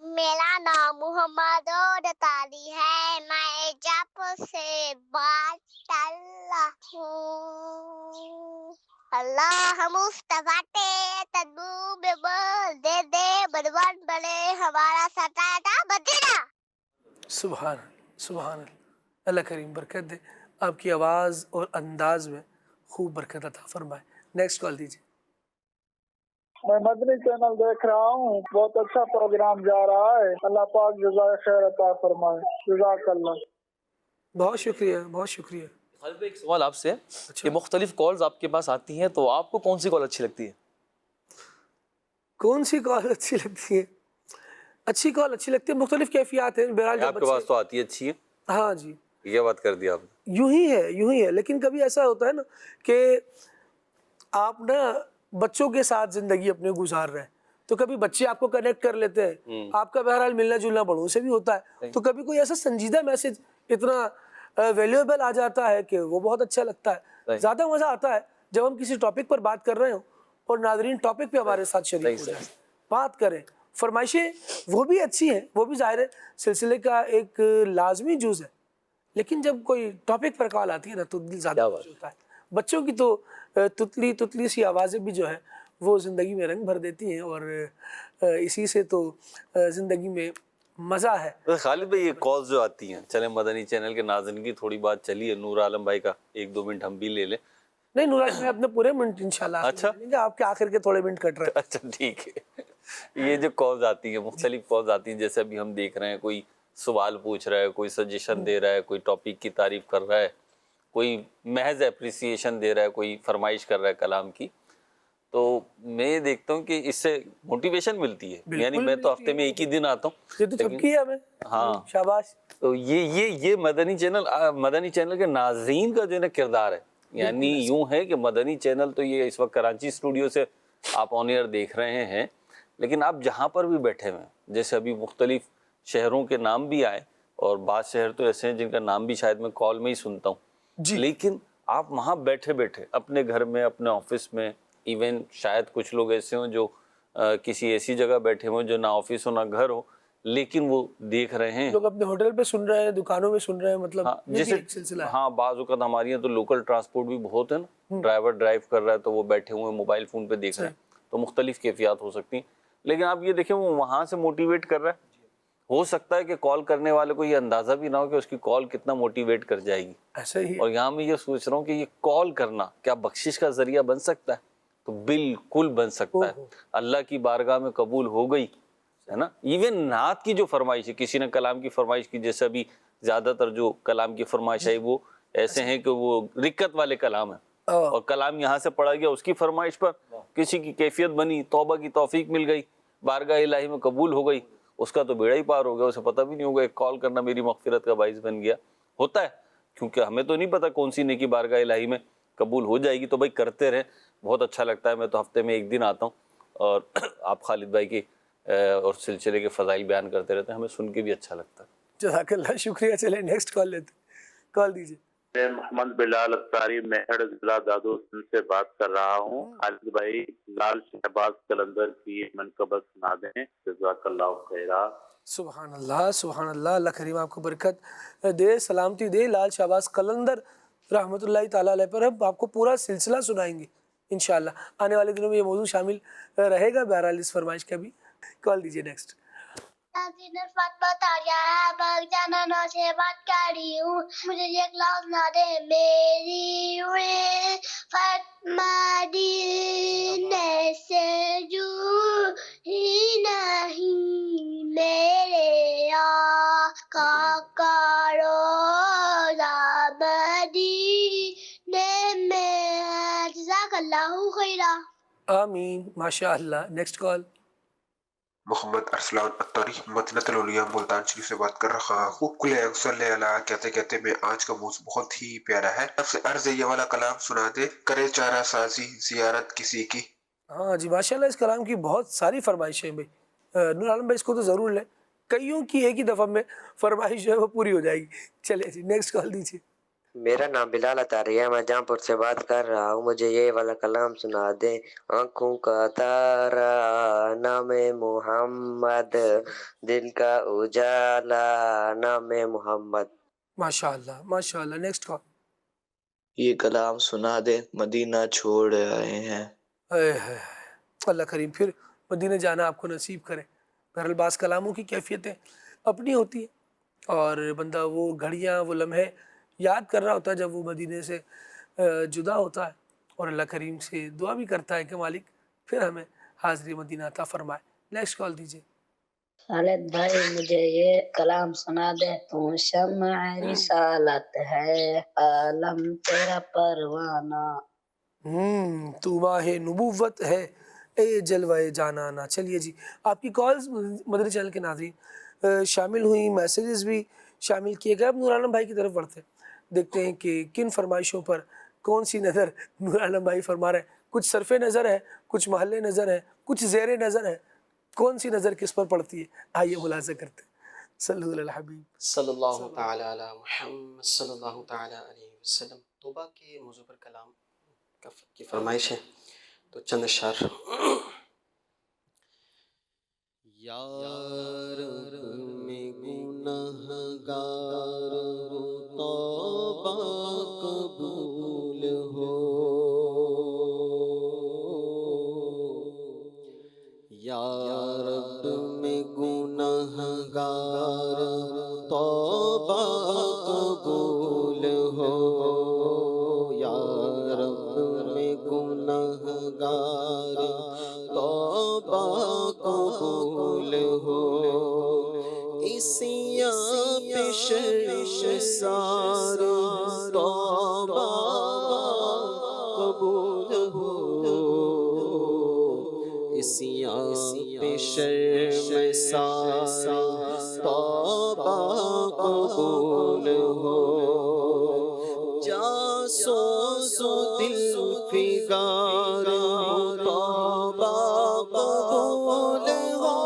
میرا نام محمد اتاری ہے, میں جب سے بات کر رہا ہوں. اللہ مصطفیٰ تدبو میں بول دے دے بروان بڑے ہمارا ستانا بدینا. سبحان سبحان اللہ, اللہ کریم برکت دے, آپ کی آواز اور انداز میں خوب برکت عطا فرمائے. نیکسٹ کال دیجیے. میں مدنی چینل دیکھ رہا ہوں, بہت اچھا پروگرام جا رہا ہے, اللہ پاک جزائے خیر عطا فرمائے. جزاک اللہ. بہت شکریہ, بہت شکریہ. خالد بھائی ایک سوال آپ سے ہے کہ مختلف کالز آپ کے پاس آتی ہیں, تو آپ کو کون سی کال اچھی لگتی ہے؟ کون سی کال اچھی لگتی ہے؟ اچھی کال اچھی لگتی ہے, مختلف کیفیات ہیں. بہرحال آپ کے پاس تو آتی ہے اچھی ہے. ہاں جی, یہ بات کر دی آپ نے. یوں ہی ہے. لیکن کبھی ایسا ہوتا ہے نا کہ آپ نا بچوں کے ساتھ زندگی اپنے گزار رہے ہیں, تو کبھی بچے آپ کو کنیکٹ کر لیتے ہیں, آپ کا بہرحال ملنا جلنا بڑوں سے بھی ہوتا ہے, تو کبھی کوئی ایسا سنجیدہ میسج اتنا ویلیویبل آ جاتا ہے کہ وہ بہت اچھا لگتا ہے. زیادہ مزہ آتا ہے جب ہم کسی ٹاپک پر بات کر رہے ہوں اور ناظرین ٹاپک پہ ہمارے ساتھ شریک ہو جائیں, بات کریں. فرمائشیں وہ بھی اچھی ہیں, وہ بھی ظاہر ہے سلسلے کا ایک لازمی جز ہے, لیکن جب کوئی ٹاپک پر کال آتی ہے نا تو دل زیادہ خوش ہوتا ہے. بچوں کی تو تتلی سی آوازیں بھی جو ہے وہ زندگی میں رنگ بھر دیتی ہیں, اور اسی سے تو زندگی میں مزہ ہے. خالد بھائی یہ کالز جو آتی ہیں, چلیں مدنی چینل کے ناظرین کی تھوڑی بات چلی ہے, نور عالم بھائی کا 1-2 منٹ ہم بھی لے لیں. نہیں نور عالم بھائی اپنے پورے منٹ انشاءاللہ اچھا, آپ کے آخر کے تھوڑے منٹ کٹ رہے ہیں. اچھا ٹھیک ہے. یہ جو کالز آتی ہیں, مختلف کالز آتی ہیں, جیسے ابھی ہم دیکھ رہے ہیں, کوئی سوال پوچھ رہا ہے, کوئی سجیشن دے رہا ہے, کوئی ٹاپک کی تعریف کر رہا ہے, کوئی محض اپریسیشن دے رہا ہے, کوئی فرمائش کر رہا ہے کلام کی. تو میں دیکھتا ہوں کہ اس سے موٹیویشن ملتی ہے. یعنی میں تو ہفتے میں ایک ہی دن آتا ہوں, یہ تو تھپکی ہے ہمیں. ہاں شاباش. تو یہ مدنی چینل کے ناظرین کا جو ہے نا کردار ہے. یعنی یوں ہے کہ مدنی چینل تو یہ اس وقت کراچی اسٹوڈیو سے آپ آن ایئر دیکھ رہے ہیں, لیکن آپ جہاں پر بھی بیٹھے ہوئے ہیں, جیسے ابھی مختلف شہروں کے نام بھی آئے, اور بعض شہر تو ایسے ہیں جن کا نام بھی شاید میں کال میں ہی سنتا ہوں, لیکن آپ وہاں بیٹھے بیٹھے اپنے گھر میں, اپنے آفس میں, ایون شاید کچھ لوگ ایسے ہوں جو کسی ایسی جگہ بیٹھے ہوں جو نہ آفس ہو نہ گھر ہو, لیکن وہ دیکھ رہے ہیں. لوگ اپنے ہوٹل پہ سن رہے ہیں, دکانوں میں سن رہے ہیں, مطلب جیسے ہاں بعض اوقات ہمارے یہاں تو لوکل ٹرانسپورٹ بھی بہت ہے نا, ڈرائیور ڈرائیو کر رہا ہے تو وہ بیٹھے ہوئے موبائل فون پہ دیکھ رہے ہیں, تو مختلف کیفیات ہو سکتی ہیں. لیکن آپ یہ دیکھیں وہ وہاں سے موٹیویٹ کر رہا ہے, ہو سکتا ہے کہ کال کرنے والے کو یہ اندازہ بھی نہ ہو کہ اس کی کال کتنا موٹیویٹ کر جائے گی. ایسا ہی. اور یہاں میں یہ سوچ رہا ہوں کہ یہ کال کرنا کیا بخشش کا ذریعہ بن سکتا ہے؟ تو بالکل بن سکتا ہے. اللہ کی بارگاہ میں قبول ہو گئی ہے نا. ایون نعت کی جو فرمائش ہے, کسی نے کلام کی فرمائش کی, جیسے ابھی زیادہ تر جو کلام کی فرمائش ہے وہ ایسے ہیں کہ وہ رکت والے کلام ہیں, اور کلام یہاں سے پڑھا گیا, اس کی فرمائش پر کسی کی کیفیت بنی, توبہ کی توفیق مل گئی, بارگاہ الہی میں قبول ہو گئی, اس کا تو بیڑا ہی پار ہو گیا, اسے پتہ بھی نہیں ہوگا ایک کال کرنا میری مغفرت کا باعث بن گیا. ہوتا ہے, کیونکہ ہمیں تو نہیں پتا کون سی نیکی بارگاہ الہی میں قبول ہو جائے گی. تو بھائی کرتے رہیں, بہت اچھا لگتا ہے. میں تو ہفتے میں 1 دن آتا ہوں, اور آپ خالد بھائی کے اور سلسلے کے فضائل بیان کرتے رہتے ہیں, ہمیں سن کے بھی اچھا لگتا ہے. جزاک اللہ, شکریہ. چلے نیکسٹ کال لیتے, کال دیجیے. میں محمد بلال اتاری میہڑ ضلع دادوسن سے بات کر رہا ہوں. خالد بھائی لال شہباز قلندر کی منقبت سنا دیں, جزاک اللہ خیرہ. سبحان اللہ, سبحان اللہ. اللہ کریم آپ کو برکت دے, سلامتی دے. لال شہباز قلندر رحمۃ اللہ تعالیٰ علیہ پر اب آپ کو پورا سلسلہ سنائیں گے انشاءاللہ. آنے والے دنوں میں یہ موضوع شامل رہے گا بہرحال اس فرمائش کا بھی. کال دیجیے. نیکسٹ. فاطمہ تاریہ باغ جانانوں سے بات کر رہی ہوں, مجھے یہ کلاس نہ دے میری ہوئے فاطمہ دینے سے جو ہی نہیں, میرے آقا کا روضہ مدینے میں. جزاک اللہ خیرہ. آمین, ماشاء اللہ. Next call. محمد ارسلان اتاری مدینہ العلیاء ملتان شریف سے بات کر رہا ہوں۔ کل صلی اللہ کہتے کہتے میں آج کا موضوع بہت ہی پیارا ہے، آپ سے عرض یہ والا کلام سنا دے، کرے چارہ سازی زیارت کسی کی۔ ہاں جی ماشاءاللہ، اس کلام کی بہت ساری فرمائشیں ہیں بھائی، نور عالم بھائی اس کو تو ضرور لیں، کئیوں کی ایک ہی دفعہ میں فرمائش جو ہے وہ پوری ہو جائے گی۔ چلے جی نیکسٹ کال دیجیے۔ میرا نام بلال اتاری ہے، میں جہاں پور سے بات کر رہا ہوں، مجھے یہ والا کلام سنا دیں۔ آنکھوں کا تارا نام محمد، دل کا اجالا نام محمد۔ ماشاءاللہ ماشاءاللہ، نیکسٹ کال۔ یہ کلام سنا دے، مدینہ چھوڑ آئے ہیں۔ اللہ کریم پھر مدینہ جانا آپ کو نصیب کرے۔ بہرحال بعض کلاموں کی کیفیتیں اپنی ہوتی ہیں، اور بندہ وہ گھڑیاں وہ لمحے یاد کر رہا ہوتا ہے جب وہ مدینے سے جدا ہوتا ہے، اور اللہ کریم سے دعا بھی کرتا ہے کہ مالک پھر ہمیں حاضری مدینہ عطا فرمائے۔ نیکسٹ کال دیجیے۔ خالد بھائی مجھے یہ کلام سنا دے۔ تو شمع رسالت ہے، عالم تیرا پروانہ۔ تو ماہ نبوت ہے، اے جلوہ جانانا۔ چلیے جی، آپ کی کالز مدنی چینل کے ناظرین شامل ہوئی، میسیجز بھی شامل کیے گئے۔ اب نور عالم بھائی کی طرف بڑھتے ہیں، دیکھتے ہیں کہ کن فرمائشوں پر کون سی نظر نور عالم بھائی فرما رہے ہیں۔ کچھ صرف نظر ہے، کچھ محل نظر ہے، کچھ زیر نظر ہے، کون سی نظر کس پر پڑتی ہے، آئیے ملاحظہ کرتے ہیں۔ صلی اللہ علی الحبیب صلی اللہ تعالی علی محمد صلی اللہ تعالی علیہ وسلم۔ توبہ کے موضوع پر کلام کی فرمائش ہے، تو چند اشعار۔ یار میں گنہگار توبہ قبول ہو، یا رب میں گنہگار توبہ قبول ہو، یا رب میں گنہگار توبہ قبول ہو، اسیاں پہ شرمسار توبہ قبول ہو، اسیاں پہ شرمسار توبہ قبول ہو، جاسوس و دل فگار توبہ قبول ہو،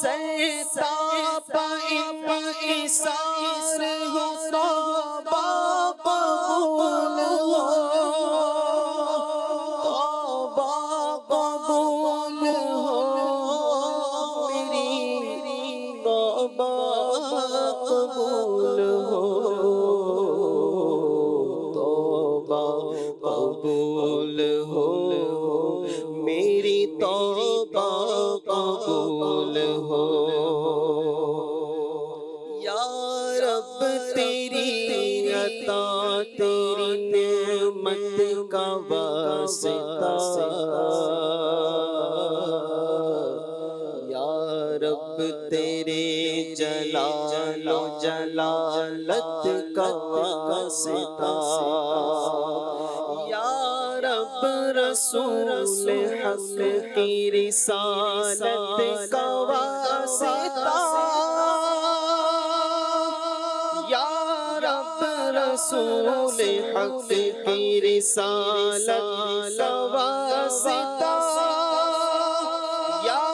سرتاپا انکسار ہو توبہ قبول ہو، توبہ قبول ہو، میری توبہ قبول ہو، توبہ قبول ہو، میری توبہ قبول ہو، یا رب تیری عطا تیری نعمت کا واسطہ، یا رب تیرے جلال و جلالت کا واسطہ، یا رب رسول حق کی رسالت کا واسطہ، یا رب رسول حق کی رسالت کا واسطہ، یا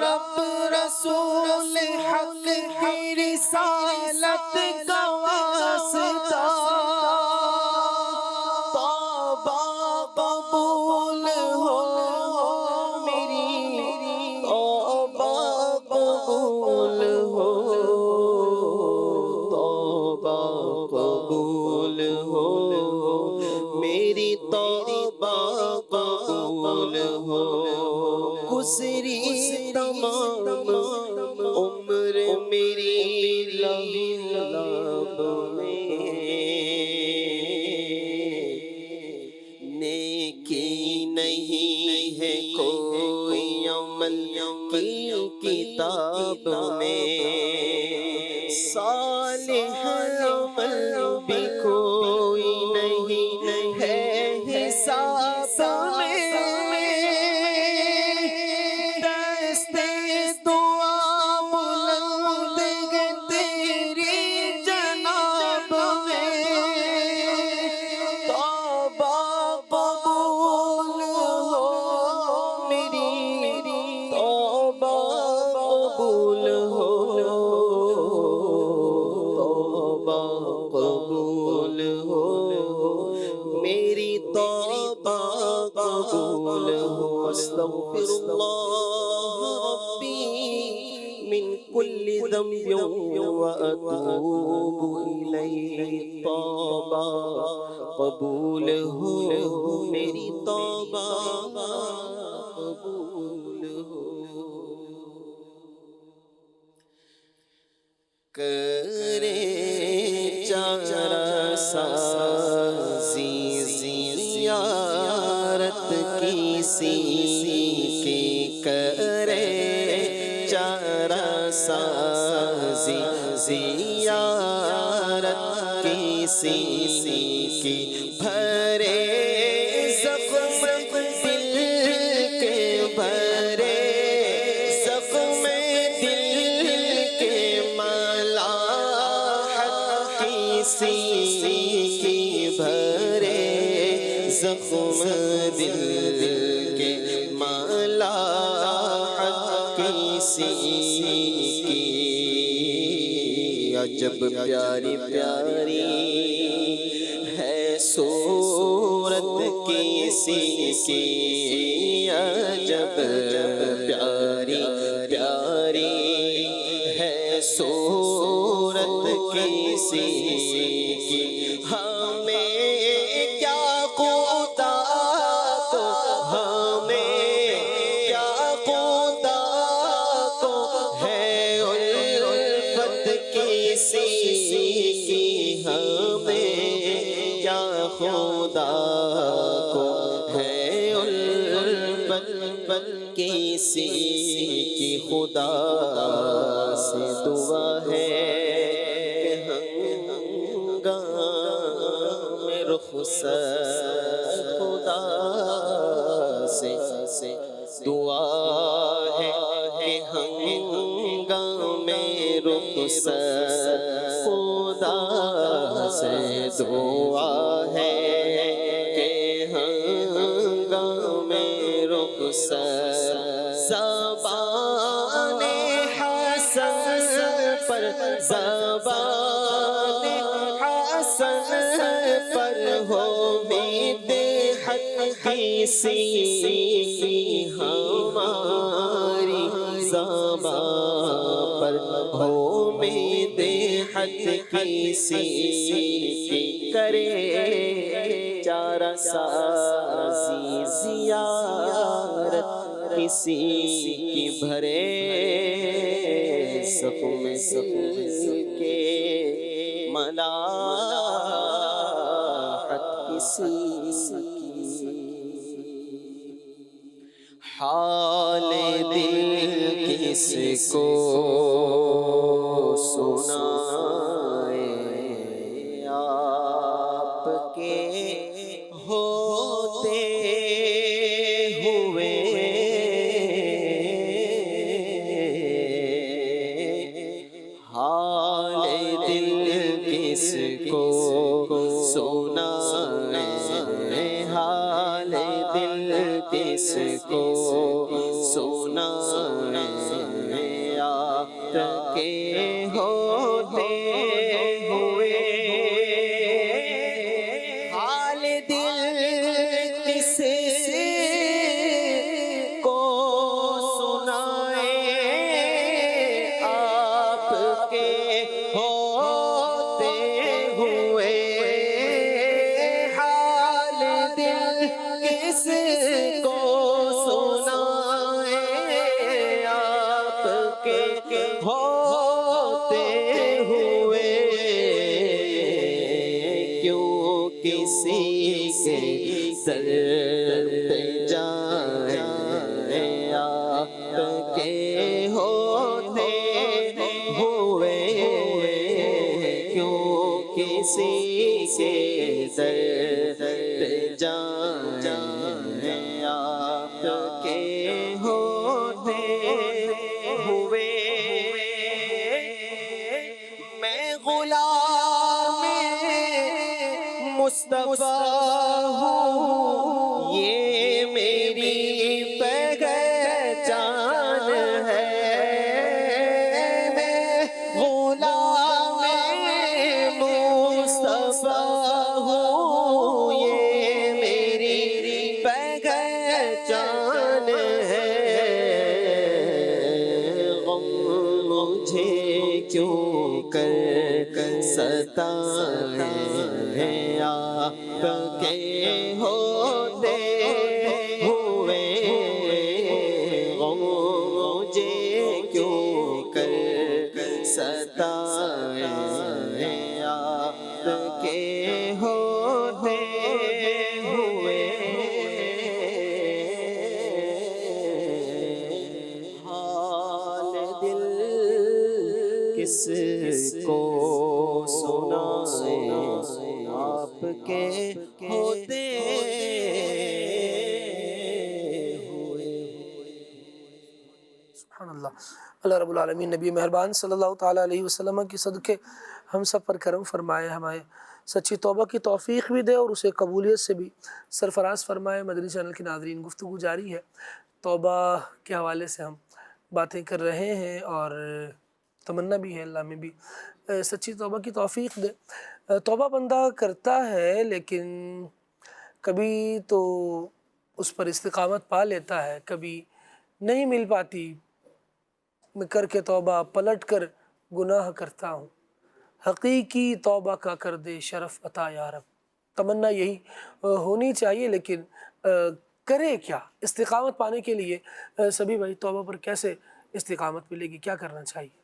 رب رسول حق کی رسالت کا واسطہ، توبہ قبول ہو، میری توبہ قبول ہو، توبہ قبول ہو، میری توبہ قبول ہو، گزری تمام عمر میری لب میں، نیکی نہیں ہے کوئی عمل کی کتاب میں، صالح عمل بھی کوئی نہیں ہے حساب میں، میری توبہ قبول ہو استغفر اللہ ربی من کل ذنب واتوب الیہ توبہ قبول ہو میری توبہ قبول ہو کرے چارہ سازی زیارت کسی کی کرے چارہ سازی زیارت کسی کی بھرے زخم دل کے بھرے زخم دل کے ملاحت کسی کی بھرے زخم دل کے ملاحت کسی کی عجب پیاری پیاری ہے صورت کسی کی عجب پیاری پیاری ہے صورت کسی کی ہمیں کیا خدا کو ہمیں کیا خدا کو ہے الفت کسی کی ہمیں کیا خدا کو ہے الفت کسی کی خدا سے دعا ہے کہ ہنگام رخصت خدا سے دعا ہے کہ ہنگام رخصت خدا سے دعا ہے کہ ہنگام رخصت زبان حسن پر زبان حسن پر ہو بدعت کسی کی ہماری زبان پر ہو بدعت کسی کی کرے چارہ سازی زیارت کسی کی بھرے زخم کے ملاحت کسی حال دل کس کو سنائے آپ کے ہوتے ہوئے حال دل کس کو سنائے حال دل کس کو سنائے آپ کے ہوتے ہوئے حال دل کس کو سنائے آپ کے ہوتے ہوئے حال دل کس کو سنائے آپ کے ہوتے ہوئے کیوں کسی کے درد جائیں آپ کے ہوتے ہوئے کیوں کسی کے درد جائیں آپ کے ہوتے ہوئے میں غلام مصطفیٰ ہوں یہ میری پہچان ہے میں غلام مصطفیٰ ہوں یہ کیوں کر ستائے ہیں آپ کے ہوتے ہوئے مجھے کیوں کر ستائے ہیں آپ کے ہوتے ہوئے حال دل کس کو سنائے آپ کے ہوتے سبحان اللہ. اللہ رب العالمین نبی مہربان صلی اللہ تعالیٰ علیہ وسلم کے صدقے ہم سب پر کرم فرمائے، ہمیں سچی توبہ کی توفیق بھی دے اور اسے قبولیت سے بھی سرفراز فرمائے. مدنی چینل کے ناظرین، گفتگو جاری ہے، توبہ کے حوالے سے ہم باتیں کر رہے ہیں اور تمنا بھی ہے اللہ میں بھی سچی توبہ کی توفیق دے. توبہ بندہ کرتا ہے لیکن کبھی تو اس پر استقامت پا لیتا ہے، کبھی نہیں مل پاتی. میں کر کے توبہ پلٹ کر گناہ کرتا ہوں، حقیقی توبہ کا کر دے شرف عطا یا رب. تمنا یہی ہونی چاہیے، لیکن کرے کیا؟ استقامت پانے کے لیے سبھی بھائی توبہ پر کیسے استقامت ملے گی، کیا کرنا چاہیے؟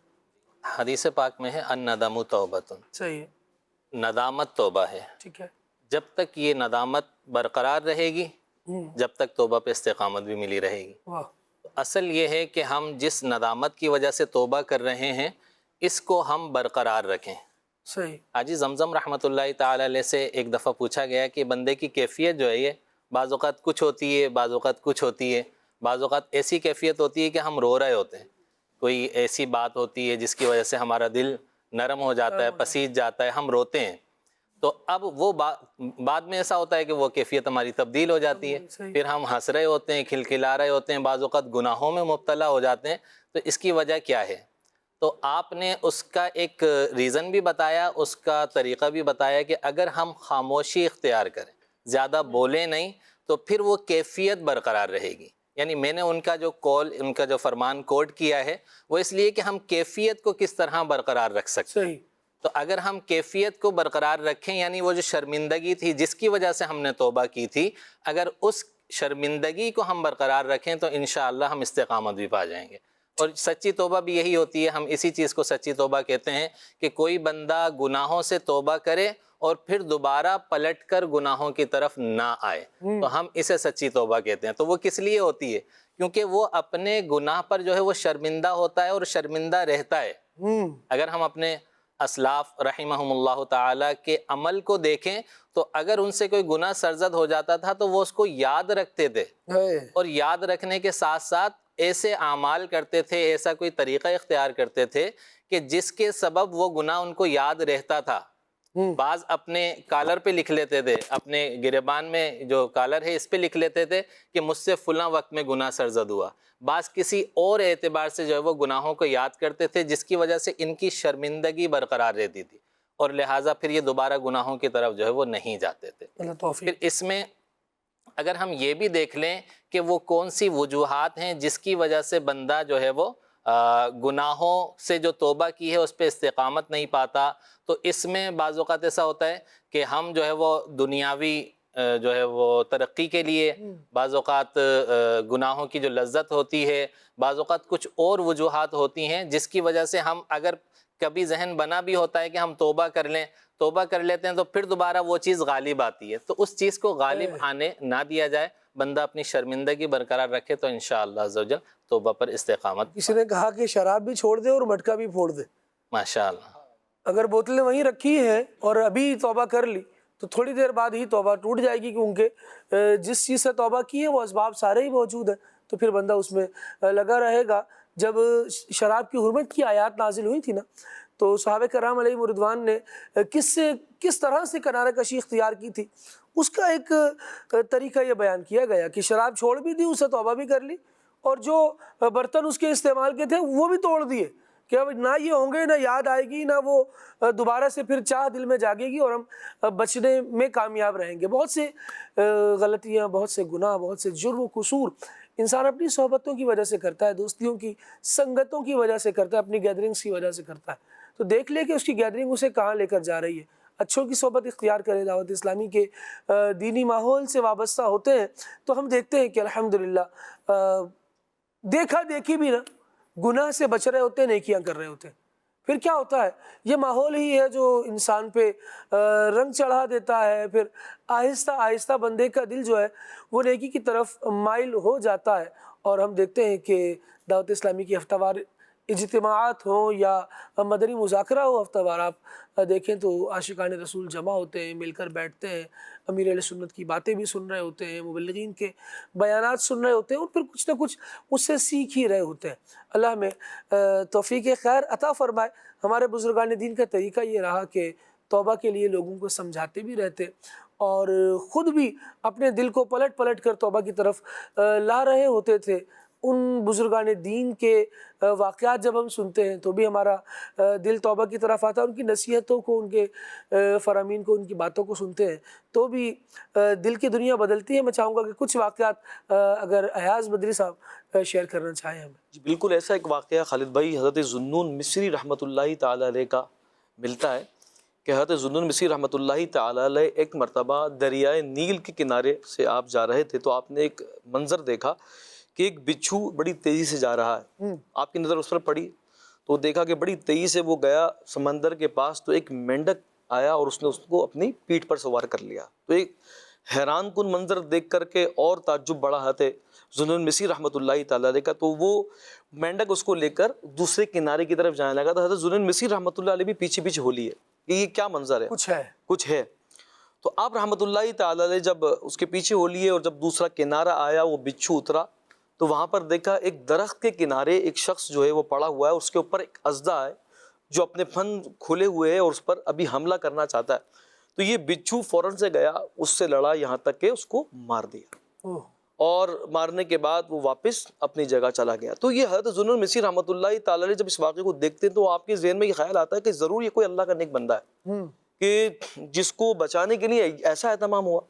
حدیث پاک میں ہے الندم توبۃ، صحیح ہے، ندامت توبہ ہے. ٹھیک ہے. جب تک یہ ندامت برقرار رہے گی جب تک توبہ پہ استقامت بھی ملی رہے گی. واہ. اصل یہ ہے کہ ہم جس ندامت کی وجہ سے توبہ کر رہے ہیں اس کو ہم برقرار رکھیں. صحیح. حاجی زمزم رحمۃ اللہ تعالی علیہ سے ایک دفعہ پوچھا گیا کہ بندے کی کیفیت جو ہے یہ بعض اوقات کچھ ہوتی ہے، بعض اوقات کچھ ہوتی ہے. بعض اوقات ایسی کیفیت ہوتی ہے کہ ہم رو رہے ہوتے ہیں، کوئی ایسی بات ہوتی ہے جس کی وجہ سے ہمارا دل نرم ہو جاتا ہے، پسیج جاتا ہے، ہم روتے ہیں. تو اب وہ بعد میں ایسا ہوتا ہے کہ وہ کیفیت ہماری تبدیل ہو جاتی ہے، پھر ہم ہنس رہے ہوتے ہیں، کھلکھلا رہے ہوتے ہیں، بعض اوقات گناہوں میں مبتلا ہو جاتے ہیں. تو اس کی وجہ کیا ہے؟ تو آپ نے اس کا ایک ریزن بھی بتایا، اس کا طریقہ بھی بتایا کہ اگر ہم خاموشی اختیار کریں، زیادہ بولیں نہیں، تو پھر وہ کیفیت برقرار رہے گی. یعنی میں نے ان کا جو فرمان کوٹ کیا ہے وہ اس لیے کہ ہم کیفیت کو کس طرح برقرار رکھ سکتے ہیں. تو اگر ہم کیفیت کو برقرار رکھیں، یعنی وہ جو شرمندگی تھی جس کی وجہ سے ہم نے توبہ کی تھی، اگر اس شرمندگی کو ہم برقرار رکھیں تو انشاءاللہ ہم استقامت بھی پا جائیں گے. اور سچی توبہ بھی یہی ہوتی ہے، ہم اسی چیز کو سچی توبہ کہتے ہیں کہ کوئی بندہ گناہوں سے توبہ کرے اور پھر دوبارہ پلٹ کر گناہوں کی طرف نہ آئے، تو ہم اسے سچی توبہ کہتے ہیں. تو وہ کس لیے ہوتی ہے؟ کیونکہ وہ اپنے گناہ پر جو ہے وہ شرمندہ ہوتا ہے اور شرمندہ رہتا ہے. اگر ہم اپنے اسلاف رحمہم اللہ تعالی کے عمل کو دیکھیں تو اگر ان سے کوئی گناہ سرزد ہو جاتا تھا تو وہ اس کو یاد رکھتے تھے، اور یاد رکھنے کے ساتھ ساتھ ایسے اعمال کرتے تھے، ایسا کوئی طریقہ اختیار کرتے تھے کہ جس کے سبب وہ گناہ ان کو یاد رہتا تھا. بعض اپنے کالر پہ لکھ لیتے تھے، اپنے گریبان میں جو کالر ہے اس پہ لکھ لیتے تھے کہ مجھ سے فلاں وقت میں گناہ سرزد ہوا. بعض کسی اور اعتبار سے جو ہے وہ گناہوں کو یاد کرتے تھے جس کی وجہ سے ان کی شرمندگی برقرار رہتی تھی، اور لہٰذا پھر یہ دوبارہ گناہوں کی طرف جو ہے وہ نہیں جاتے تھے. پھر اس میں اگر ہم یہ بھی دیکھ لیں کہ وہ کون سی وجوہات ہیں جس کی وجہ سے بندہ جو ہے وہ گناہوں سے جو توبہ کی ہے اس پہ استقامت نہیں پاتا، تو اس میں بعض اوقات ایسا ہوتا ہے کہ ہم جو ہے وہ دنیاوی جو ہے وہ ترقی کے لیے، بعض اوقات گناہوں کی جو لذت ہوتی ہے، بعض اوقات کچھ اور وجوہات ہوتی ہیں جس کی وجہ سے ہم اگر کبھی ذہن بنا بھی ہوتا ہے کہ ہم توبہ کر لیں، توبہ کر لیتے ہیں تو پھر دوبارہ وہ چیز غالب آتی ہے. تو اس چیز کو غالب آنے نہ دیا جائے، بندہ اپنی شرمندگی برقرار رکھے تو انشاءاللہ عز و جل توبہ پر استقامت. کسی نے کہا کہ شراب بھی چھوڑ دے اور مٹکا بھی پھوڑ دے. ماشاءاللہ. اگر بوتلیں وہیں رکھی ہیں اور ابھی توبہ کر لی تو تھوڑی دیر بعد ہی توبہ ٹوٹ جائے گی، کیونکہ جس چیز سے توبہ کی ہے وہ اسباب سارے ہی موجود ہیں، تو پھر بندہ اس میں لگا رہے گا. جب شراب کی حرمت کی آیات نازل ہوئی تھی نا، تو صحابہ کرام علیہ رضوان نے کس طرح سے کنارہ کشی اختیار کی تھی، اس کا ایک طریقہ یہ بیان کیا گیا کہ شراب چھوڑ بھی دی، اسے توبہ بھی کر لی، اور جو برتن اس کے استعمال کے تھے وہ بھی توڑ دیے کہ اب نہ یہ ہوں گے، نہ یاد آئے گی، نہ وہ دوبارہ سے پھر چاہ دل میں جاگے گی، اور ہم بچنے میں کامیاب رہیں گے. بہت سے غلطیاں، بہت سے گناہ، بہت سے جرم و قصور انسان اپنی صحبتوں کی وجہ سے کرتا ہے، دوستیوں کی سنگتوں کی وجہ سے کرتا ہے، اپنی گیدرنگز کی وجہ سے کرتا ہے. تو دیکھ لے کہ اس کی گیدرنگ اسے کہاں لے کر جا رہی ہے. اچھوں کی صحبت اختیار کرے، دعوت اسلامی کے دینی ماحول سے وابستہ ہوتے ہیں تو ہم دیکھتے ہیں کہ الحمدللہ دیکھا دیکھی بھی نہ گناہ سے بچ رہے ہوتے ہیں، نیکیاں کر رہے ہوتے ہیں. پھر کیا ہوتا ہے؟ یہ ماحول ہی ہے جو انسان پہ رنگ چڑھا دیتا ہے. پھر آہستہ آہستہ بندے کا دل جو ہے وہ نیکی کی طرف مائل ہو جاتا ہے. اور ہم دیکھتے ہیں کہ دعوت اسلامی کی ہفتہ وار اجتماعات ہوں یا مدنی مذاکرہ ہو، ہفتہ وار آپ دیکھیں تو عاشقان رسول جمع ہوتے ہیں، مل کر بیٹھتے ہیں، امیر اہل سنت کی باتیں بھی سن رہے ہوتے ہیں، مبلغین کے بیانات سن رہے ہوتے ہیں، اور پھر کچھ نہ کچھ اس سے سیکھ ہی رہے ہوتے ہیں. اللہ ہمیں توفیق خیر عطا فرمائے. ہمارے بزرگان دین کا طریقہ یہ رہا کہ توبہ کے لیے لوگوں کو سمجھاتے بھی رہتے اور خود بھی اپنے دل کو پلٹ پلٹ کر توبہ کی طرف لا رہے ہوتے تھے. ان بزرگان دین کے واقعات جب ہم سنتے ہیں تو بھی ہمارا دل توبہ کی طرف آتا ہے. ان کی نصیحتوں کو، ان کے فرامین کو، ان کی باتوں کو سنتے ہیں تو بھی دل کی دنیا بدلتی ہے. میں چاہوں گا کہ کچھ واقعات اگر ایاز بدری صاحب شیئر کرنا چاہیں ہمیں. جی بالکل، ایسا ایک واقعہ خالد بھائی حضرت ذوالنون مصری رحمۃ اللہ تعالی علیہ کا ملتا ہے کہ حضرت ذوالنون مصری رحمۃ اللہ تعالی علیہ ایک مرتبہ دریائے نیل کے کنارے سے آپ جا رہے تھے تو آپ نے ایک منظر دیکھا کہ ایک بچھو بڑی تیزی سے جا رہا ہے. آپ کی نظر اس پر پڑی تو دیکھا کہ بڑی تیزی سے وہ گیا سمندر کے پاس تو ایک مینڈک آیا اور اس نے اس کو اپنی پیٹھ پر سوار کر لیا. تو ایک حیران کن منظر دیکھ کر کے اور تعجب بڑھا ہے ذوالنون مصری رحمۃ اللہ تعالی علیہ کا. تو وہ مینڈک اس کو لے کر دوسرے کنارے کی طرف جانے لگا. تو حضرت ذوالنون مصری رحمۃ اللہ علیہ بھی پیچھے پیچھے ہو لی ہے کہ یہ کیا منظر ہے، کچھ ہے. تو آپ رحمۃ اللہ تعالی علیہ جب اس کے پیچھے ہو لیے اور جب دوسرا کنارہ آیا، وہ بچھو اترا تو وہاں پر دیکھا ایک درخت کے کنارے ایک شخص جو ہے وہ پڑا ہوا ہے، اس کے اوپر ایک اژدھا ہے جو اپنے پھن کھلے ہوئے ہے اور اس پر ابھی حملہ کرنا چاہتا ہے. تو یہ بچھو فوراً سے گیا، اس سے لڑا یہاں تک کہ اس کو مار دیا اور مارنے کے بعد وہ واپس اپنی جگہ چلا گیا. تو یہ حضرت ذوالنون مصری رحمۃ اللہ تعالی علیہ جب اس واقعے کو دیکھتے ہیں تو آپ کے ذہن میں یہ خیال آتا ہے کہ ضرور یہ کوئی اللہ کا نیک بندہ ہے کہ جس کو بچانے کے لیے ایسا اہتمام ہوا.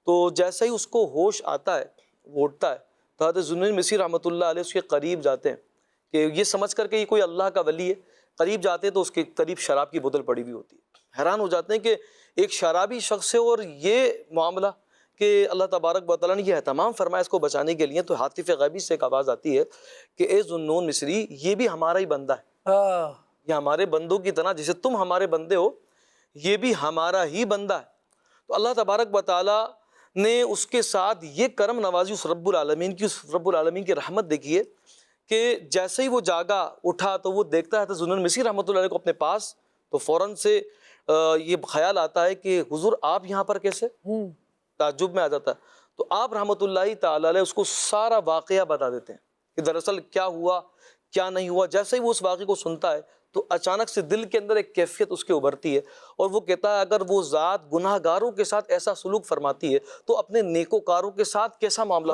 تو جیسا ہی اس کو ہوش آتا ہے، وہ اٹھتا ہے تو حضرت ذوالنون مصری رحمۃ اللہ علیہ اس کے قریب جاتے ہیں کہ یہ سمجھ کر کہ یہ کوئی اللہ کا ولی ہے. قریب جاتے ہیں تو اس کے قریب شراب کی بوتل پڑی ہوئی ہوتی ہے. حیران ہو جاتے ہیں کہ ایک شرابی شخص ہے اور یہ معاملہ کہ اللہ تبارک و تعالیٰ نے یہ اہتمام فرمایا اس کو بچانے کے لیے. تو حاطف غیبی سے ایک آواز آتی ہے کہ اے ذوالنون مصری، یہ بھی ہمارا ہی بندہ ہے، یہ ہمارے بندوں کی طرح جسے تم ہمارے بندے ہو یہ بھی ہمارا ہی بندہ ہے. تو اللہ تبارک و تعالیٰ نے اس کے ساتھ یہ کرم نوازی اس رب العالمین کی رحمت دیکھی ہے کہ جیسے ہی وہ جاگا اٹھا تو وہ دیکھتا ہے تو ذوالنون مصری رحمۃ اللہ علیہ کو اپنے پاس. تو فوراً سے یہ خیال آتا ہے کہ حضور آپ یہاں پر کیسے؟ تعجب میں آ جاتا ہے. تو آپ رحمۃ اللہ تعالی علیہ اس کو سارا واقعہ بتا دیتے ہیں کہ دراصل کیا ہوا کیا نہیں ہوا. جیسے ہی وہ اس واقعے کو سنتا ہے تو اچانک سے دل کے اندر ایک کیفیت اس کے ابھرتی ہے اور وہ کہتا ہے اگر وہ ذات گناہ گاروں کے ساتھ ایسا سلوک فرماتی ہے تو اپنے نیکوکاروں کے ساتھ کیسا معاملہ.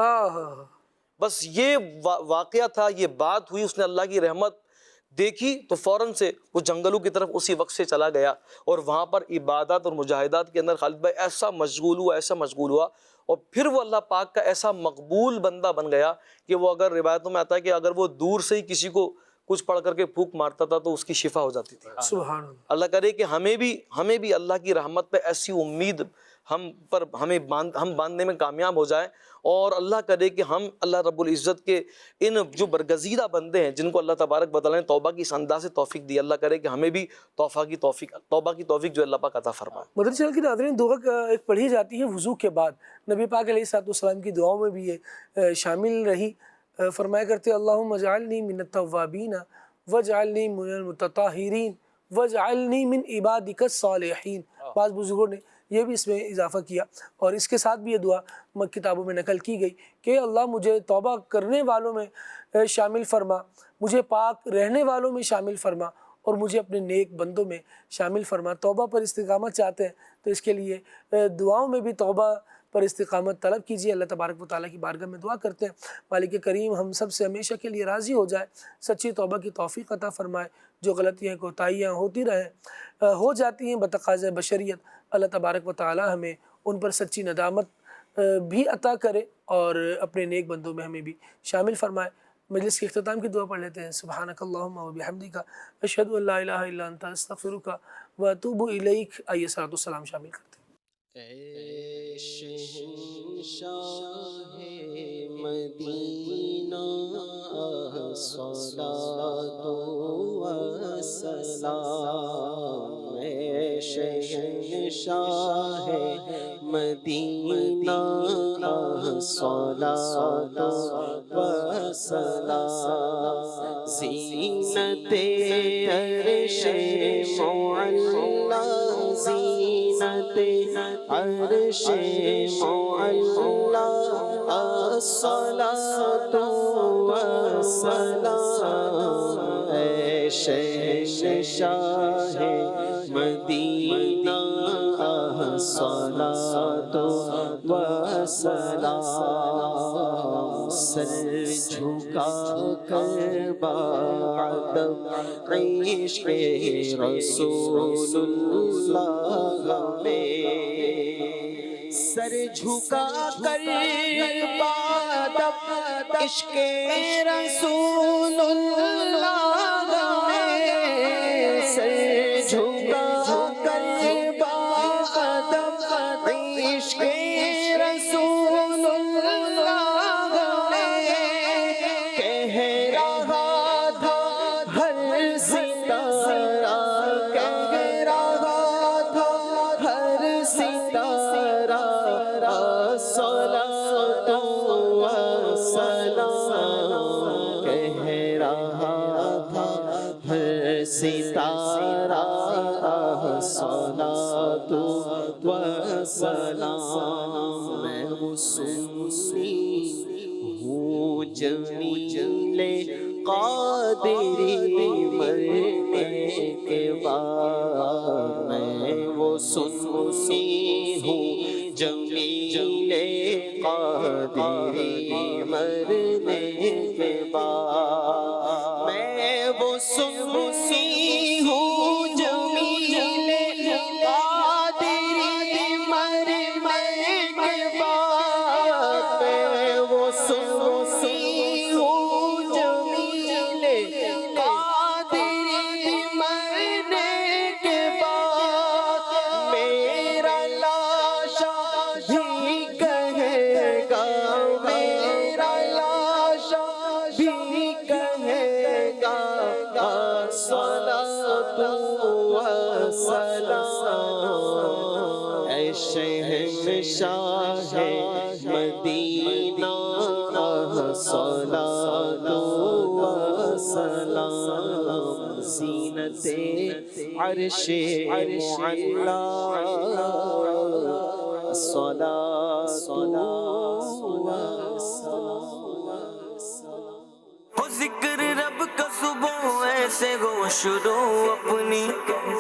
بس یہ واقعہ تھا، یہ بات ہوئی، اس نے اللہ کی رحمت دیکھی تو فوراً سے وہ جنگلوں کی طرف اسی وقت سے چلا گیا اور وہاں پر عبادات اور مجاہدات کے اندر خالد بھائی ایسا مشغول ہوا اور پھر وہ اللہ پاک کا ایسا مقبول بندہ بن گیا کہ وہ اگر روایتوں میں آتا ہے کہ اگر وہ دور سے ہی کسی کو کچھ پڑھ کر کے پھونک مارتا تھا تو اس کی شفا ہو جاتی تھی. سبحان اللہ. اللہ کرے کہ ہمیں بھی اللہ کی رحمت پہ ایسی امید ہم باندھنے میں کامیاب ہو جائیں اور اللہ کرے کہ ہم اللہ رب العزت کے ان جو برگزیدہ بندے ہیں جن کو اللہ تبارک و تعالیٰ نے توبہ کی اس انداز سے توفیق دی، اللہ کرے کہ ہمیں بھی توبہ کی توفیق جو اللہ پاک عطا فرمائے. مدنی چینل کے ناظرین، دعا ایک پڑھی جاتی ہے وضو کے بعد. نبی پاک علیہ الصلوۃ والسلام کی دعاؤں میں بھی یہ شامل رہی. فرمایا کرتے اللہم اجعلنی من التوابین واجعلنی من المتطہرین واجعلنی من عبادک الصالحین. بعض بزرگوں نے یہ بھی اس میں اضافہ کیا اور اس کے ساتھ بھی یہ دعا کتابوں میں نقل کی گئی کہ اللہ مجھے توبہ کرنے والوں میں شامل فرما، مجھے پاک رہنے والوں میں شامل فرما اور مجھے اپنے نیک بندوں میں شامل فرما. توبہ پر استقامت چاہتے ہیں تو اس کے لیے دعاؤں میں بھی توبہ پر استقامت طلب کیجیے. اللہ تبارک و تعالیٰ کی بارگاہ میں دعا کرتے ہیں مالک کریم ہم سب سے ہمیشہ کے لیے راضی ہو جائے، سچی توبہ کی توفیق عطا فرمائے. جو غلطیاں کوتاہیاں ہوتی ہو جاتی ہیں بتقاضۂ بشریت، اللہ تبارک و تعالیٰ ہمیں ان پر سچی ندامت بھی عطا کرے اور اپنے نیک بندوں میں ہمیں بھی شامل فرمائے۔ مجلس کے اختتام کی دعا پڑھ لیتے ہیں۔ سبحانک اللہم و بحمدک اشہد ان لا الہ الا انت استغفرک و اتوب الیک۔ آئیے صلاۃ والسلام شامل کرتے ہیں۔ اے شہنشاہ مدینہ الصلاۃ والسلام، اے شہنشاہ مدینہ الصلاۃ والسلام، زینت عرش معلی، زینت عرش معلی، الصلاۃ والسلام، اے شہنشاہ مدینہ الصلاۃ والسلام، سر جھکا کر بعدم عشق رسول اللہ میں، سر جھکا کر بعدم عشق رسول اللہ میں، سر جھکا کر بعدم عشق رسول اللہ میں، کہہ رہا تھا ہر ستارہ، کہہ رہا تھا ہر ستارہ، الصلاۃ والسلام، کہہ رہا تھا ہر ستارہ، الصلاۃ والسلام، میں وہ سنی ہوں جمیل قادری مرنے کے بعد، میں وہ سنی ہوں جمیل قادری مرنے کے بعد، میں وہ سنی ہوں جمیل قادری مرنے کے بعد، میں وہ سنی ہوں جمیل قادری مرنے کے بعد، میرا لاشا بھی کہے گا، میرا لاشا بھی کہے گا، الصلاۃ والسلام، اے شہنشاہ مدینہ الصلاۃ والسلام، زینت عرش معلی، الصلاۃ ہو ذکر رب کا صبح ایسے گو شروع اپنی،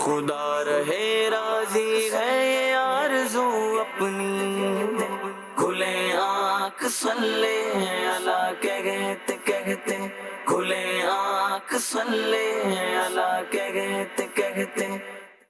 خدا رہے راضی ہے یہ آرزو اپنی، کھلے آنکھ صلی اللہ کہتے کہتے، کھلے آنکھ صلی اللہ کہتے کہتے،